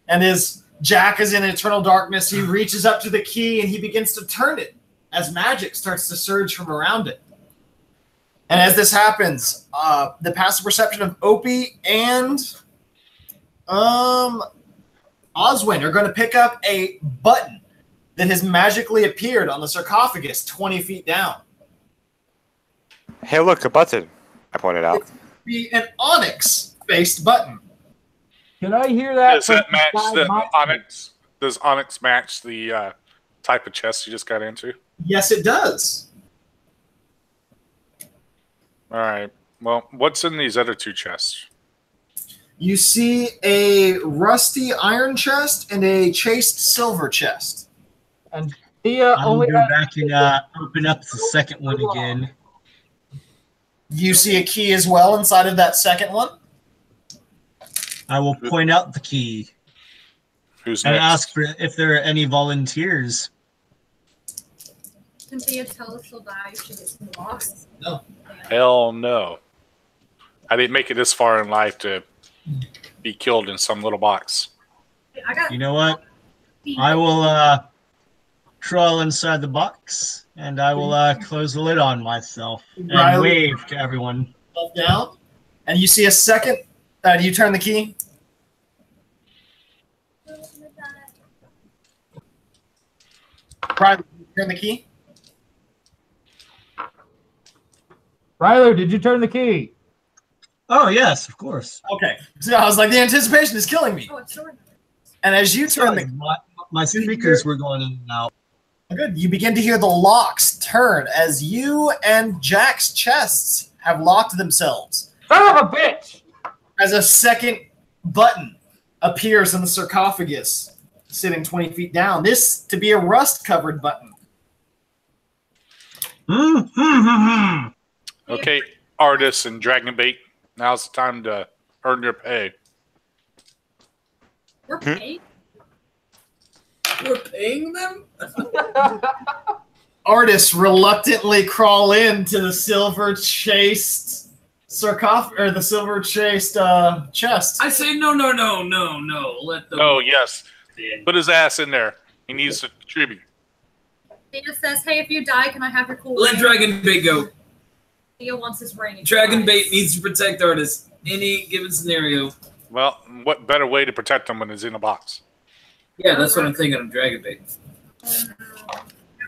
And as Jack is in eternal darkness, he reaches up to the key and he begins to turn it as magic starts to surge from around it. And as this happens, the passive perception of Opie and Oswin are going to pick up a button that has magically appeared on the sarcophagus 20 feet down. Hey, look, a button. I pointed out. Be an onyx-based button. Can I hear that? Does that from match inside the my- onyx? Does onyx match the type of chest you just got into? Yes, it does. All right. Well, what's in these other two chests? You see a rusty iron chest and a chased silver chest. And Thea I'll only go has back and open up the second one again. You see a key as well inside of that second one. I will point out the key Who's and next? ask for if there are any volunteers. Can Thea tell if she'll die if she gets lost? No. Hell no. I didn't make it this far in life to be killed in some little box. I got. You know what? I will crawl inside the box and I will close the lid on myself and Riley. wave to everyone. Up, down. And you see a second. Do you turn the key? Riley, you turn the key? Ryler, did you turn the key? Oh yes, of course. Okay. So I was like, the anticipation is killing me. Oh, it's short. And as you turn Sorry, my speakers were going in and out. Good. You begin to hear the locks turn as you and Jack's chests have locked themselves. Son of a bitch! As a second button appears in the sarcophagus, sitting 20 feet down. This to be a rust-covered button. Okay, artists and dragon bait. Now's the time to earn your pay. We're paid. We're paying them? Artists reluctantly crawl into the silver chased sarcophagus or the silver chased chest. I say no. Let them. Oh, yes. Put his ass in there. He needs to contribute. Thea says, "Hey, if you die, can I have your cool Let ring?" Dragon Bait go. Thea wants his ring. Dragon Bait needs to protect artists. Any given scenario. Well, what better way to protect him when he's in a box? Yeah, that's what I'm thinking of Dragon Bait.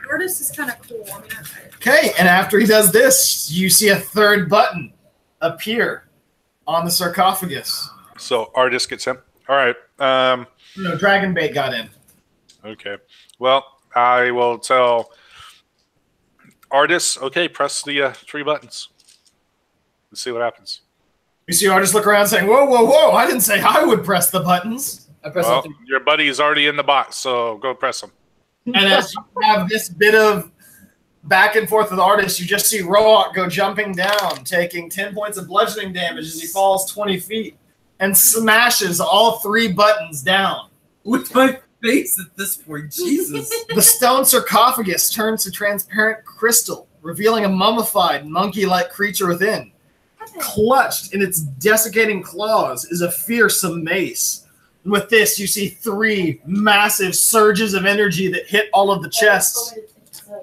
Artist is kind of cool. I mean, Okay, and after he does this, you see a third button appear on the sarcophagus. So artist gets him. All right. No, Dragon Bait got in. Okay. Well, I will tell artists. Okay, press the 3 buttons. Let's see what happens. You see artists look around saying, "Whoa, whoa, whoa! I didn't say I would press the buttons." I press Well, something. your buddy is already in the box, so go press him. And as you have this bit of back and forth with artists, you just see Roark go jumping down, taking 10 points of bludgeoning damage as he falls 20 feet and smashes all 3 buttons down. With my face at this point, Jesus. The stone sarcophagus turns to transparent crystal, revealing a mummified, monkey-like creature within. Clutched in its desiccating claws is a fearsome mace. And with this, you see 3 massive surges of energy that hit all of the chests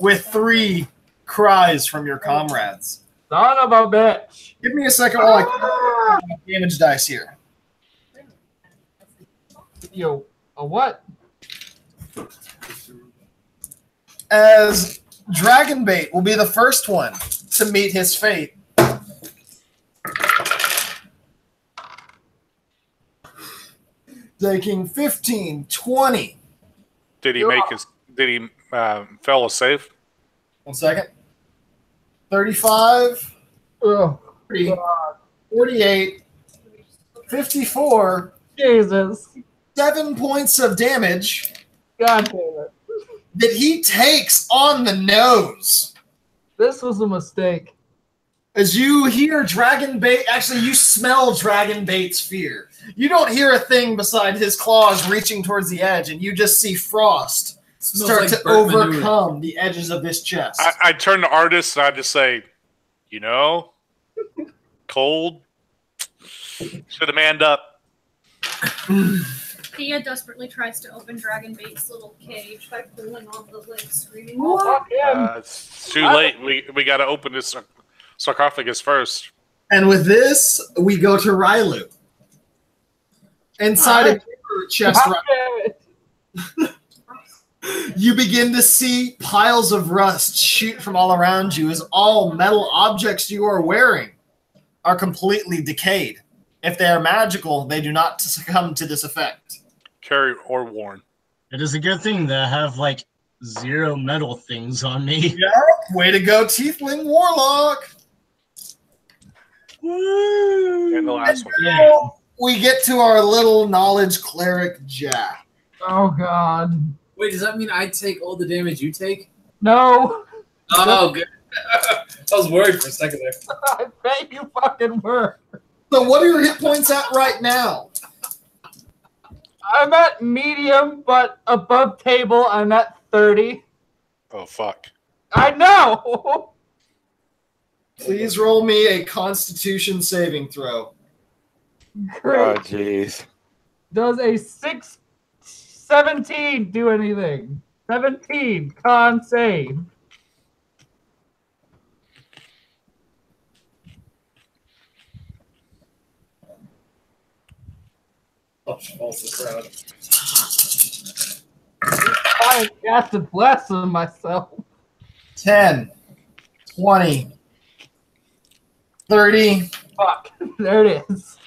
with 3 cries from your comrades. Son of a bitch! Give me a second while I count damage dice here. Yo, a what? As Dragonbait will be the first one to meet his fate. Taking 15, 20. Did he make his? Did he fail a save? 1 second. 35, Oh, 40, 48, 54, Jesus. 7 points of damage God damn it. that he takes on the nose. This was a mistake. As you hear Dragonbait, actually you smell Dragonbait's fear. You don't hear a thing beside his claws reaching towards the edge, and you just see frost start like to Burt Manure. overcome the edges of this chest. I turn to artist and I just say, you know, cold. Should have manned up. Thea desperately tries to open Dragonbait's little cage by pulling on the lid, screaming, Oh, fuck him. It's too late. We got to open this sarcophagus first. And with this, we go to Rylu. Inside of your chest, God damn it. you begin to see piles of rust shoot from all around you as all metal objects you are wearing are completely decayed. If they are magical, they do not succumb to this effect. Carry or worn. It is a good thing that I have like 0 metal things on me. Yeah, way to go, Tiefling Warlock. And the last one. Yeah. we get to our little knowledge cleric Jack. Oh God. Wait, does that mean I take all the damage you take? No. Oh, good. I was worried for a second there. I bet you fucking were. So what are your hit points at right now? I'm at medium, but above table, I'm at 30. Oh, fuck. I know. Please roll me a Constitution saving throw. Great. Oh, jeez. Does a 17 do anything? 17 con save. Oh, she falls to the ground. I cast a bless on myself. 10, 20, 30, Fuck. There it is.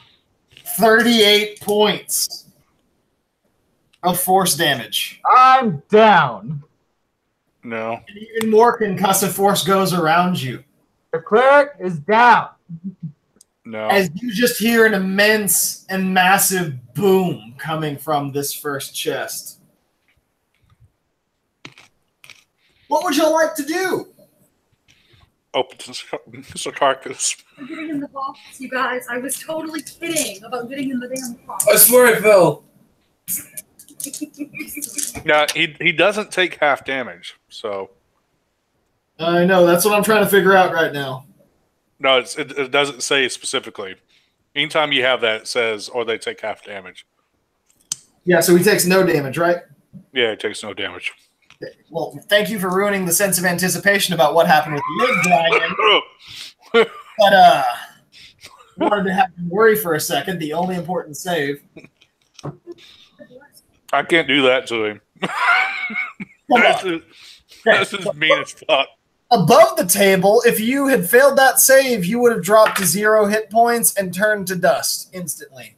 38 points of force damage. I'm down. No. And even more concussive force goes around you. The cleric is down. No. As you just hear an immense and massive boom coming from this first chest. What would you like to do? Open sarcophagus. I'm getting in the box, you guys. I was totally kidding about getting in the damn box. I swear I fell. Yeah, he doesn't take half damage, so I know, that's what I'm trying to figure out right now. no, it doesn't say specifically. Anytime you have that, it says or they take half damage. Yeah, so he takes no damage, right? Yeah, it takes no damage. Well, thank you for ruining the sense of anticipation about what happened with Liv Dragon. But wanted to have you worry for a second. The only important save. I can't do that to him. Come That's on. just mean as fuck. Above the table, if you had failed that save, you would have dropped to 0 hit points and turned to dust instantly.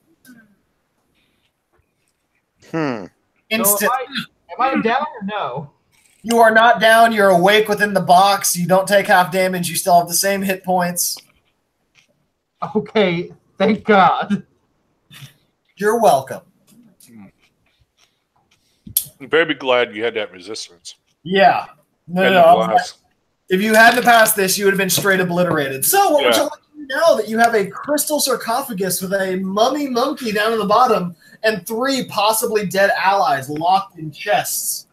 So Instantly. am I down or no? You are not down. You're awake within the box. You don't take half damage. You still have the same hit points. Okay, thank God. You're welcome. I'm very glad you had that resistance. Yeah. No, And no, the I was blast. like, if you hadn't passed this, you would have been straight obliterated. So what would Yeah. you like to do now that you have a crystal sarcophagus with a mummy monkey down at the bottom and 3 possibly dead allies locked in chests?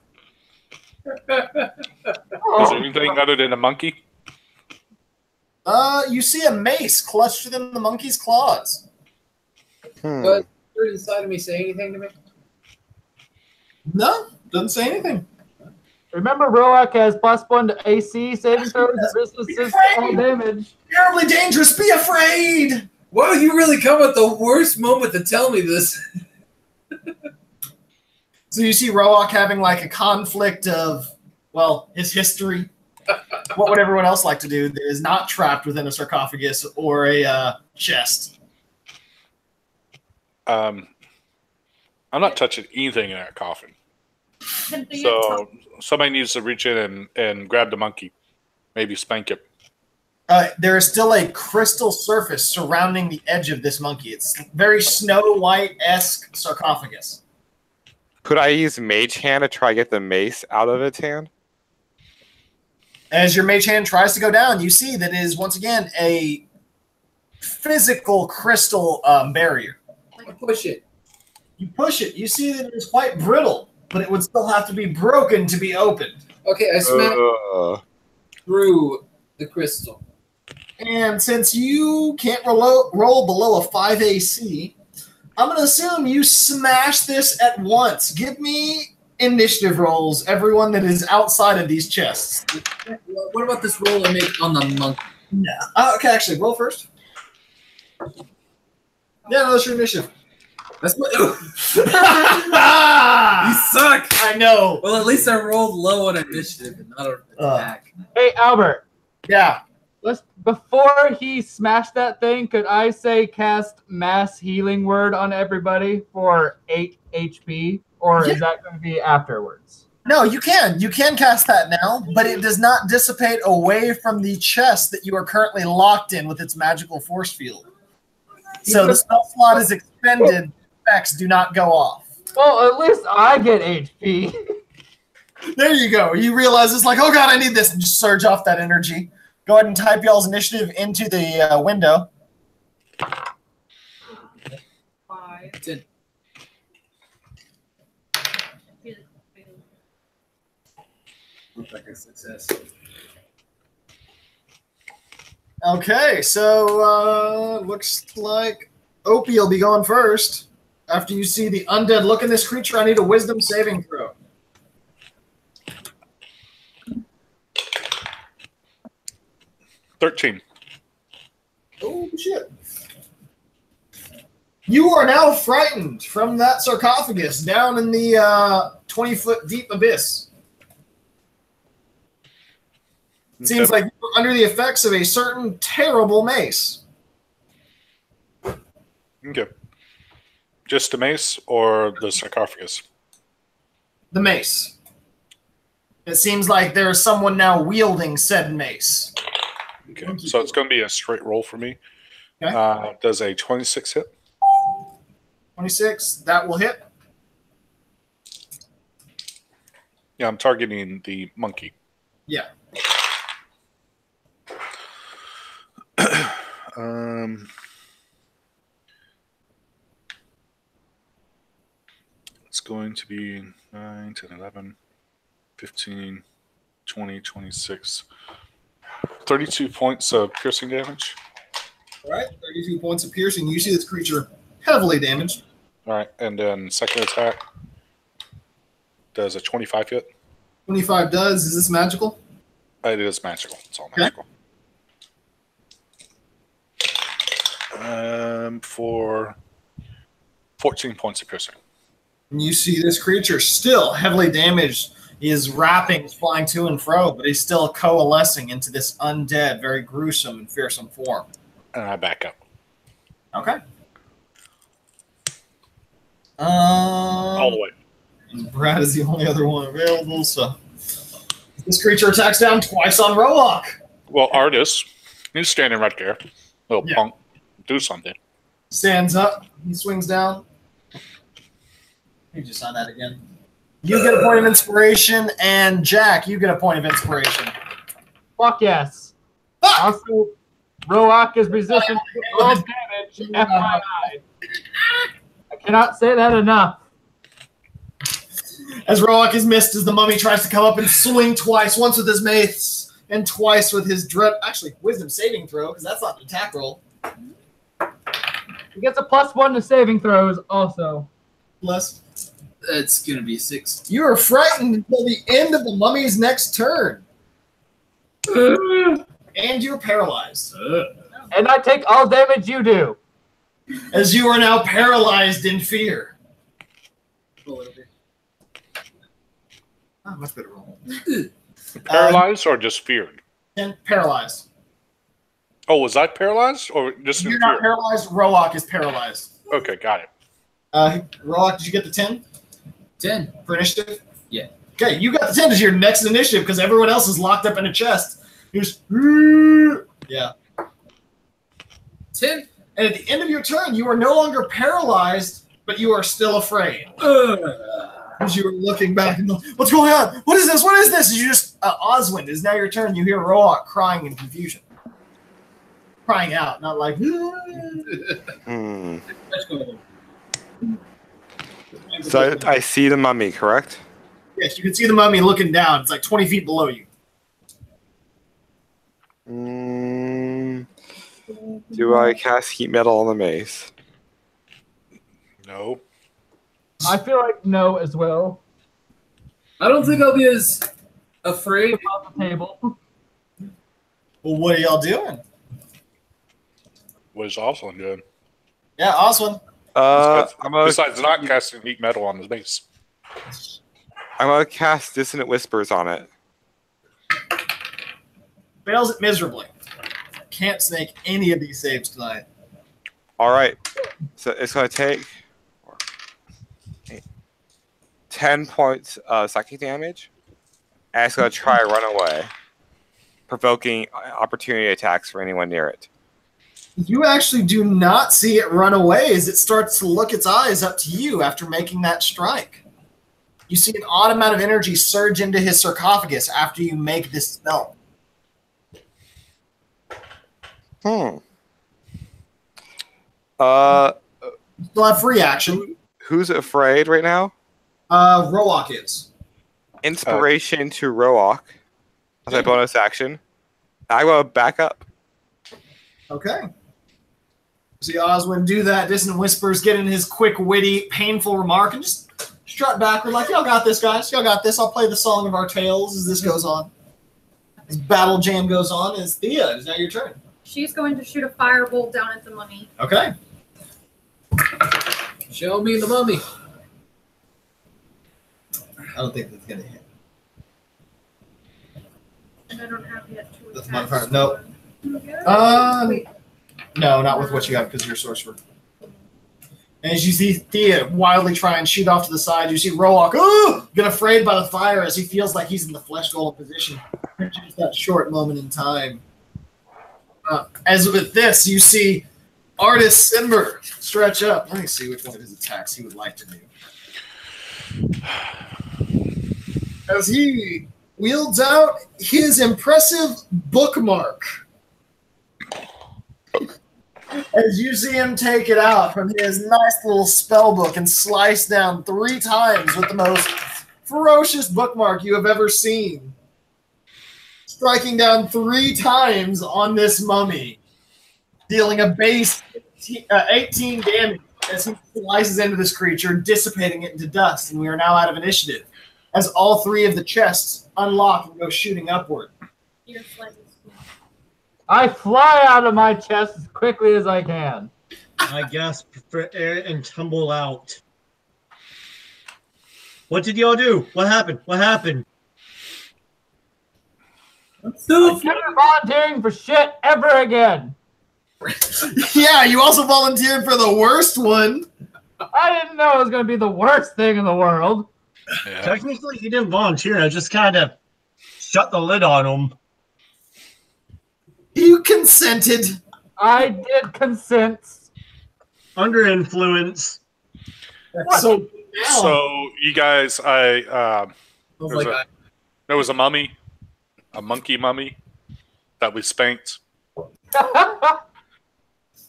Is there anything other than a monkey? You see a mace clutched within the monkey's claws. But did inside of me say anything to me? No, doesn't say anything. Remember, Roak has +1 to AC saving throws and resistances to all damage. Terribly dangerous. Be afraid. Wow, you really come at the worst moment to tell me this. So you see Roak having like a conflict of, well, his history. What would everyone else like to do that is not trapped within a sarcophagus or a chest? I'm not touching anything in that coffin. So somebody needs to reach in and grab the monkey. Maybe spank it. There is still a crystal surface surrounding the edge of this monkey. It's very Snow White-esque sarcophagus. Could I use Mage Hand to try to get the mace out of its hand? As your mage hand tries to go down, you see that it is once again a physical crystal barrier. Push it. You push it, you see that it is quite brittle, but it would still have to be broken to be opened. Okay, I smacked through the crystal. And since you can't roll below a 5 AC, I'm going to assume you smash this at once. Give me initiative rolls, everyone that is outside of these chests. What about this roll I make on the monkey? No. Okay, actually, roll first. Yeah, no, that's your initiative. That's what. You suck. I know. Well, at least I rolled low on initiative and not on attack. Hey, Albert. Yeah. Before he smashed that thing, could I say cast mass healing word on everybody for 8 HP? Or is that going to be afterwards? No, you can. You can cast that now, but it does not dissipate away from the chest that you are currently locked in with its magical force field. So the spell slot is expended effects do not go off. Well, at least I get HP. There you go. You realize it's like, oh god, I need this, and just surge off that energy. Go ahead and type y'all's initiative into the window. 5. 10. Looks like a success. Okay, so looks like Opie will be going first. After you see the undead look in this creature, I need a wisdom saving throw. $13. Oh, shit. You are now frightened from that sarcophagus down in the 20-foot deep abyss. It seems like you're under the effects of a certain terrible mace. Okay. Just the mace or the sarcophagus? The mace. It seems like there's someone now wielding said mace. Okay. So it's going to be a straight roll for me. Okay. Does a 26 hit? 26, that will hit. Yeah, I'm targeting the monkey. Yeah. It's going to be 9, 10, 11, 15, 20, 26, 32 points of piercing damage. All right, 32 points of piercing. You see this creature heavily damaged. All right, and then second attack does a 25 hit. 25 does. Is this magical? It is magical. It's all Okay. magical. For 14 points of piercing. And you see this creature still heavily damaged. His wrappings flying to and fro, but he's still coalescing into this undead, very gruesome and fearsome form. And I back up. Okay. All the way. And Brad is the only other one available, so this creature attacks down twice on Roark. Well, Artis, he's standing right there. Little Yeah. punk. Do something. Stands up. He swings down. You just saw that again. You get a point of inspiration, and Jack, you get a point of inspiration. Fuck yes. Fuck! Also, Roark is resistant to all damage. FYI. I cannot say that enough. As Roark is missed as the mummy tries to come up and swing twice, once with his mace and twice with his actually wisdom saving throw, because that's not an attack roll. He gets a +1 to saving throws also. Plus, That's going to be a 6. you are frightened until the end of the mummy's next turn. And you're paralyzed. And I take all damage you do. As you are now paralyzed in fear. Much better roll. Paralyzed or just feared? And paralyzed. Oh, was I paralyzed or just in You're not fear? paralyzed. Roark is paralyzed. Okay, got it. Roark, did you get the 10 10. for initiative? Yeah. Okay, you got the 10 as your next initiative because everyone else is locked up in a chest. You're just, yeah. 10. And at the end of your turn, you are no longer paralyzed, but you are still afraid. As you were looking back and what's going on? What is this? What is this? You just Oswin, it's now your turn. You hear Roark crying in confusion. Crying out, not like So I see the mummy, correct? Yes, you can see the mummy looking down. It's like 20 feet below you. Do I cast heat metal on the mace? No. I feel like no as well. I don't think I'll be as afraid. On the table. Well, what are y'all doing? What is Oswald doing? Yeah, Oswin. Besides not casting heat metal on his base. I'm gonna cast Dissonant Whispers on it. Fails it miserably. Can't snake any of these saves tonight. All right, so it's gonna take 10 points of psychic damage, and it's gonna try to run away, provoking opportunity attacks for anyone near it. You actually do not see it run away as it starts to look its eyes up to you after making that strike. You see an odd amount of energy surge into his sarcophagus after you make this spell. Hmm. You still have free action. Who's afraid right now? Roak is. Inspiration to Roak as a bonus action. I will back up. Okay. See Oswin do that. Distant Whispers get in his quick, witty, painful remark and just strut backward like, y'all got this, guys. Y'all got this. I'll play the song of our tales as this goes on. As battle jam goes on, as Thea, it's now your turn. She's going to shoot a firebolt down at the mummy. Okay. Show me the mummy. I don't think that's going to hit. And I don't have yet to That's attack. my part. Nope. Wait. No, not with what you have because you're a sorcerer. And as you see Thea wildly try and shoot off to the side, you see Roak get afraid by the fire as he feels like he's in the flesh golem position for just that short moment in time. As with this, you see Artist Simber stretch up. Let me see which one of his attacks he would like to do. As he wields out his impressive bookmark. As you see him take it out from his nice little spell book and slice down 3 times with the most ferocious bookmark you have ever seen. Striking down 3 times on this mummy, dealing a base 18 damage as he slices into this creature, dissipating it into dust, and we are now out of initiative, as all 3 of the chests unlock and go shooting upward. Your flight is cool. I fly out of my chest as quickly as I can. I gasp for air and tumble out. What did y'all do? What happened? What happened? I'm never volunteering for shit ever again. Yeah, you also volunteered for the worst one. I didn't know it was going to be the worst thing in the world. Yeah. Technically, he didn't volunteer. I just kind of shut the lid on him. You consented. I did consent. Under influence. So, So you guys, I was There's like, there was a mummy, a monkey mummy that we spanked.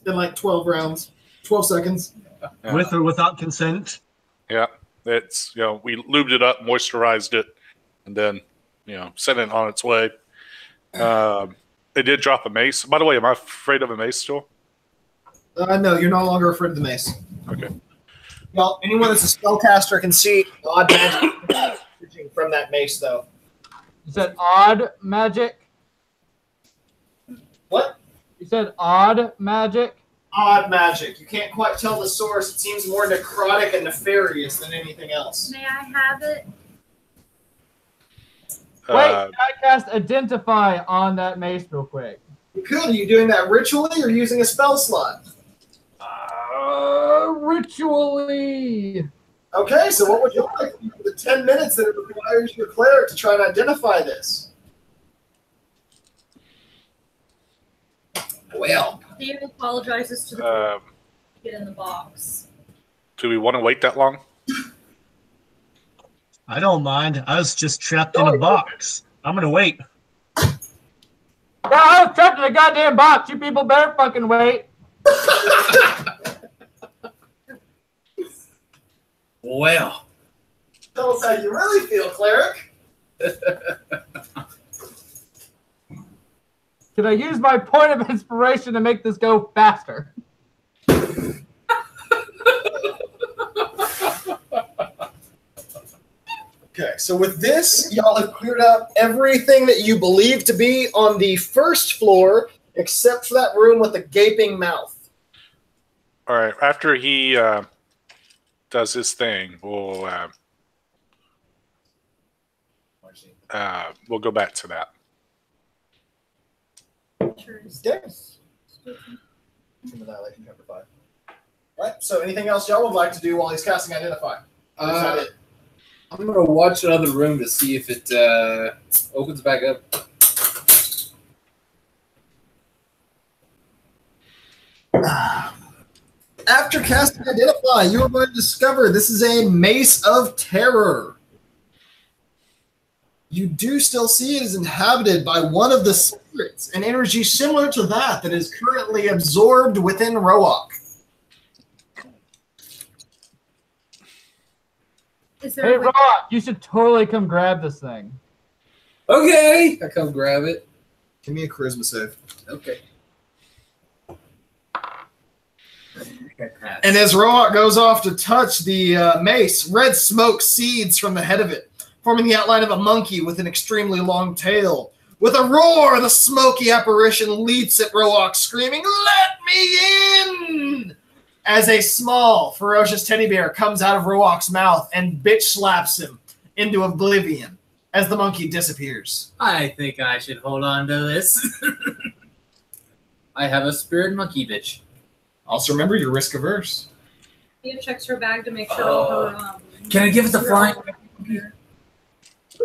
in like 12 rounds, 12 seconds. Yeah. With or without consent. Yeah, it's we lubed it up, moisturized it, and then sent it on its way. It did drop a mace. By the way, am I afraid of a mace still? No, you're no longer afraid of the mace. Okay. Well, anyone that's a spellcaster can see odd magic from that mace, though. You said odd magic? What? You said odd magic? Odd magic. You can't quite tell the source. It seems more necrotic and nefarious than anything else. May I have it? Wait, can I cast Identify on that mace real quick? You could. Are you doing that ritually or using a spell slot? Ritually. Okay, so what would you like? The 10 minutes that it requires your cleric to try and identify this. Well, Theo apologizes to the get in the box. Do we want to wait that long? I don't mind. I was just trapped in a box. I'm going to wait. Yeah, I was trapped in a goddamn box. You people better fucking wait. well, tell us how you really feel, cleric. Can I use my point of inspiration to make this go faster? Okay, so with this, y'all have cleared up everything that you believe to be on the first floor, except for that room with the gaping mouth. All right. After he does his thing, we'll go back to that. Yes. Annihilation chapter 5. Right. So, anything else y'all would like to do while he's casting Identify? Or is that it? I'm gonna watch another room to see if it opens back up. After casting Identify, you are going to discover this is a Mace of Terror. You do still see it is inhabited by one of the spirits, an energy similar to that is currently absorbed within Roak. Is there Hey, a way- Rock, you should totally come grab this thing. Okay, I come grab it. Give me a charisma save. Okay. And as Roak goes off to touch the mace, red smoke seeds from the head of it, forming the outline of a monkey with an extremely long tail. With a roar, the smoky apparition leaps at Roak, screaming, "Let me in!" As a small, ferocious teddy bear comes out of Roak's mouth and bitch slaps him into oblivion as the monkey disappears. I think I should hold on to this. I have a spirit monkey bitch. Also remember, you're risk averse. Tia checks her bag to make sure all her. Can I give it the flying? Ooh,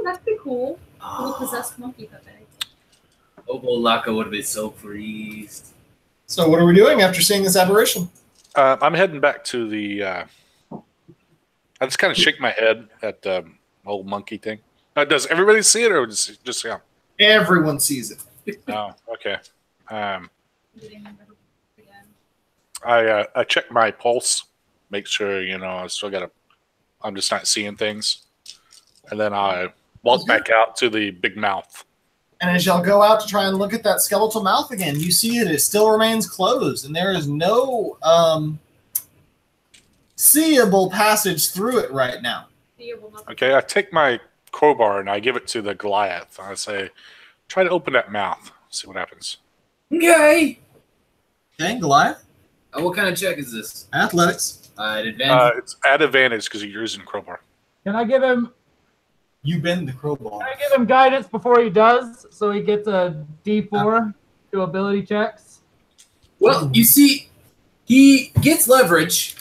that'd be cool. A little possessed monkey puppet. Obolaka would have been so pleased. So what are we doing after seeing this aberration? I'm heading back to the. I just kind of shake my head at the old monkey thing. Does everybody see it, or just yeah? Everyone sees it. Oh, okay. I check my pulse, make sure I still got I'm just not seeing things, and then I walk back out to the big mouth. And as y'all go out to try and look at that skeletal mouth again, you see it still remains closed, and there is no seeable passage through it right now. Okay, I take my crowbar and I give it to the Goliath. I say, try to open that mouth, see what happens. Okay. Okay, Goliath. What kind of check is this? Athletics. Advantage. It's at advantage because you're using crowbar. Can I give him? You bend the crowbar. Can I give him guidance before he does, so he gets a D4 to ability checks? Well, you see, he gets leverage.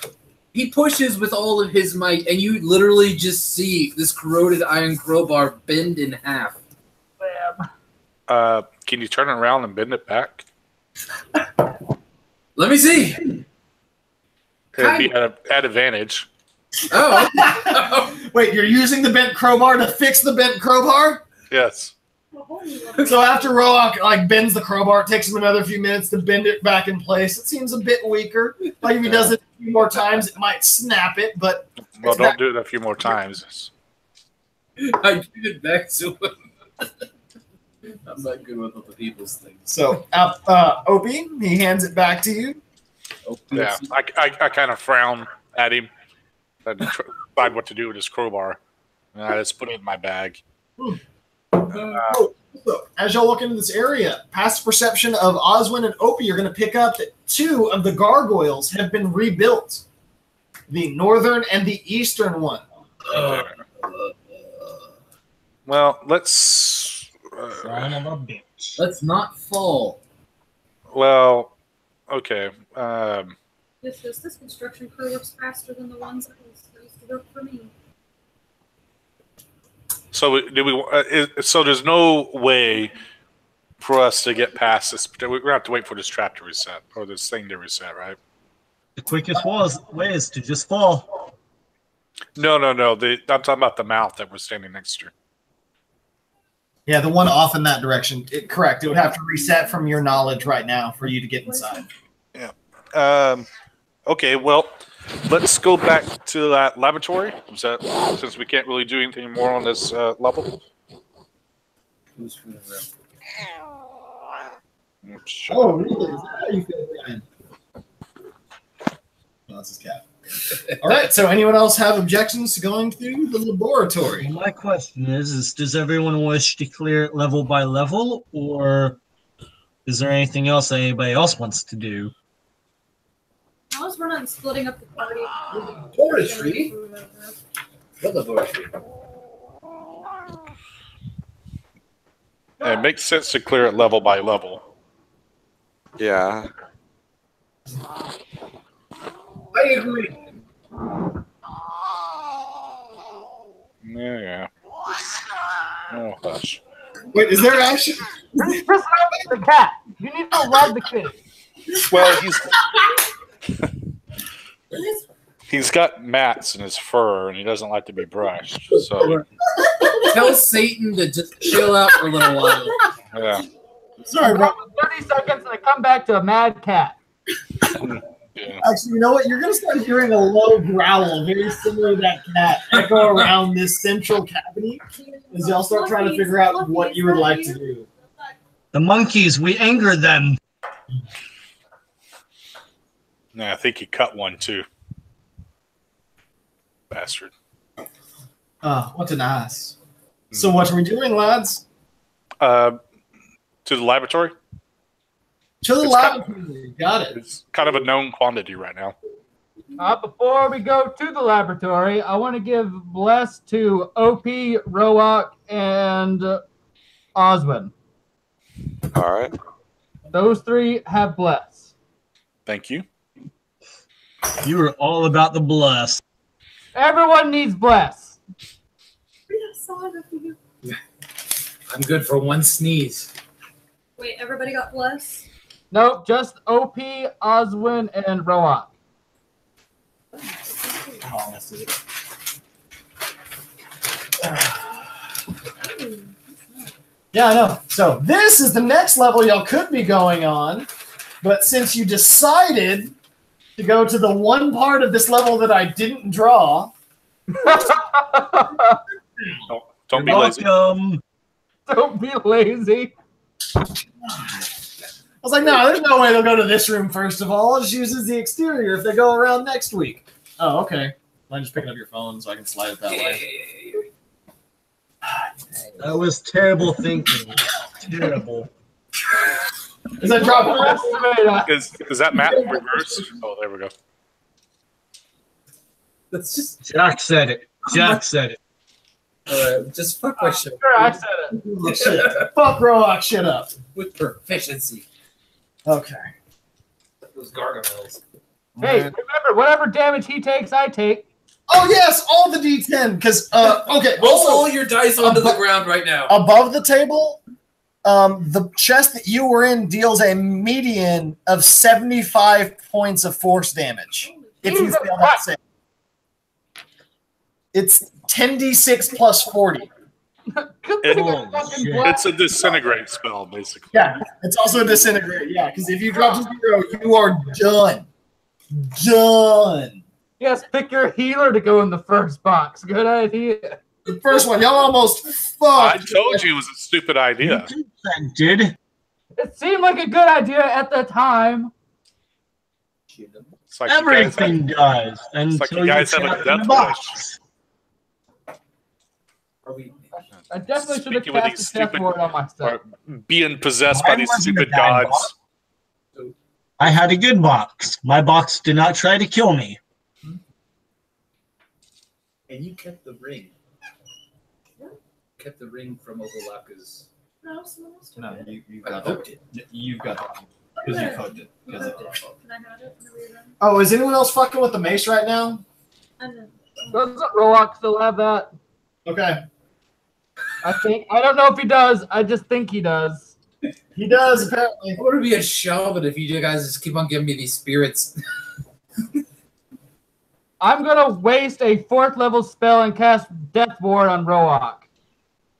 He pushes with all of his might, and you literally just see this corroded iron crowbar bend in half. Bam. Can you turn it around and bend it back? Let me see. It'd be at advantage. Oh. Wait, you're using the bent crowbar to fix the bent crowbar? Yes. So after Roak bends the crowbar, it takes him another few minutes to bend it back in place. It seems a bit weaker. Like if he does it a few more times, it might snap it, but Well, don't do it a few more times. I give it back to him. I'm not good with other people's things. So Opie, he hands it back to you. Yeah, I kind of frown at him. I decide what to do with his crowbar. And I just put it in my bag. So, as y'all look into this area, past perception of Oswin and Opie, you're going to pick up that two of the gargoyles have been rebuilt. The northern and the eastern one. Well, let's... Son of a bitch. Let's not fall. well, okay. This construction crew works faster than the ones that used to work for me. So so there's no way for us to get past this. We're going to have to wait for this trap to reset, or this thing to reset, right? The quickest way is to just fall. No. I'm talking about the mouth that we're standing next to. Yeah, the one off in that direction. Correct. It would have to reset from your knowledge right now for you to get inside. Yeah. Okay, well, let's go back to that laboratory. Since we can't really do anything more on this level. Who's feeling that? Oh, really? Is that how you feel, Ryan? No, that's his cat. All right, so anyone else have objections to going through the laboratory? My question is does everyone wish to clear it level by level, or is there anything else that anybody else wants to do? I was running splitting up the party. Forestry? What laboratory? It makes sense to clear it level by level. Yeah. I agree. Yeah. Oh, hush. Wait, is there actually... The cat. You need to love the kid. Well, He's got mats in his fur, and he doesn't like to be brushed. So, Tell Satan to just chill out for a little while. yeah. Sorry, bro. 30 seconds and I come back to a mad cat. Yeah. Actually, you know what? You're going to start hearing a low growl, very similar to that cat, echo around this central cavity as y'all start trying to figure out what you would like to do. The monkeys, we angered them. Yeah, I think he cut one too. Bastard. What an ass. So what are we doing, lads? To the laboratory. To the It's laboratory. Got it. It's kind of a known quantity right now. Before we go to the laboratory, I want to give bless to OP, Roak, and Oswin. All right. Those three have bless. Thank you. You are all about the bless. Everyone needs bless. I'm good for one sneeze. Wait, everybody got bless? Nope, just OP, Oswin, and Roak. Yeah, I know. So this is the next level y'all could be going on, but since you decided to go to the one part of this level that I didn't draw, Don't be lazy. Welcome. Don't be lazy. I was like, no, there's no way they'll go to this room first of all. It just uses the exterior if they go around next week. Oh, okay. I'm just picking up your phone so I can slide it that way. That was terrible thinking. Terrible. Is that dropping? Is that map reversed? Oh, there we go. Let's just Jack said it. Jack said it. just fuck my shit Sure, I said it. Oh, shit. Fuck Roak shit up. with proficiency. Okay. Those gargoyles. Hey, remember, whatever damage he takes, I take. Oh yes, all the D10. Because okay. Roll Also, all your dice onto the ground right now. above the table, the chest that you were in deals a median of 75 points of force damage. If you Jesus fail that Christ. save. It's 10d6 plus 40. Good thing I Holy fucking shit. bless. It's a disintegrate spell, basically. Yeah, it's also a disintegrate. Yeah, because if you drop to 0, you are done. Done. Yes, pick your healer to go in the first box. Good idea. The first one, y'all almost I fucked. told you it was a stupid idea. Did It seemed like a good idea at the time. It's like you guys everything does like until you guys have a check in death the box. Are we? I definitely should have Speaking with cast these a death stupid- ward on myself. are being possessed by Mine these wasn't a stupid bad gods. I had a good box. My box did not try to kill me. And you kept the ring. Kept the ring from Ovalaka's. No, someone else took No, it. you've I got hooked that. it. You've got that. Because you cooked it. Can I have it? Whenever you're done? Oh, is anyone else fucking with the mace right now? I don't know. Doesn't Roak still have that? Okay. I don't know if he does. I just think he does. He does, apparently. I want to be a shaman if you guys just keep on giving me these spirits. I'm gonna waste a 4th level spell and cast Death Ward on Roak.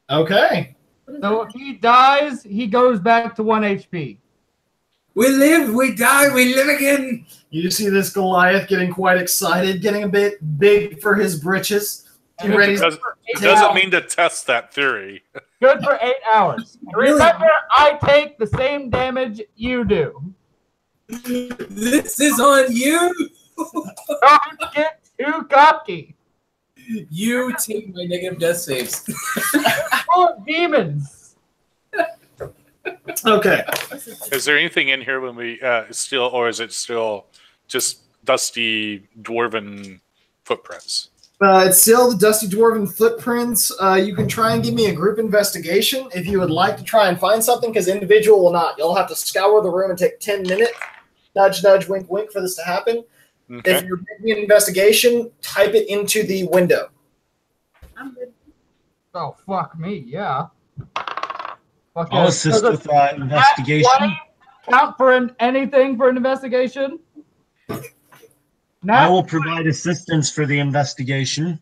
Okay. What is So that? if he dies, he goes back to 1 HP. We live, we die, we live again. You see this Goliath getting quite excited, getting a bit big for his britches. He And ready it's It doesn't mean to test that theory. good for 8 hours. Really? Remember, I take the same damage you do. This is on you. Don't get too cocky. You take my negative death saves. Full of demons. Okay. Is there anything in here when we still, or is it still just dusty dwarven footprints? It's still the Dusty Dwarven footprints. You can try and give me a group investigation if you would like to try and find something, because individual will not. You'll have to scour the room and take 10 minutes. Nudge, nudge, wink, wink for this to happen. Okay. If you're making an investigation, type it into the window. I'm good. Oh, fuck me, yeah. Fuck I'll assist with investigation. Count for anything for an investigation? Nat I will 20. provide assistance for the investigation.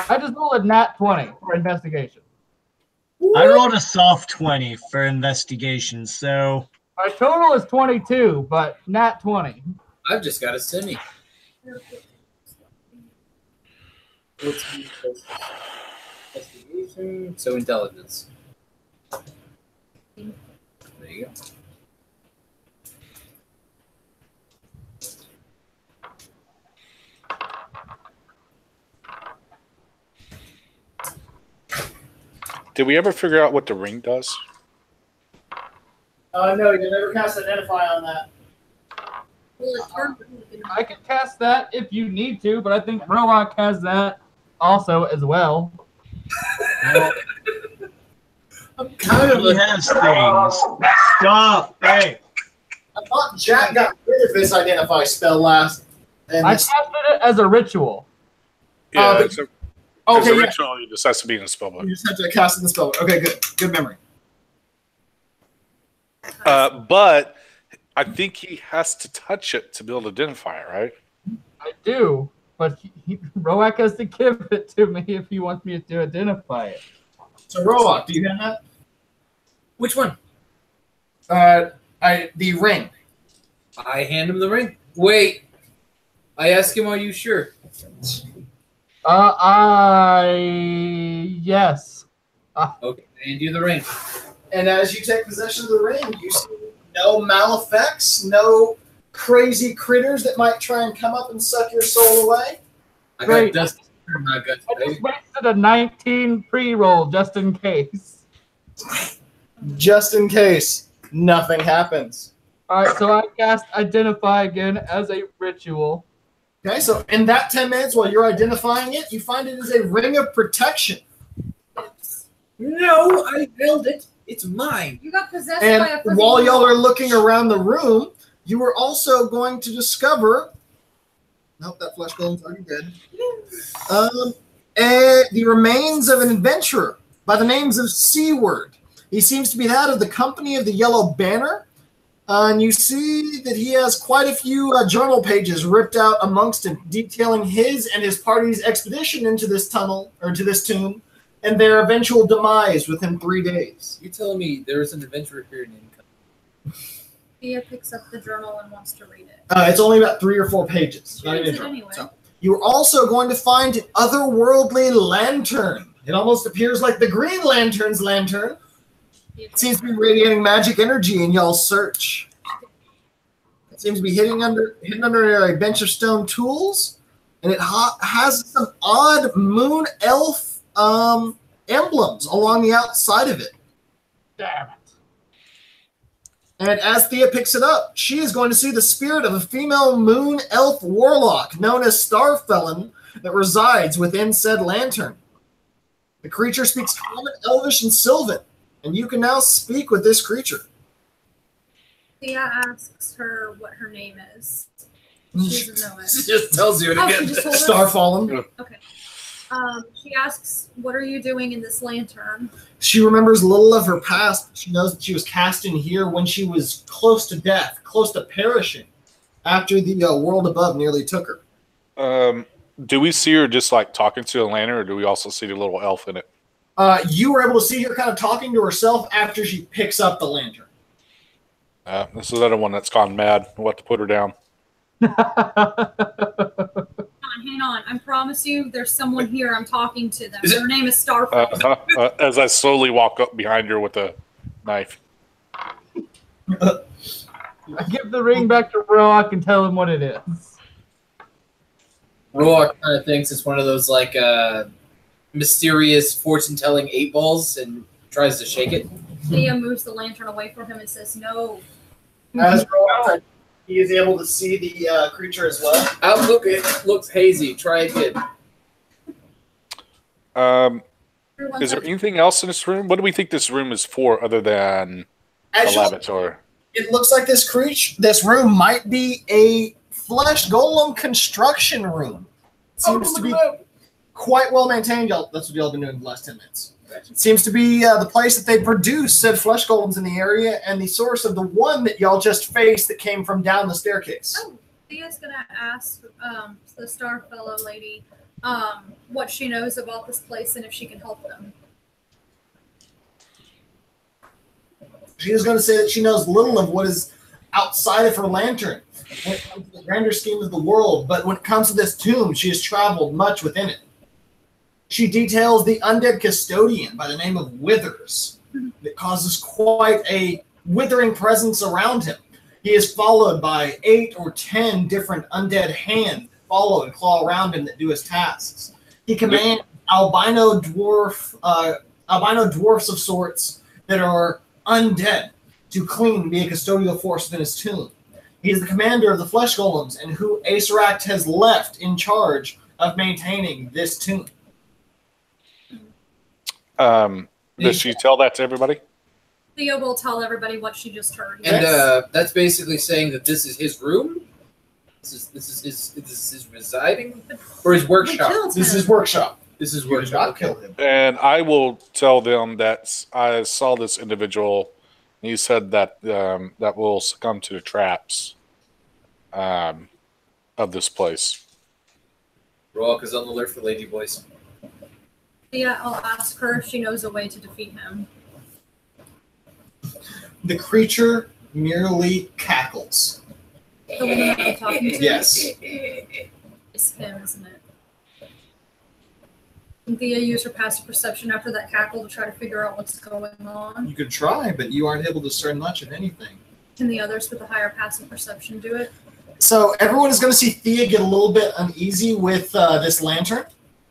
I just rolled a nat 20 for investigation. I rolled a soft 20 for investigation, so My total is 22, but nat 20. I've just got a semi. Investigation. So intelligence. There you go. Did we ever figure out what the ring does? No, you never cast Identify on that. Well, it turned I can cast that if you need to, but I think Roark has that also as well. I'm kind of he has things. Stop! Hey! I thought Jack got rid of his Identify spell last. And I this, casted it as a ritual. Yeah, but- it's a okay, yeah. ritual. It just has to be in a spell book. You just have to cast in the spell. Okay, good. Good memory. But I think he has to touch it to be able to identify it, right? I do, but Roark has to give it to me if he wants me to identify it. So, Roak, do you have that? Which one? The ring. I hand him the ring. Wait. I ask him, are you sure? Yes. Okay, I hand you the ring. And as you take possession of the ring, you see no malefacts, no crazy critters that might try and come up and suck your soul away. I Great. got dust in my guts, I baby. just wasted a 19 pre-roll just in case. Just in case nothing happens. All right, so I cast Identify again as a ritual. Okay, so in that 10 minutes while you're identifying it, you find it is a ring of protection. No, I held it. It's mine. You got possessed by a And freaking while y'all are wolf. looking around the room, you are also going to discover. Nope, that flesh golem's already dead. The remains of an adventurer by the names of Seaward. He seems to be that of the Company of the Yellow Banner. And you see that he has quite a few journal pages ripped out amongst it, detailing his and his party's expedition into this tunnel, or to this tomb, and their eventual demise within 3 days. You're telling me there's an adventurer here named Thea picks up the journal and wants to read it. It's only about 3 or 4 pages. Not Reads even it a journal. anyway. So, you're also going to find an otherworldly lantern. It almost appears like the Green Lantern's lantern. It seems to be radiating magic energy in y'all's search. It seems to be hidden under a bench of stone tools, and it has some odd moon elf emblems along the outside of it. Damn it. And as Thea picks it up, she is going to see the spirit of a female moon elf warlock known as Starfelon that resides within said lantern. The creature speaks common, elvish, and sylvan, and you can now speak with this creature. Thea asks her what her name is. She doesn't know it. She just tells you it Oh, she again. just told us? Starfallen. Okay. She asks, what are you doing in this lantern? She remembers little of her past. She knows that she was cast in here when she was close to death, close to perishing, after the world above nearly took her. Do we see her just like talking to a lantern, or do we also see the little elf in it? You were able to see her kind of talking to herself after she picks up the lantern. This is another one that's gone mad. We'll have to put her down. Hang on. I promise you there's someone here. I'm talking to them. Their name is Starfall. As I slowly walk up behind her with a knife. I give the ring back to Roark and tell him what it is. Roark kind of thinks it's one of those like mysterious fortune-telling 8 balls and tries to shake it. Thea moves the lantern away from him and says, no. As Rowan, he is able to see the creature as well. Outlook, it looks hazy. Try again. Is there anything else in this room? What do we think this room is for other than a laboratory? It looks like this room might be a flesh golem construction room. It seems to be quite well maintained. That's what y'all have been doing the last 10 minutes. It seems to be the place that they produce said flesh golems in the area and the source of the one that y'all just faced that came from down the staircase. Oh, Thea's gonna ask the Starfellow lady what she knows about this place and if she can help them. She is going to say that she knows little of what is outside of her lantern when it comes to the grander scheme of the world, but when it comes to this tomb, she has traveled much within it. She details the undead custodian by the name of Withers that causes quite a withering presence around him. He is followed by 8 or 10 different undead hands that follow and claw around him that do his tasks. He commands albino dwarfs of sorts that are undead to clean and be a custodial force within his tomb. He is the commander of the flesh golems and who Aceract has left in charge of maintaining this tomb. Does she tell that to everybody? Thea will tell everybody what she just heard. And that's basically saying that this is his room. This is his residing or his workshop. This is his workshop. This is You did workshop. not kill him. And I will tell them that I saw this individual. And he said that that will succumb to the traps of this place. Rock is on the alert for lady boys. Thea, I'll ask her if she knows a way to defeat him. The creature merely cackles. The one that I'm talking to? Yes. It's him, isn't it? Can Thea use her passive perception after that cackle to try to figure out what's going on? You could try, but you aren't able to discern much of anything. Can the others with the higher passive perception do it? So everyone is going to see Thea get a little bit uneasy with this lantern,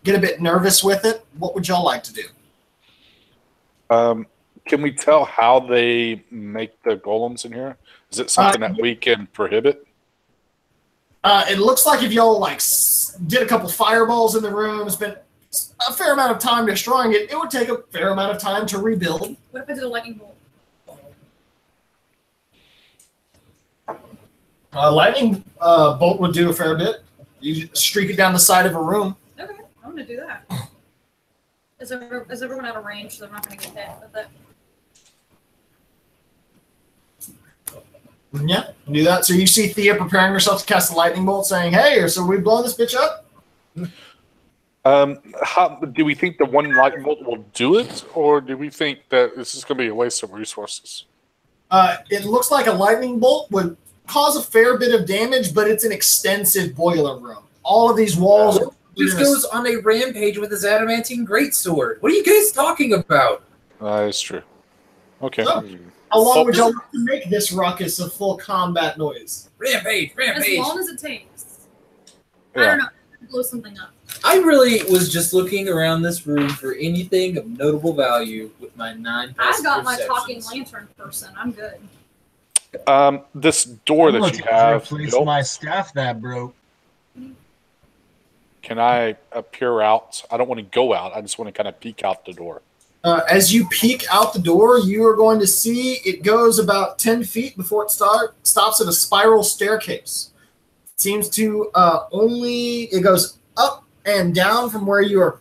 get a bit nervous with it. What would y'all like to do? Can we tell how they make the golems in here? Is it something that we can prohibit? It looks like if y'all did a couple fireballs in the room, spent a fair amount of time destroying it, it would take a fair amount of time to rebuild. What if I did a lightning bolt? Lightning bolt would do a fair bit. You streak it down the side of a room. Okay, I'm going to do that. Is everyone out of range so they're not going to get hit with it? Yeah, do that. So you see Thea preparing herself to cast a lightning bolt, saying, "Hey, so we blowing this bitch up?" How do we think the one lightning bolt will do it, or do we think that this is going to be a waste of resources? It looks like a lightning bolt would cause a fair bit of damage, but it's an extensive boiler room. All of these walls. Just goes on a rampage with his adamantine greatsword. What are you guys talking about? That's true. Okay. So, how long would y'all like to make this ruckus of full combat noise? Rampage, As rampage. long as it takes. Yeah. I don't know. Blow something up. I really was just looking around this room for anything of notable value with my 9 I passive got my talking perceptions. lantern person. I'm good. This door that you have, replace Bill, my staff that broke. can I peer out? I don't want to go out. I just want to kind of peek out the door. As you peek out the door, you are going to see it goes about 10 feet before it stops at a spiral staircase. It seems to it goes up and down from where you are.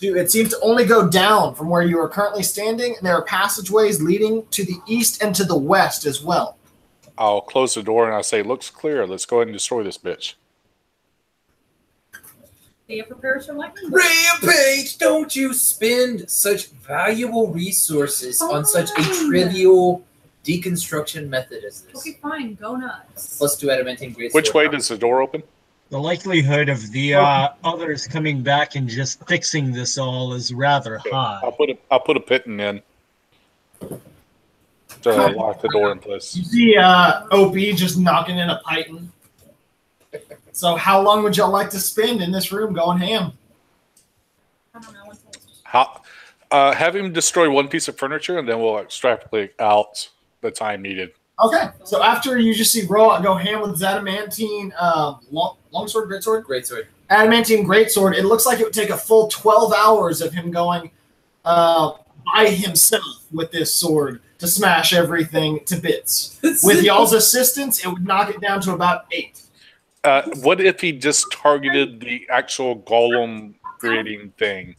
It seems to only go down from where you are currently standing, and there are passageways leading to the east and to the west as well. I'll close the door and I'll say, "Looks clear. Let's go ahead and destroy this bitch." Thea prepares her lightning bolt. Rampage! Don't you spend such valuable resources on such a Fine. trivial deconstruction method as this. Okay, fine. Go nuts. Plus 2 adamantine greatsword. Which way does the door open? The likelihood of the others coming back and just fixing this all is rather high. I'll put a pitten in to lock the door in place. You see OP just knocking in a python. So how long would y'all like to spend in this room going ham? I don't know. Until it's just... How? Have him destroy one piece of furniture, and then we'll extrapolate out the time needed. Okay, so after you just see Roa go ham with his adamantine longsword, greatsword? Greatsword. Adamantine greatsword, it looks like it would take a full 12 hours of him going by himself with this sword to smash everything to bits. With y'all's assistance, it would knock it down to about 8. What if he just targeted the actual golem creating thing?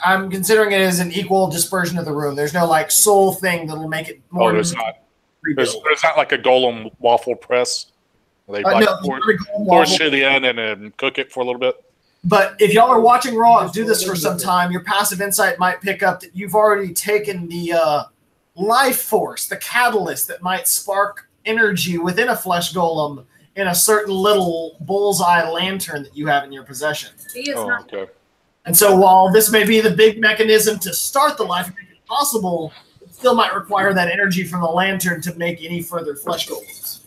I'm considering it as an equal dispersion of the room. There's no soul thing that'll make it more. Oh, there's not. There's not like a golem waffle press. They No, like there's pour, not a golem pour waffle. shit in and then cook it for a little bit. But if y'all are watching Raw and do this for some time, your passive insight might pick up that you've already taken the life force, the catalyst that might spark energy within a flesh golem in a certain little bullseye lantern that you have in your possession. He is Oh, not. okay. And so while this may be the big mechanism to start the life and make it possible, it still might require that energy from the lantern to make any further flesh golems.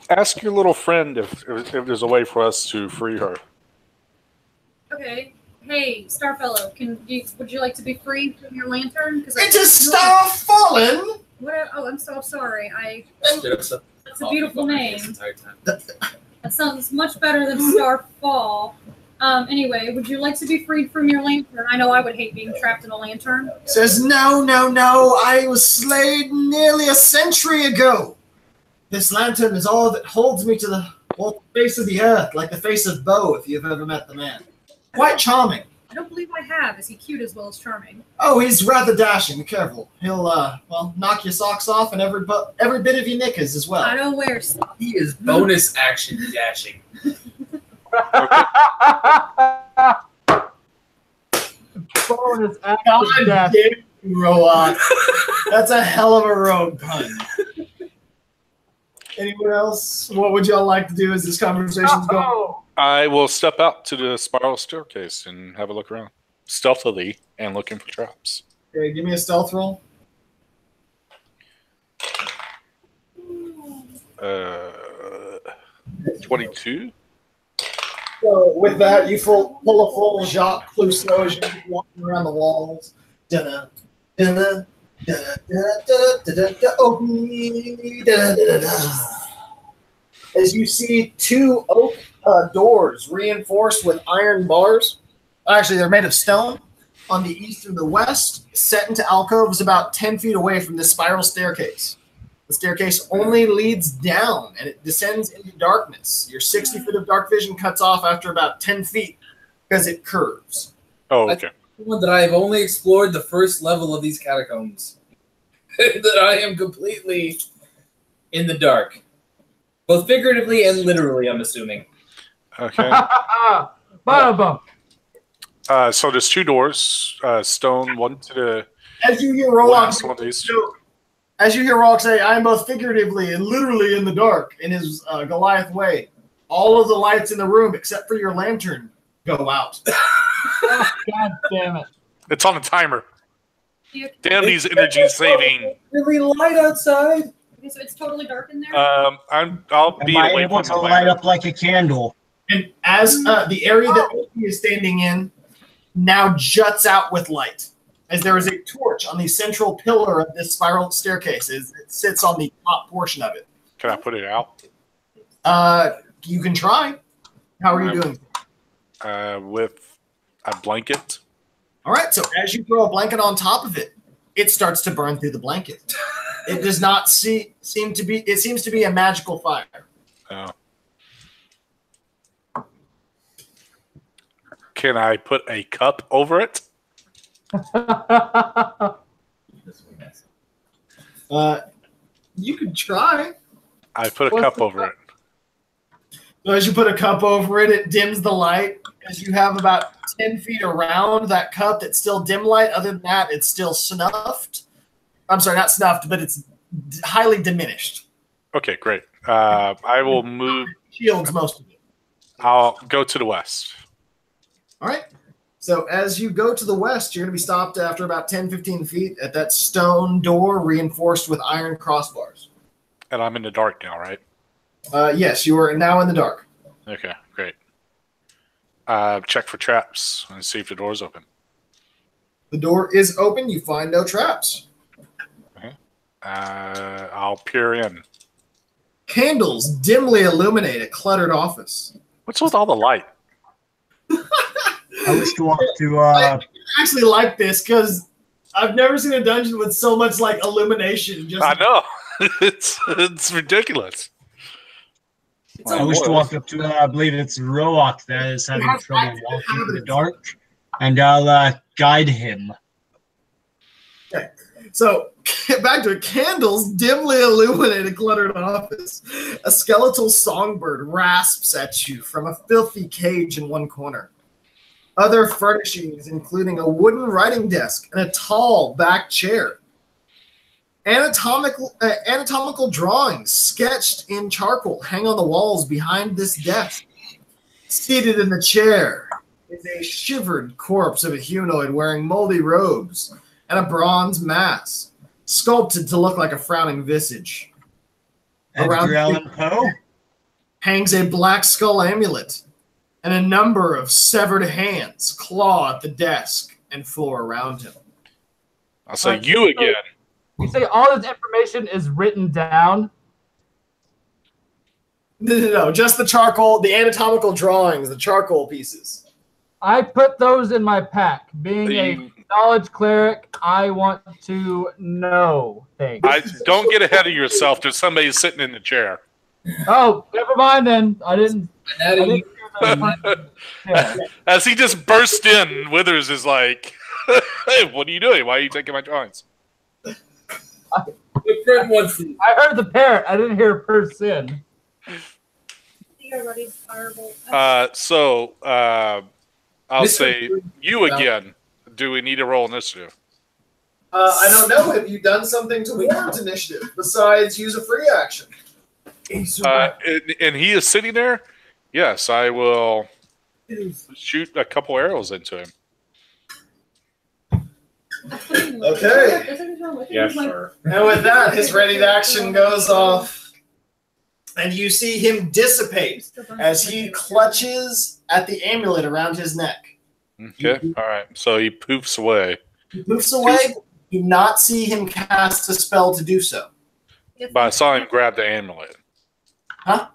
Ask your little friend if there's a way for us to free her. Okay. Hey, Starfellow, would you like to be free from your lantern? It is star fallen! Oh, I'm so sorry. It's It's a beautiful name. Entire time. That sounds much better than Starfall. Anyway, would you like to be freed from your lantern? I know I would hate being trapped in a lantern. Says, no, I was slain nearly a century ago. This lantern is all that holds me to the face of the earth, like the face of Bo, if you've ever met the man. Quite charming. I don't believe I have. Is he cute as well as charming? Oh, he's rather dashing. Be careful. He'll, knock your socks off and every bit of your knickers as well. I don't wear stuff. He is bonus action dashing. Bonus action God dash. damn you, Rowan. That's a hell of a rogue pun. Anyone else? What would y'all like to do as this conversation's going? Oh, I will step out to the spiral staircase and have a look around, stealthily and looking for traps. Okay, give me a stealth roll. 22. So with that, you pull a full Jacques Clouseau as you're walking around the walls. Da-da, da-da, da-da, da-da, da-da, da-da, oh, da-da-da-da. As you see two oak doors reinforced with iron bars. Actually, they're made of stone. On the east and the west, set into alcoves about 10 feet away from this spiral staircase. The staircase only leads down, and it descends into darkness. Your 60 foot of dark vision cuts off after about 10 feet because it curves. Oh, okay. That I have only explored the first level of these catacombs. That I am completely in the dark. Both figuratively and literally, I'm assuming. Okay. Bada bum. So there's two doors, stone, one to the As you hear Rollock west, one to the east. say, I am both figuratively and literally in the dark in his Goliath way, all of the lights in the room except for your lantern go out. Oh, God damn it. It's on a timer. Damn these energy saving. Really light outside. Okay, so it's totally dark in there? I'll be Am I away able from to the light lantern. up like a candle? And as the area that Oki is standing in now juts out with light, as there is a torch on the central pillar of this spiral staircase, as it sits on the top portion of it. Can I put it out? You can try. How are you doing? With a blanket. All right, so as you throw a blanket on top of it, it starts to burn through the blanket. It does not seem to be. It seems to be a magical fire. Oh. Can I put a cup over it? You could try. I put a cup over it. So as you put a cup over it, it dims the light. As you have about 10 feet around that cup, that's still dim light. Other than that, it's still snuffed. I'm sorry, not snuffed, but it's highly diminished. Okay, great. I will move. Shields most of it. I'll go to the west. All right. So as you go to the west, you're going to be stopped after about 10, 15 feet at that stone door reinforced with iron crossbars. And I'm in the dark now, right? Yes, you are now in the dark. Okay, great. Check for traps and see if the door's open. The door is open. You find no traps. Okay. I'll peer in. Candles dimly illuminate a cluttered office. What's with all the light? I wish to walk to. I actually like this because I've never seen a dungeon with so much like illumination. I know. it's ridiculous. I wish to walk up to. I believe it's Roak that is having trouble walking in the dark, and I'll guide him. Okay. So, back to it. Candles dimly illuminate a cluttered office. A skeletal songbird rasps at you from a filthy cage in one corner. Other furnishings, including a wooden writing desk and a tall back chair. Anatomical drawings sketched in charcoal hang on the walls behind this desk. Seated in the chair is a shivered corpse of a humanoid wearing moldy robes and a bronze mask, sculpted to look like a frowning visage. Edgar Allan Poe? Hangs a black skull amulet and a number of severed hands claw at the desk and floor around him. I'll say you again. You say all this information is written down? No, just the charcoal, the anatomical drawings, the charcoal pieces. I put those in my pack. Being a knowledge cleric, I want to know things. Don't get ahead of yourself. There's somebody sitting in the chair. Oh, never mind then. I didn't hear the As he just burst in, Withers is like, "Hey, what are you doing? Why are you taking my drawings?" I heard the parrot. I didn't hear person. I'll say you again. Do we need to roll initiative? I don't know. Have you done something to warrant initiative besides use a free action? And he is sitting there? Yes, I will shoot a couple arrows into him. Okay. Yeah, sure. And with that, his ready to action goes off. And you see him dissipate as he clutches at the amulet around his neck. Okay, all right. So he poofs away. He poofs away. You do not see him cast a spell to do so. But I saw him grab the amulet. Huh?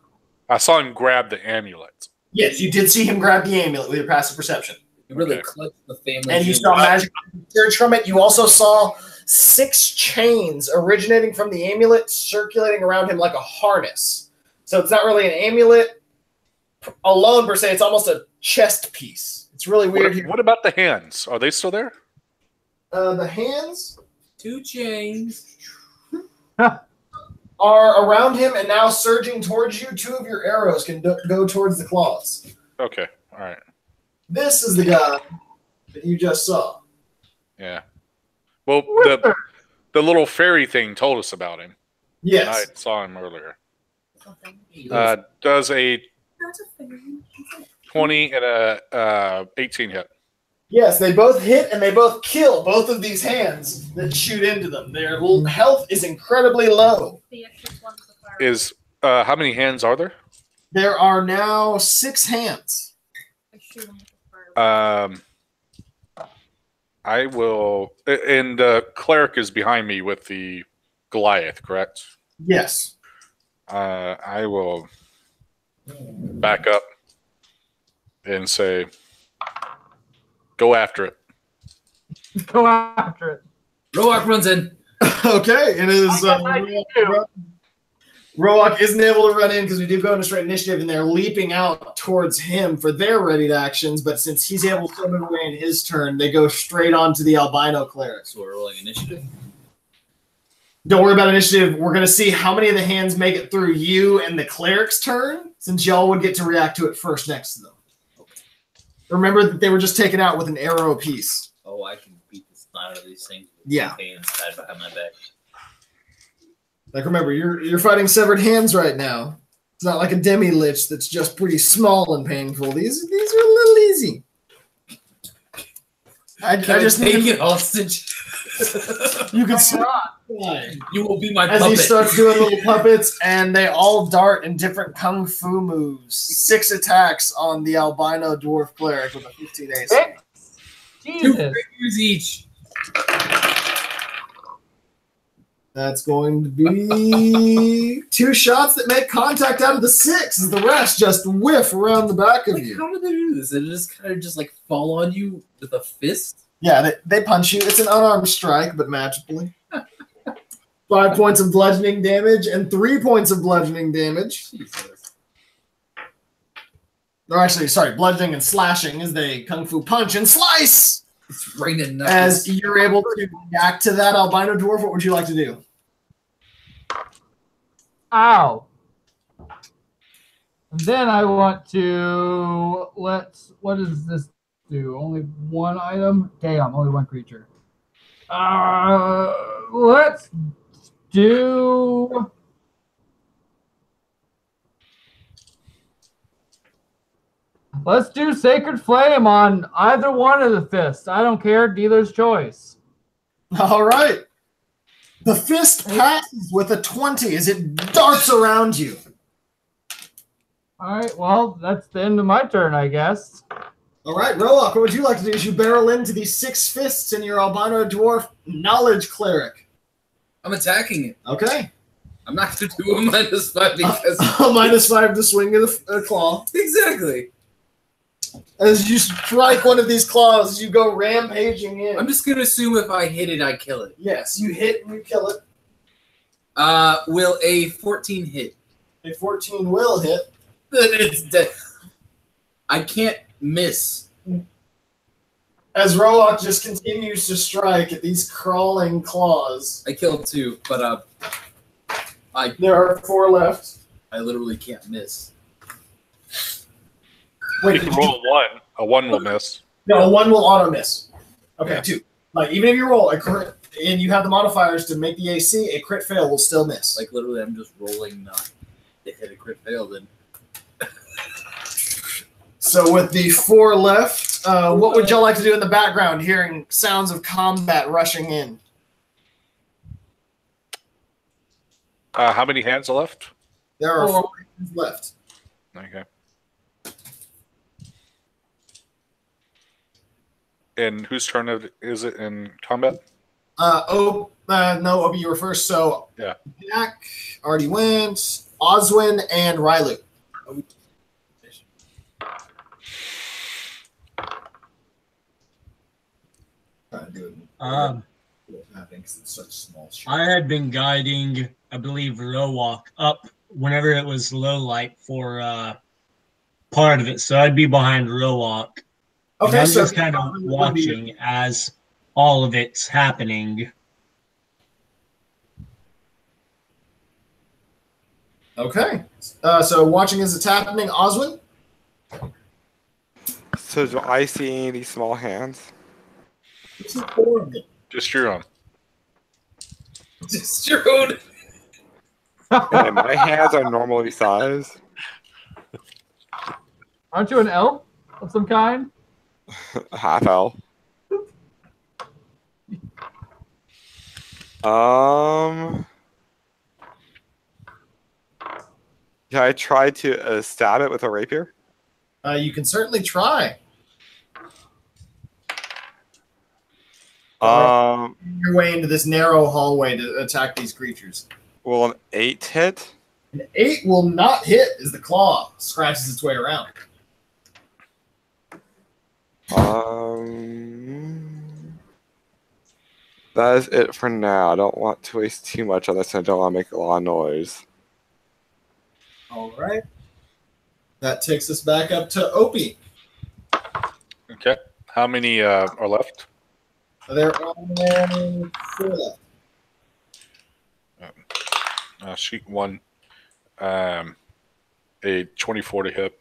I saw him grab the amulet. Yes, you did see him grab the amulet with your passive perception. You really clutched the family. And you saw magic surge from it. You also saw 6 chains originating from the amulet circulating around him like a harness. So it's not really an amulet alone per se. It's almost a chest piece. It's really weird. What about the hands? Are they still there? The hands 2 chains are around him and now surging towards you. 2 of your arrows can go towards the claws. Okay, all right. This is the guy that you just saw. Yeah. Well, the little fairy thing told us about him. Yes. I saw him earlier. Does a 20 and a 18 hit? Yes, they both hit and they both kill both of these hands that shoot into them. Their health is incredibly low. Is how many hands are there? There are now 6 hands. I will, and the cleric is behind me with the Goliath, correct? Yes. I will back up and say, go after it. Go after it. Roark runs in. Okay, and it is Roark isn't able to run in because we do go into straight initiative, and they're leaping out towards him for their ready to actions. But since he's able to move away in his turn, they go straight on to the albino cleric. So we're rolling initiative. Don't worry about initiative. We're going to see how many of the hands make it through you and the cleric's turn, since y'all would get to react to it first next to them. Okay. Remember that they were just taken out with an arrow apiece. Oh, I can beat the snot out of these things. Yeah. Hands tied behind my back. Like, remember, you're fighting severed hands right now. It's not like a demi-lich that's just pretty small and painful. These are a little easy. I just take it hostage. You can see you will be my as puppet. he starts doing little puppets, and they all dart in different kung fu moves. 6 attacks on the albino dwarf cleric with a 15 AC. 2 fingers each. That's going to be 2 shots that make contact out of the 6, as the rest just whiff around the back of you. How do they do this? Did it just kind of like fall on you with a fist? Yeah, they punch you. It's an unarmed strike, but magically. 5 points of bludgeoning damage and 3 points of bludgeoning damage. Jesus. Or actually, sorry, bludgeoning and slashing as they kung fu punch and slice. It's raining nuggets. As you're able to react to that albino dwarf, what would you like to do? Ow. And then I want to what does this do? Only one item? Damn, only one creature. Let's do Sacred Flame on either one of the fists. I don't care. Dealer's choice. All right. The fist passes with a 20 as it darts around you. All right. Well, that's the end of my turn, I guess. All right, Roak, what would you like to do as you barrel into these 6 fists in your albino dwarf knowledge cleric? I'm attacking it. Okay. I'm not going to do a -5 because... -5 to swing of the claw. Exactly. As you strike one of these claws, you go rampaging in. I'm just going to assume if I hit it, I kill it. Yes, you hit and you kill it. Will a 14 hit? A 14 will hit. Then it's dead. I can't miss. As Roak just continues to strike at these crawling claws. I killed 2, but there are 4 left. I literally can't miss. Wait, You can roll a 1. A 1 will miss. No, 1 will auto miss. Okay, Yeah. 2. Like even if you roll a crit and you have the modifiers to make the AC, a crit fail will still miss. Like literally, I'm just rolling to hit a crit fail. Then So with the 4 left, what would y'all like to do in the background, hearing sounds of combat rushing in? How many hands are left? There are 4 hands left. Okay. And whose turn is it in combat? No, Obi, you were first. So Yeah. Jack already went. Oswin and Rylu. It's such small shit. I had been guiding, I believe, Roak up whenever it was low light for part of it, so I'd be behind Roak. Okay, I'm so just kind of watching as all of it's happening. Okay. So watching as it's happening, Oswin? So do I see any of these small hands? This is 4 of them. Just your own. just your own. And my hands are normally sized. Aren't you an elf of some kind? Half elf. Can I try to stab it with a rapier? You can certainly try. Your way into this narrow hallway to attack these creatures. Will an 8 hit? An 8 will not hit as the claw scratches its way around. That is it for now. I don't want to waste too much on this, and I don't want to make a lot of noise. All right. That takes us back up to Opie. Okay. How many are left? There are 4 left. Sheet 1. A 24 to hit.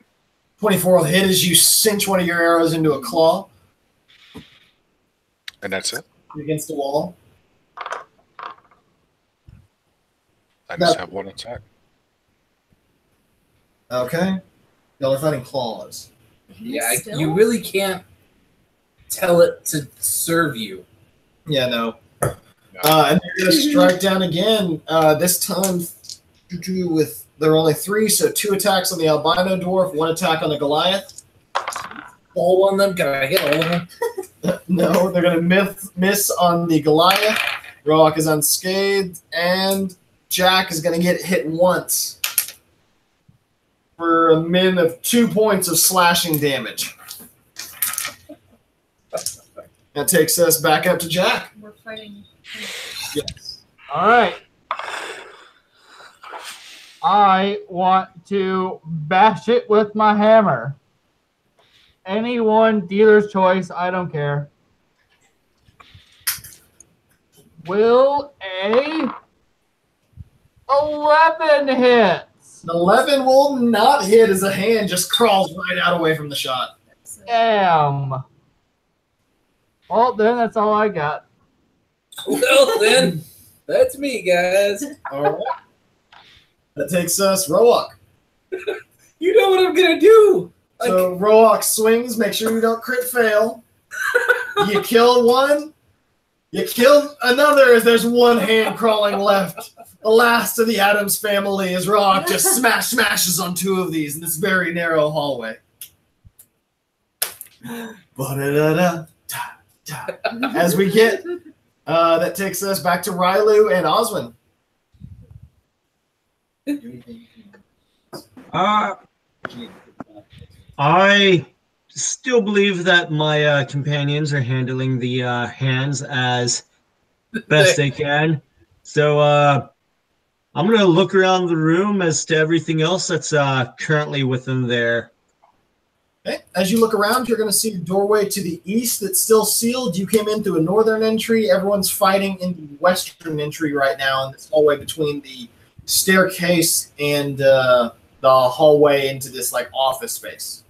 24 will hit as you cinch one of your arrows into a claw And that's it. against the wall. I just have 1 attack. Okay. Y'all are fighting claws. Yeah, Still? you really can't tell it to serve you. Yeah, no. And they're going to strike down again. This time, with there are only 3, so 2 attacks on the albino dwarf, 1 attack on the Goliath. All on them? Can I hit all of them? No, they're going to miss on the Goliath. Roak is unscathed, and Jack is going to get hit once for a min of 2 points of slashing damage. That takes us back up to Jack. We're fighting. Yes. All right. I want to bash it with my hammer. Anyone, dealer's choice, I don't care. Will a 11 hits? An 11 will not hit as a hand just crawls right out away from the shot. Damn. Well, then that's all I got. Well, then, that's me, guys. All right. That takes us Roak. You know what I'm gonna do. So Roak swings. Make sure you don't crit fail. You kill one. You kill another as there's one hand crawling left. The last of the Addams family as Roak just smashes on two of these in this very narrow hallway. As we get, that takes us back to Rylu and Oswin. I still believe that my companions are handling the hands as best they can. So I'm going to look around the room as to everything else that's currently within there. Okay. As you look around, you're going to see a doorway to the east that's still sealed. You came in through a northern entry. Everyone's fighting in the western entry right now in this hallway between the staircase and the hallway into this like office space.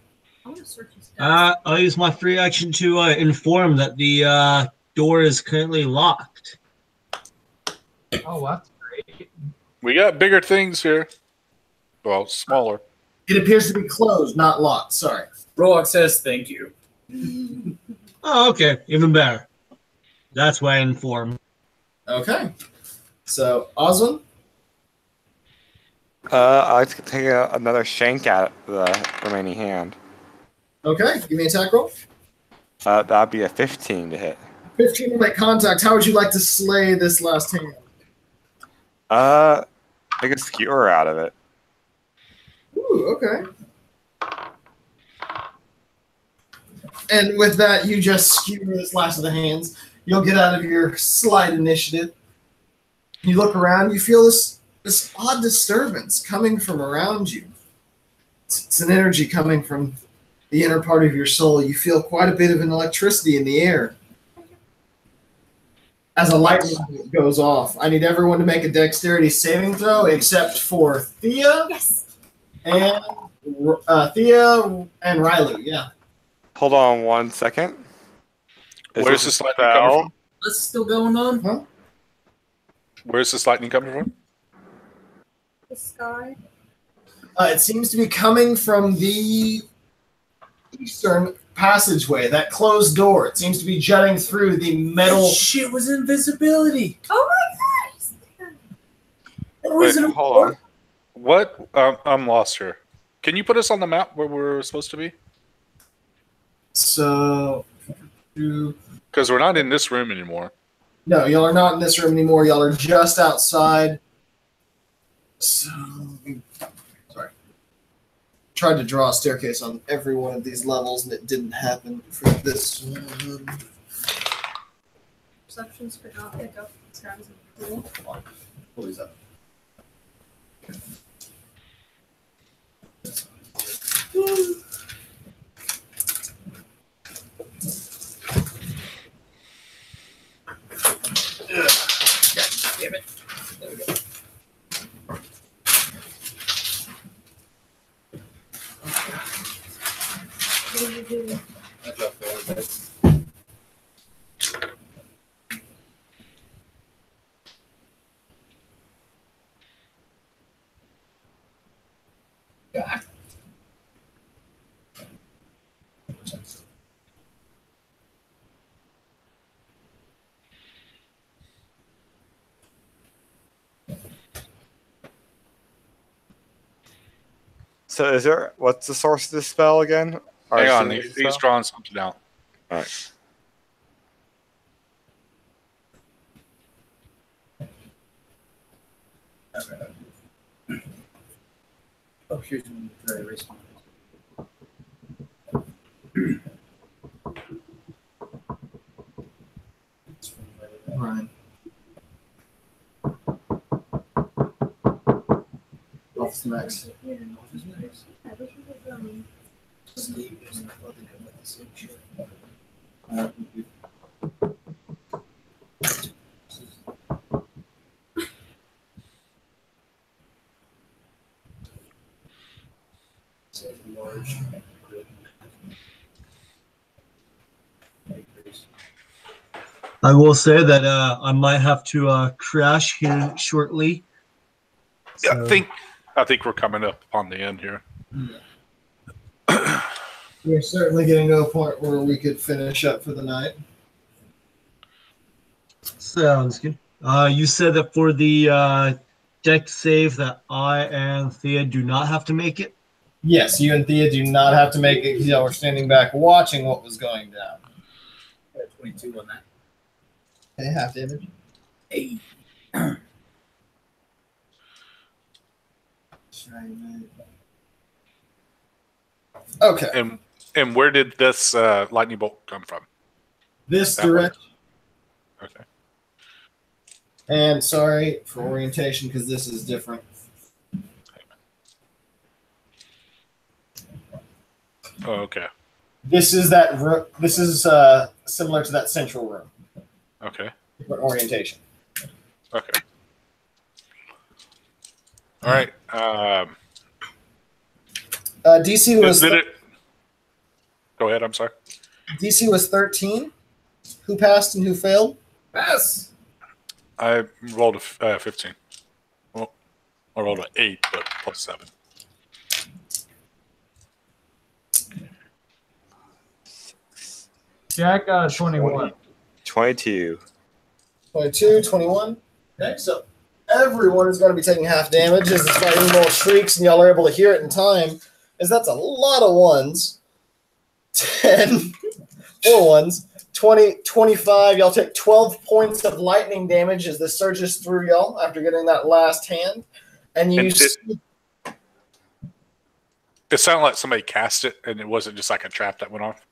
I want to search his desk. I'll use my free action to inform that the door is currently locked. Oh, that's great. We got bigger things here. Well, smaller. It appears to be closed, not locked. Sorry. Roak says thank you. Oh, okay. Even better. That's why I inform. Okay. So, Oswin? I'd like to take another shank at the remaining hand. Okay. Give me an attack roll. That'd be a 15 to hit. 15 will make contact. How would you like to slay this last hand? Make a skewer out of it. Ooh, okay. And with that, you just skewer this last of the hands. You'll get out of your slight initiative. You look around, you feel this odd disturbance coming from around you. It's an energy coming from the inner part of your soul. You feel quite a bit of an electricity in the air. As a lightning goes off, I need everyone to make a dexterity saving throw except for Thea. Yes. And Thea and Rylu, yeah. Hold on 1 second. Where's this lightning coming from? What's still going on? Huh? Where's this lightning coming from? The sky. It seems to be coming from the eastern passageway, that closed door. It seems to be jutting through the metal. That shit was invisibility. Oh my god! It was Wait, an hold on. What? I'm lost here. Can you put us on the map where we're supposed to be? So, Because we're not in this room anymore. no, y'all are not in this room anymore. Y'all are just outside. So, sorry. Tried to draw a staircase on every one of these levels, and it didn't happen for this one. Perceptions could not pick up sounds of cool. Come on, pull these up. Damn it. There we go. What did you do? I dropped 4 dice. Yeah. So what's the source of this spell again? Or Hang on, saving he's spell? drawing something out. Alright. Oh, here's one very responsive. Ryan. Office Max. Yeah. I wish we could, large. I will say that I might have to crash here shortly. Yeah, So, I think we're coming up on the end here. We're certainly getting to a point where we could finish up for the night. sounds good. You said that for the deck save that I and Thea do not have to make it. Yes, you and Thea do not have to make it because y'all were standing back watching what was going down. Got 22 on that. Okay, half damage. Hey. Okay. And where did this lightning bolt come from? This That way. direction. Okay. And sorry for orientation because this is different. Oh, okay. This is that. This is similar to that central room. Okay. Different orientation. Okay. All right. DC was Did it? Go ahead. I'm sorry. DC was 13. Who passed and who failed? Pass. I rolled a 15. Well, I rolled an 8, but plus 7. Jack got a 21. 22. 22, 21. Okay, so everyone is going to be taking half damage as this lightning bolt shrieks and y'all are able to hear it in time, as that's a lot of ones. 10, 4 ones, 20, 25. Y'all take 12 points of lightning damage as this surges through y'all after getting that last hand. And you... It sounded like somebody cast it, and it wasn't just like a trap that went off.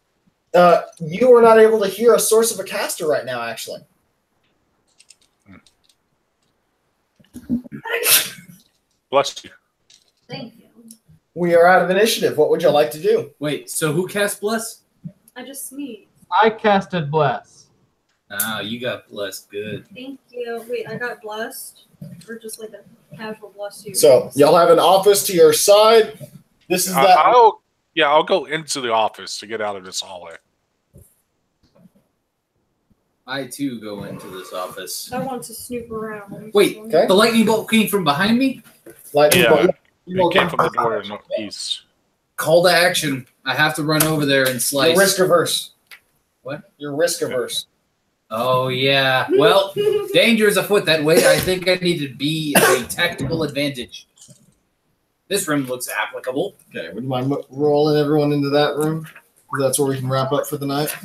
You are not able to hear a source of a caster right now, actually. Bless you. Thank you. We are out of initiative. What would you like to do? Wait, so who cast Bless? I just sneezed. I casted Bless. Ah, you got blessed. Good. Thank you. Wait, I got blessed, or just like a casual bless you. So y'all have an office to your side. This is that. I'll go into the office to get out of this hallway. I too go into this office. I want to snoop around. Wait, Okay. the lightning bolt came from behind me? Lightning Yeah, bolt. it came from the door northeast. Call to action. I have to run over there and slice. You're risk averse. What? You're risk averse. Oh, yeah. Well, danger is afoot that way. I think I need to be a tactical advantage. This room looks applicable. Okay, would you mind rolling everyone into that room? 'Cause that's where we can wrap up for the night.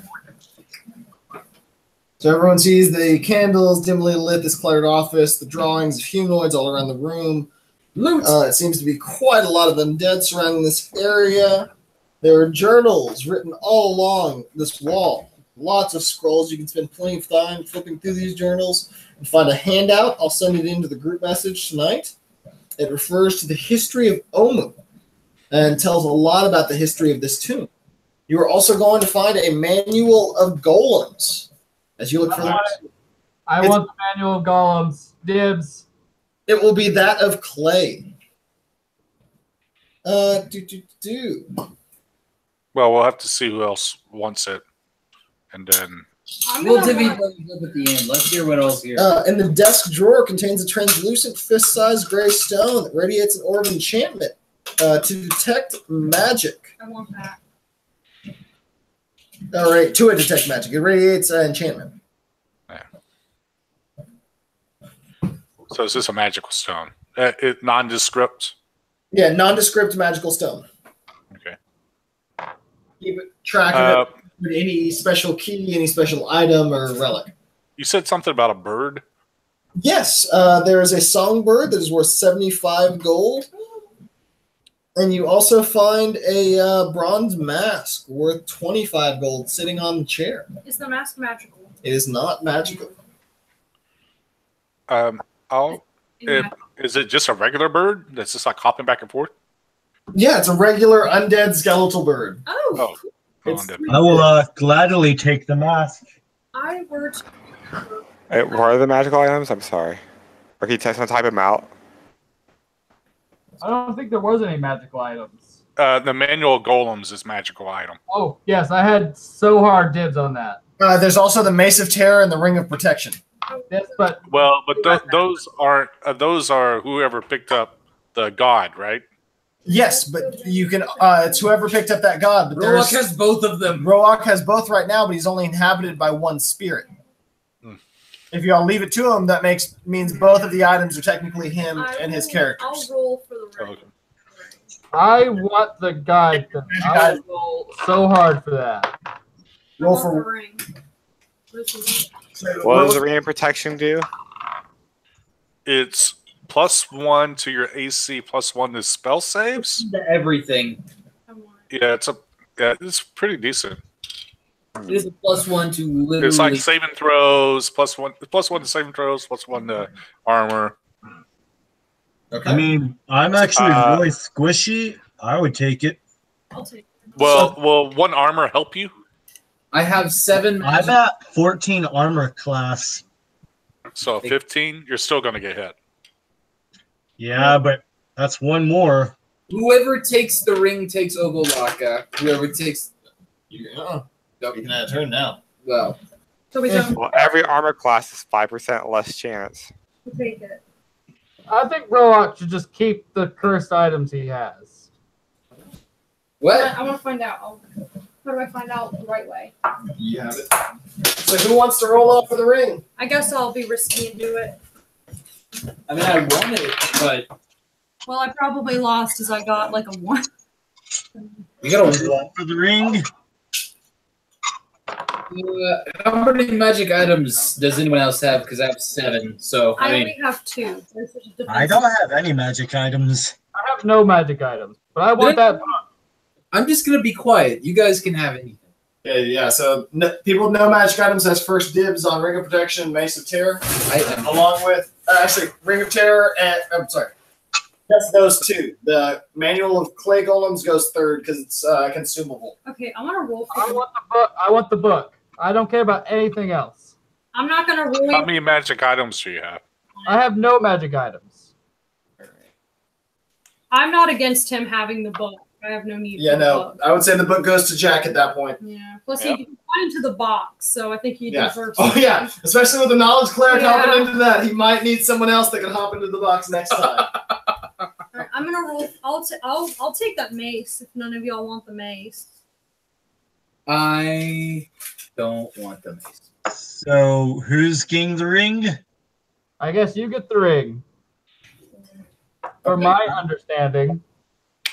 So everyone sees the candles dimly lit, this cluttered office, the drawings of humanoids all around the room. Loot. It seems to be quite a lot of undead surrounding this area. There are journals written all along this wall. Lots of scrolls. You can spend plenty of time flipping through these journals and find a handout. I'll send it into the group message tonight. It refers to the history of Omu and tells a lot about the history of this tomb. You are also going to find a manual of golems as you look for them. I want the manual of golems. Dibs. It will be that of clay. Well, we'll have to see who else wants it, and then We'll divvy those up at the end. Let's hear what else here. And the desk drawer contains a translucent fist-sized gray stone that radiates an orb of enchantment to detect magic. I want that. All right, to detect magic. It radiates enchantment. so is this a magical stone? Nondescript. Yeah, nondescript magical stone. Okay. Keep track of it with any special key, any special item or relic. You said something about a bird. Yes, there is a songbird that is worth 75 gold. And you also find a bronze mask worth 25 gold sitting on the chair. Is the mask magical? It is not magical. Is it just a regular bird that's just like hopping back and forth? Yeah, it's a regular undead skeletal bird. Oh. It's Undead. I will gladly take the mask. I were to... Hey, what are the magical items? I'm sorry. Or can you type them out? I don't think there was any magical items. The manual golems is magical item. Oh, yes, I had so hard dibs on that. There's also the Mace of Terror and the Ring of Protection. Yes, but Well, but those aren't. Those are whoever picked up the god, right? Yes, but you can. It's whoever picked up that god. But Roark has both of them. Roark has both right now, but he's only inhabited by one spirit. If you all leave it to him, that means both of the items are technically him and his characters. I'll roll for the ring. Okay. I want the guide. I will roll so hard for that. Roll The for. ring. What does the ring of protection do? It's +1 to your AC, +1 to spell saves. Everything. Yeah, it's pretty decent. It is a +1 to literally. It's like saving throws, +1 to saving throws, +1 to armor. Okay. I mean, I'm actually really squishy. I would take it. I'll take it. Well, will 1 armor help you? I have 7. I'm at 14 armor class. So 15, you're still going to get hit. Yeah, but that's 1 more. Whoever takes the ring takes Ogolaka. Whoever takes. You can add a turn now. Well, So we don't Well, every armor class is 5% less chance. take it. I think Roark should just keep the cursed items he has. what? I want to find out. How do I find out the right way? You have it. So who wants to roll off for the ring? I guess I'll be risky and do it. I mean, I want it, but Well, I probably lost as I got like a 1. you gotta. Roll for the ring. How many magic items does anyone else have? Because I have 7. So I I mean, only have 2. I don't have any magic items. I have no magic items, but I want that. I'm just gonna be quiet. You guys can have anything. Yeah. So people with no magic items has first dibs on Ring of Protection and Mace of Terror, along with actually Ring of Terror and I'm sorry, that's those 2. The Manual of Clay Golems goes third because it's consumable. Okay, I want to roll for I want the book. I want the book. I don't care about anything else. I'm not going to roll. How many magic items do you have? I have no magic items. I'm not against him having the book. I have no need Yeah, for the no, book. I would say the book goes to Jack at that point. Yeah. Plus, Yeah. he went into the box, so I think he Yeah. deserves Oh yeah, especially with the knowledge cleric Yeah. hopping into that, he might need someone else that can hop into the box next time. Alright, I'm gonna roll. I'll take that mace if none of y'all want the mace. I don't want the mace. So who's getting the ring? I guess you get the ring. From Okay. my understanding.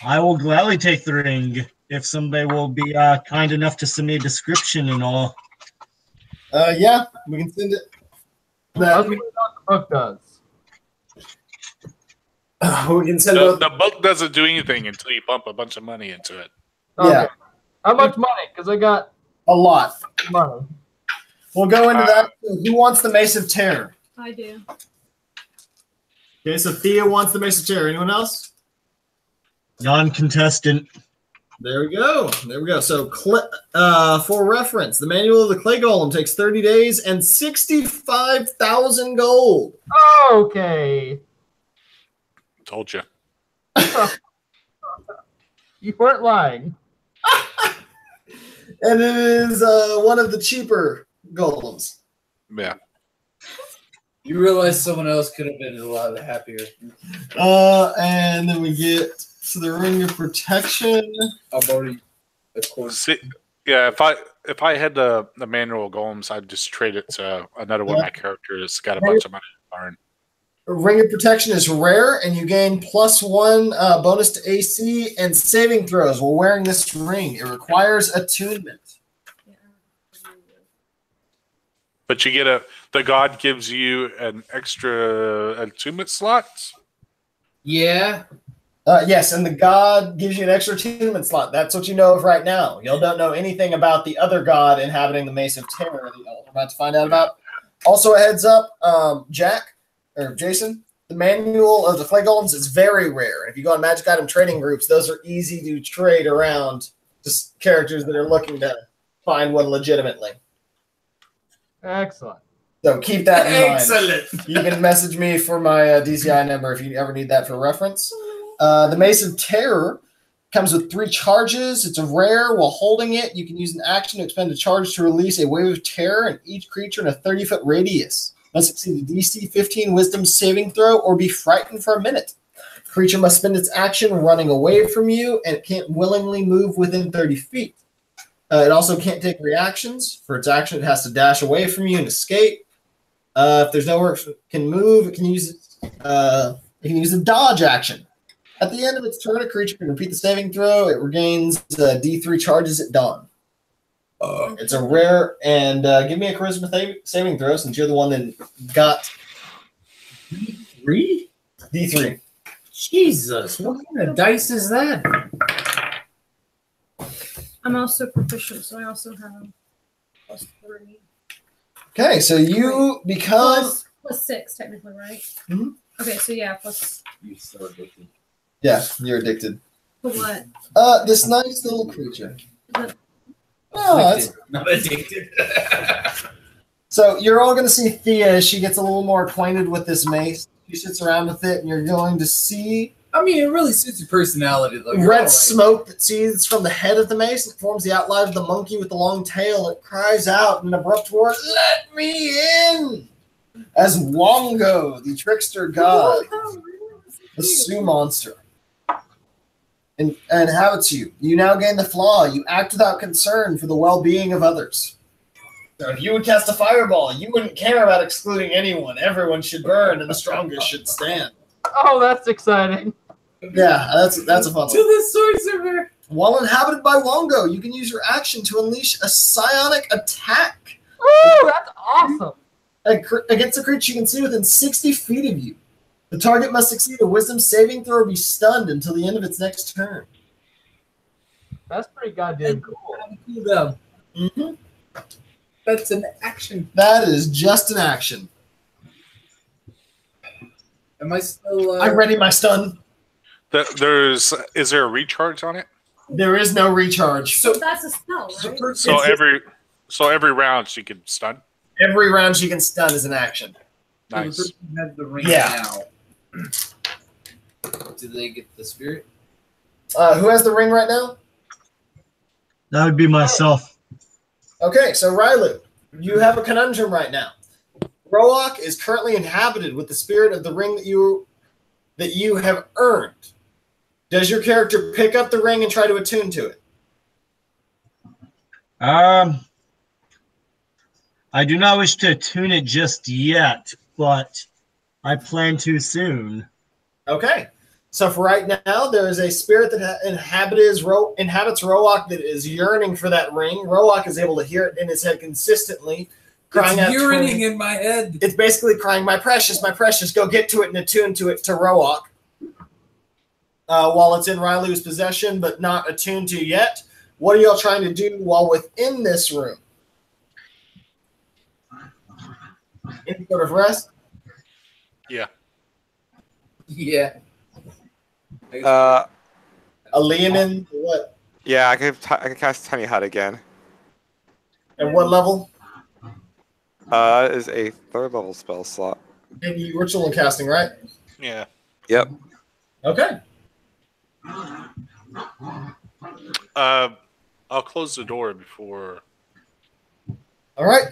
I will gladly take the ring if somebody will be kind enough to send me a description and all. Yeah, we can send it. That's what the book does. We can send The, both. the book doesn't do anything until you pump a bunch of money into it. Yeah. Okay. How much money? Because I got A lot. money. We'll go into that. Who wants the Mace of Terror? I do. Okay, so Thea wants the Mace of Terror. Anyone else? Non-contestant. There we go. There we go. So, for reference, the Manual of the Clay Golem takes 30 days and 65,000 gold. Okay. Told you. You weren't lying. And it is one of the cheaper golems. Yeah. You realize someone else could have been a lot happier. And then we get to the Ring of Protection. I've already, of course. See, yeah, if I had the manual golems, I'd just trade it to another one of my characters that's got a bunch of money to burn. Ring of Protection is rare, and you gain +1 bonus to AC and saving throws while wearing this ring. It requires attunement. But you get the god gives you an extra attunement slot. Yeah. Yes, and the god gives you an extra attunement slot. That's what you know of right now. You don't know anything about the other god inhabiting the Mace of Terror that you're about to find out about. Also, a heads up, Jack, or Jason, the Manual of the Clay Golems is very rare. If you go on Magic Item trading groups, those are easy to trade around just characters that are looking to find one legitimately. Excellent. So keep that in mind. Excellent. You can message me for my DCI number if you ever need that for reference. The Mace of Terror Comes with 3 charges. It's a rare. While holding it, you can use an action to expend a charge to release a wave of terror in each creature in a 30-foot radius. Must succeed a DC 15 Wisdom saving throw or be frightened for a minute. Creature must spend its action running away from you, and it can't willingly move within 30 feet. It also can't take reactions. For its action, it has to dash away from you and escape. If there's nowhere it can move, it can use a dodge action. At the end of its turn, a creature can repeat the saving throw. It regains D3 charges at dawn. It's a rare, and give me a charisma saving throw since you're the one that got D3? D3. Jesus, what kind of dice is that? I'm also proficient, so I also have +3. Okay, so you become plus 6 technically, right? Mhm. Okay, so yeah, plus. You're so addicted. Yeah, you're addicted. To what? This nice little creature. Is it- Oh, Not addicted. so you're all going to see Thea as she gets a little more acquainted with this mace. She sits around with it, and you're going to see I mean, it really suits your personality, though. You're red all right. smoke that seethes from the head of the mace. It forms the outline of the monkey with the long tail. It cries out in an abrupt roar, "Let me in!" As Wongo, the trickster god, the Sioux monster, inhabits you. You now gain the flaw. You act without concern for the well-being of others. So if you would cast a fireball, you wouldn't care about excluding anyone. Everyone should burn, and the strongest should stand. Oh, that's exciting. Yeah, that's a fun one. To the sorcerer. While inhabited by Wongo, you can use your action to unleash a psionic attack Ooh, that's awesome. against a creature you can see within 60 feet of you. The target must succeed a wisdom saving throw or be stunned until the end of its next turn. That's pretty goddamn cool. Cool down. Mm-hmm. That's an action. That is just an action. Am I still? I ready my stun. Is there a recharge on it? There is no recharge. So that's a spell, right? So every round she can stun. Every round she can stun is an action. Nice. The person who has the ring Yeah. now. Do they get the spirit? Who has the ring right now? That would be myself. Okay, so Rylu, you have a conundrum right now. Roak is currently inhabited with the spirit of the ring that you have earned. Does your character pick up the ring and try to attune to it? I do not wish to attune it just yet, but I plan to soon. Okay. So for right now, there is a spirit that inhabits Roak that is yearning for that ring. Roak is able to hear it in his head consistently, crying out. It's urinating in my head. It's basically crying, my precious, go get to it and attune to it to Roak. While it's in Rylu's possession, but not attuned to yet. What are y'all trying to do while within this room? Any sort of rest? Yeah. Yeah. A Leonin, what? Yeah, I can cast Tiny Hut again. At what level? That is a 3rd level spell slot. And you ritual and casting, right? Yeah. Yep. Okay. I'll close the door before. All right.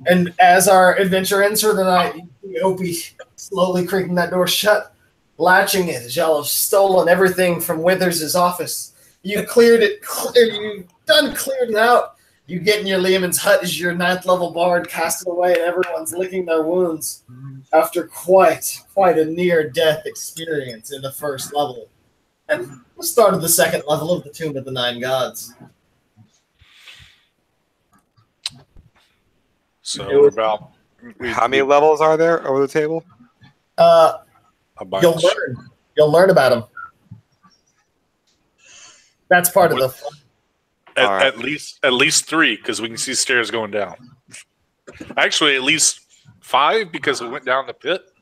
And as our adventure ends for the night, you see Opie slowly creaking that door shut, latching it as y'all have stolen everything from Withers' office. You cleared it. You've cleared it out. You get in your Lehman's hut as your 9th level bard casted away, and everyone's licking their wounds after quite a near-death experience in the 1st level. And the start of the 2nd level of the Tomb of the Nine Gods. So we're about. How many levels are there over the table? A bunch. You'll learn about them. That's part of the fun. At least 3, because we can see stairs going down. Actually, at least 5 because we went down the pit.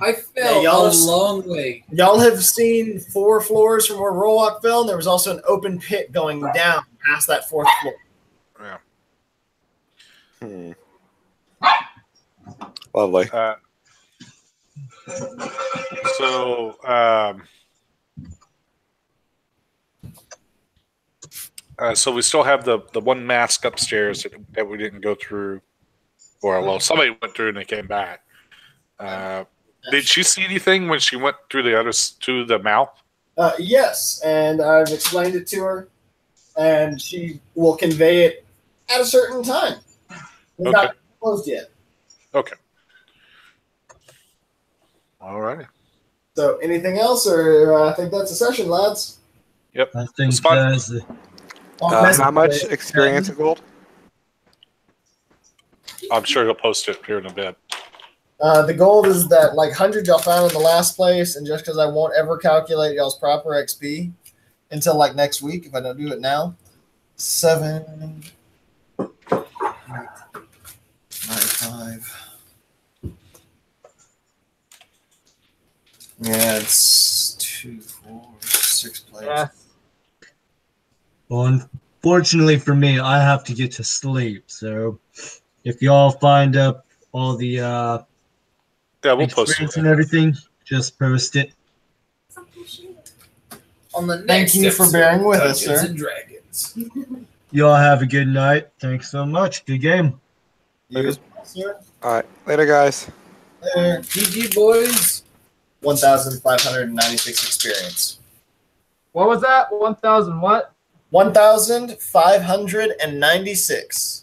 I fell a long way. Y'all have seen 4 floors from where Roak fell, and there was also an open pit going down past that 4th floor. Yeah. Lovely. So we still have the one mask upstairs that we didn't go through, or well, somebody went through and they came back. Did she see anything when she went through to the mouth? Yes, and I've explained it to her, and she will convey it at a certain time. It's not closed yet. Okay. All righty. So, anything else, or I think that's a session, lads. Yep. I think Spot. How much experience in gold? I'm sure he'll post it here in a bit. The gold is that like 100 y'all found in the last place, and just because I won't ever calculate y'all's proper XP until like next week if I don't do it now. 7, 8, 5. Yeah, it's 2, 4, 6 players. Yes. Well, unfortunately for me, I have to get to sleep. So if y'all find up all the Yeah, we'll post experience it. and everything, just post it. On the Thank next you for episode bearing with of us, Dungeons sir. and Dragons. Y'all have a good night. Thanks so much. Good game. You as well, sir? All right, later, guys. There. GG, boys. 1,596 experience. What was that? 1,000 what? 1,596.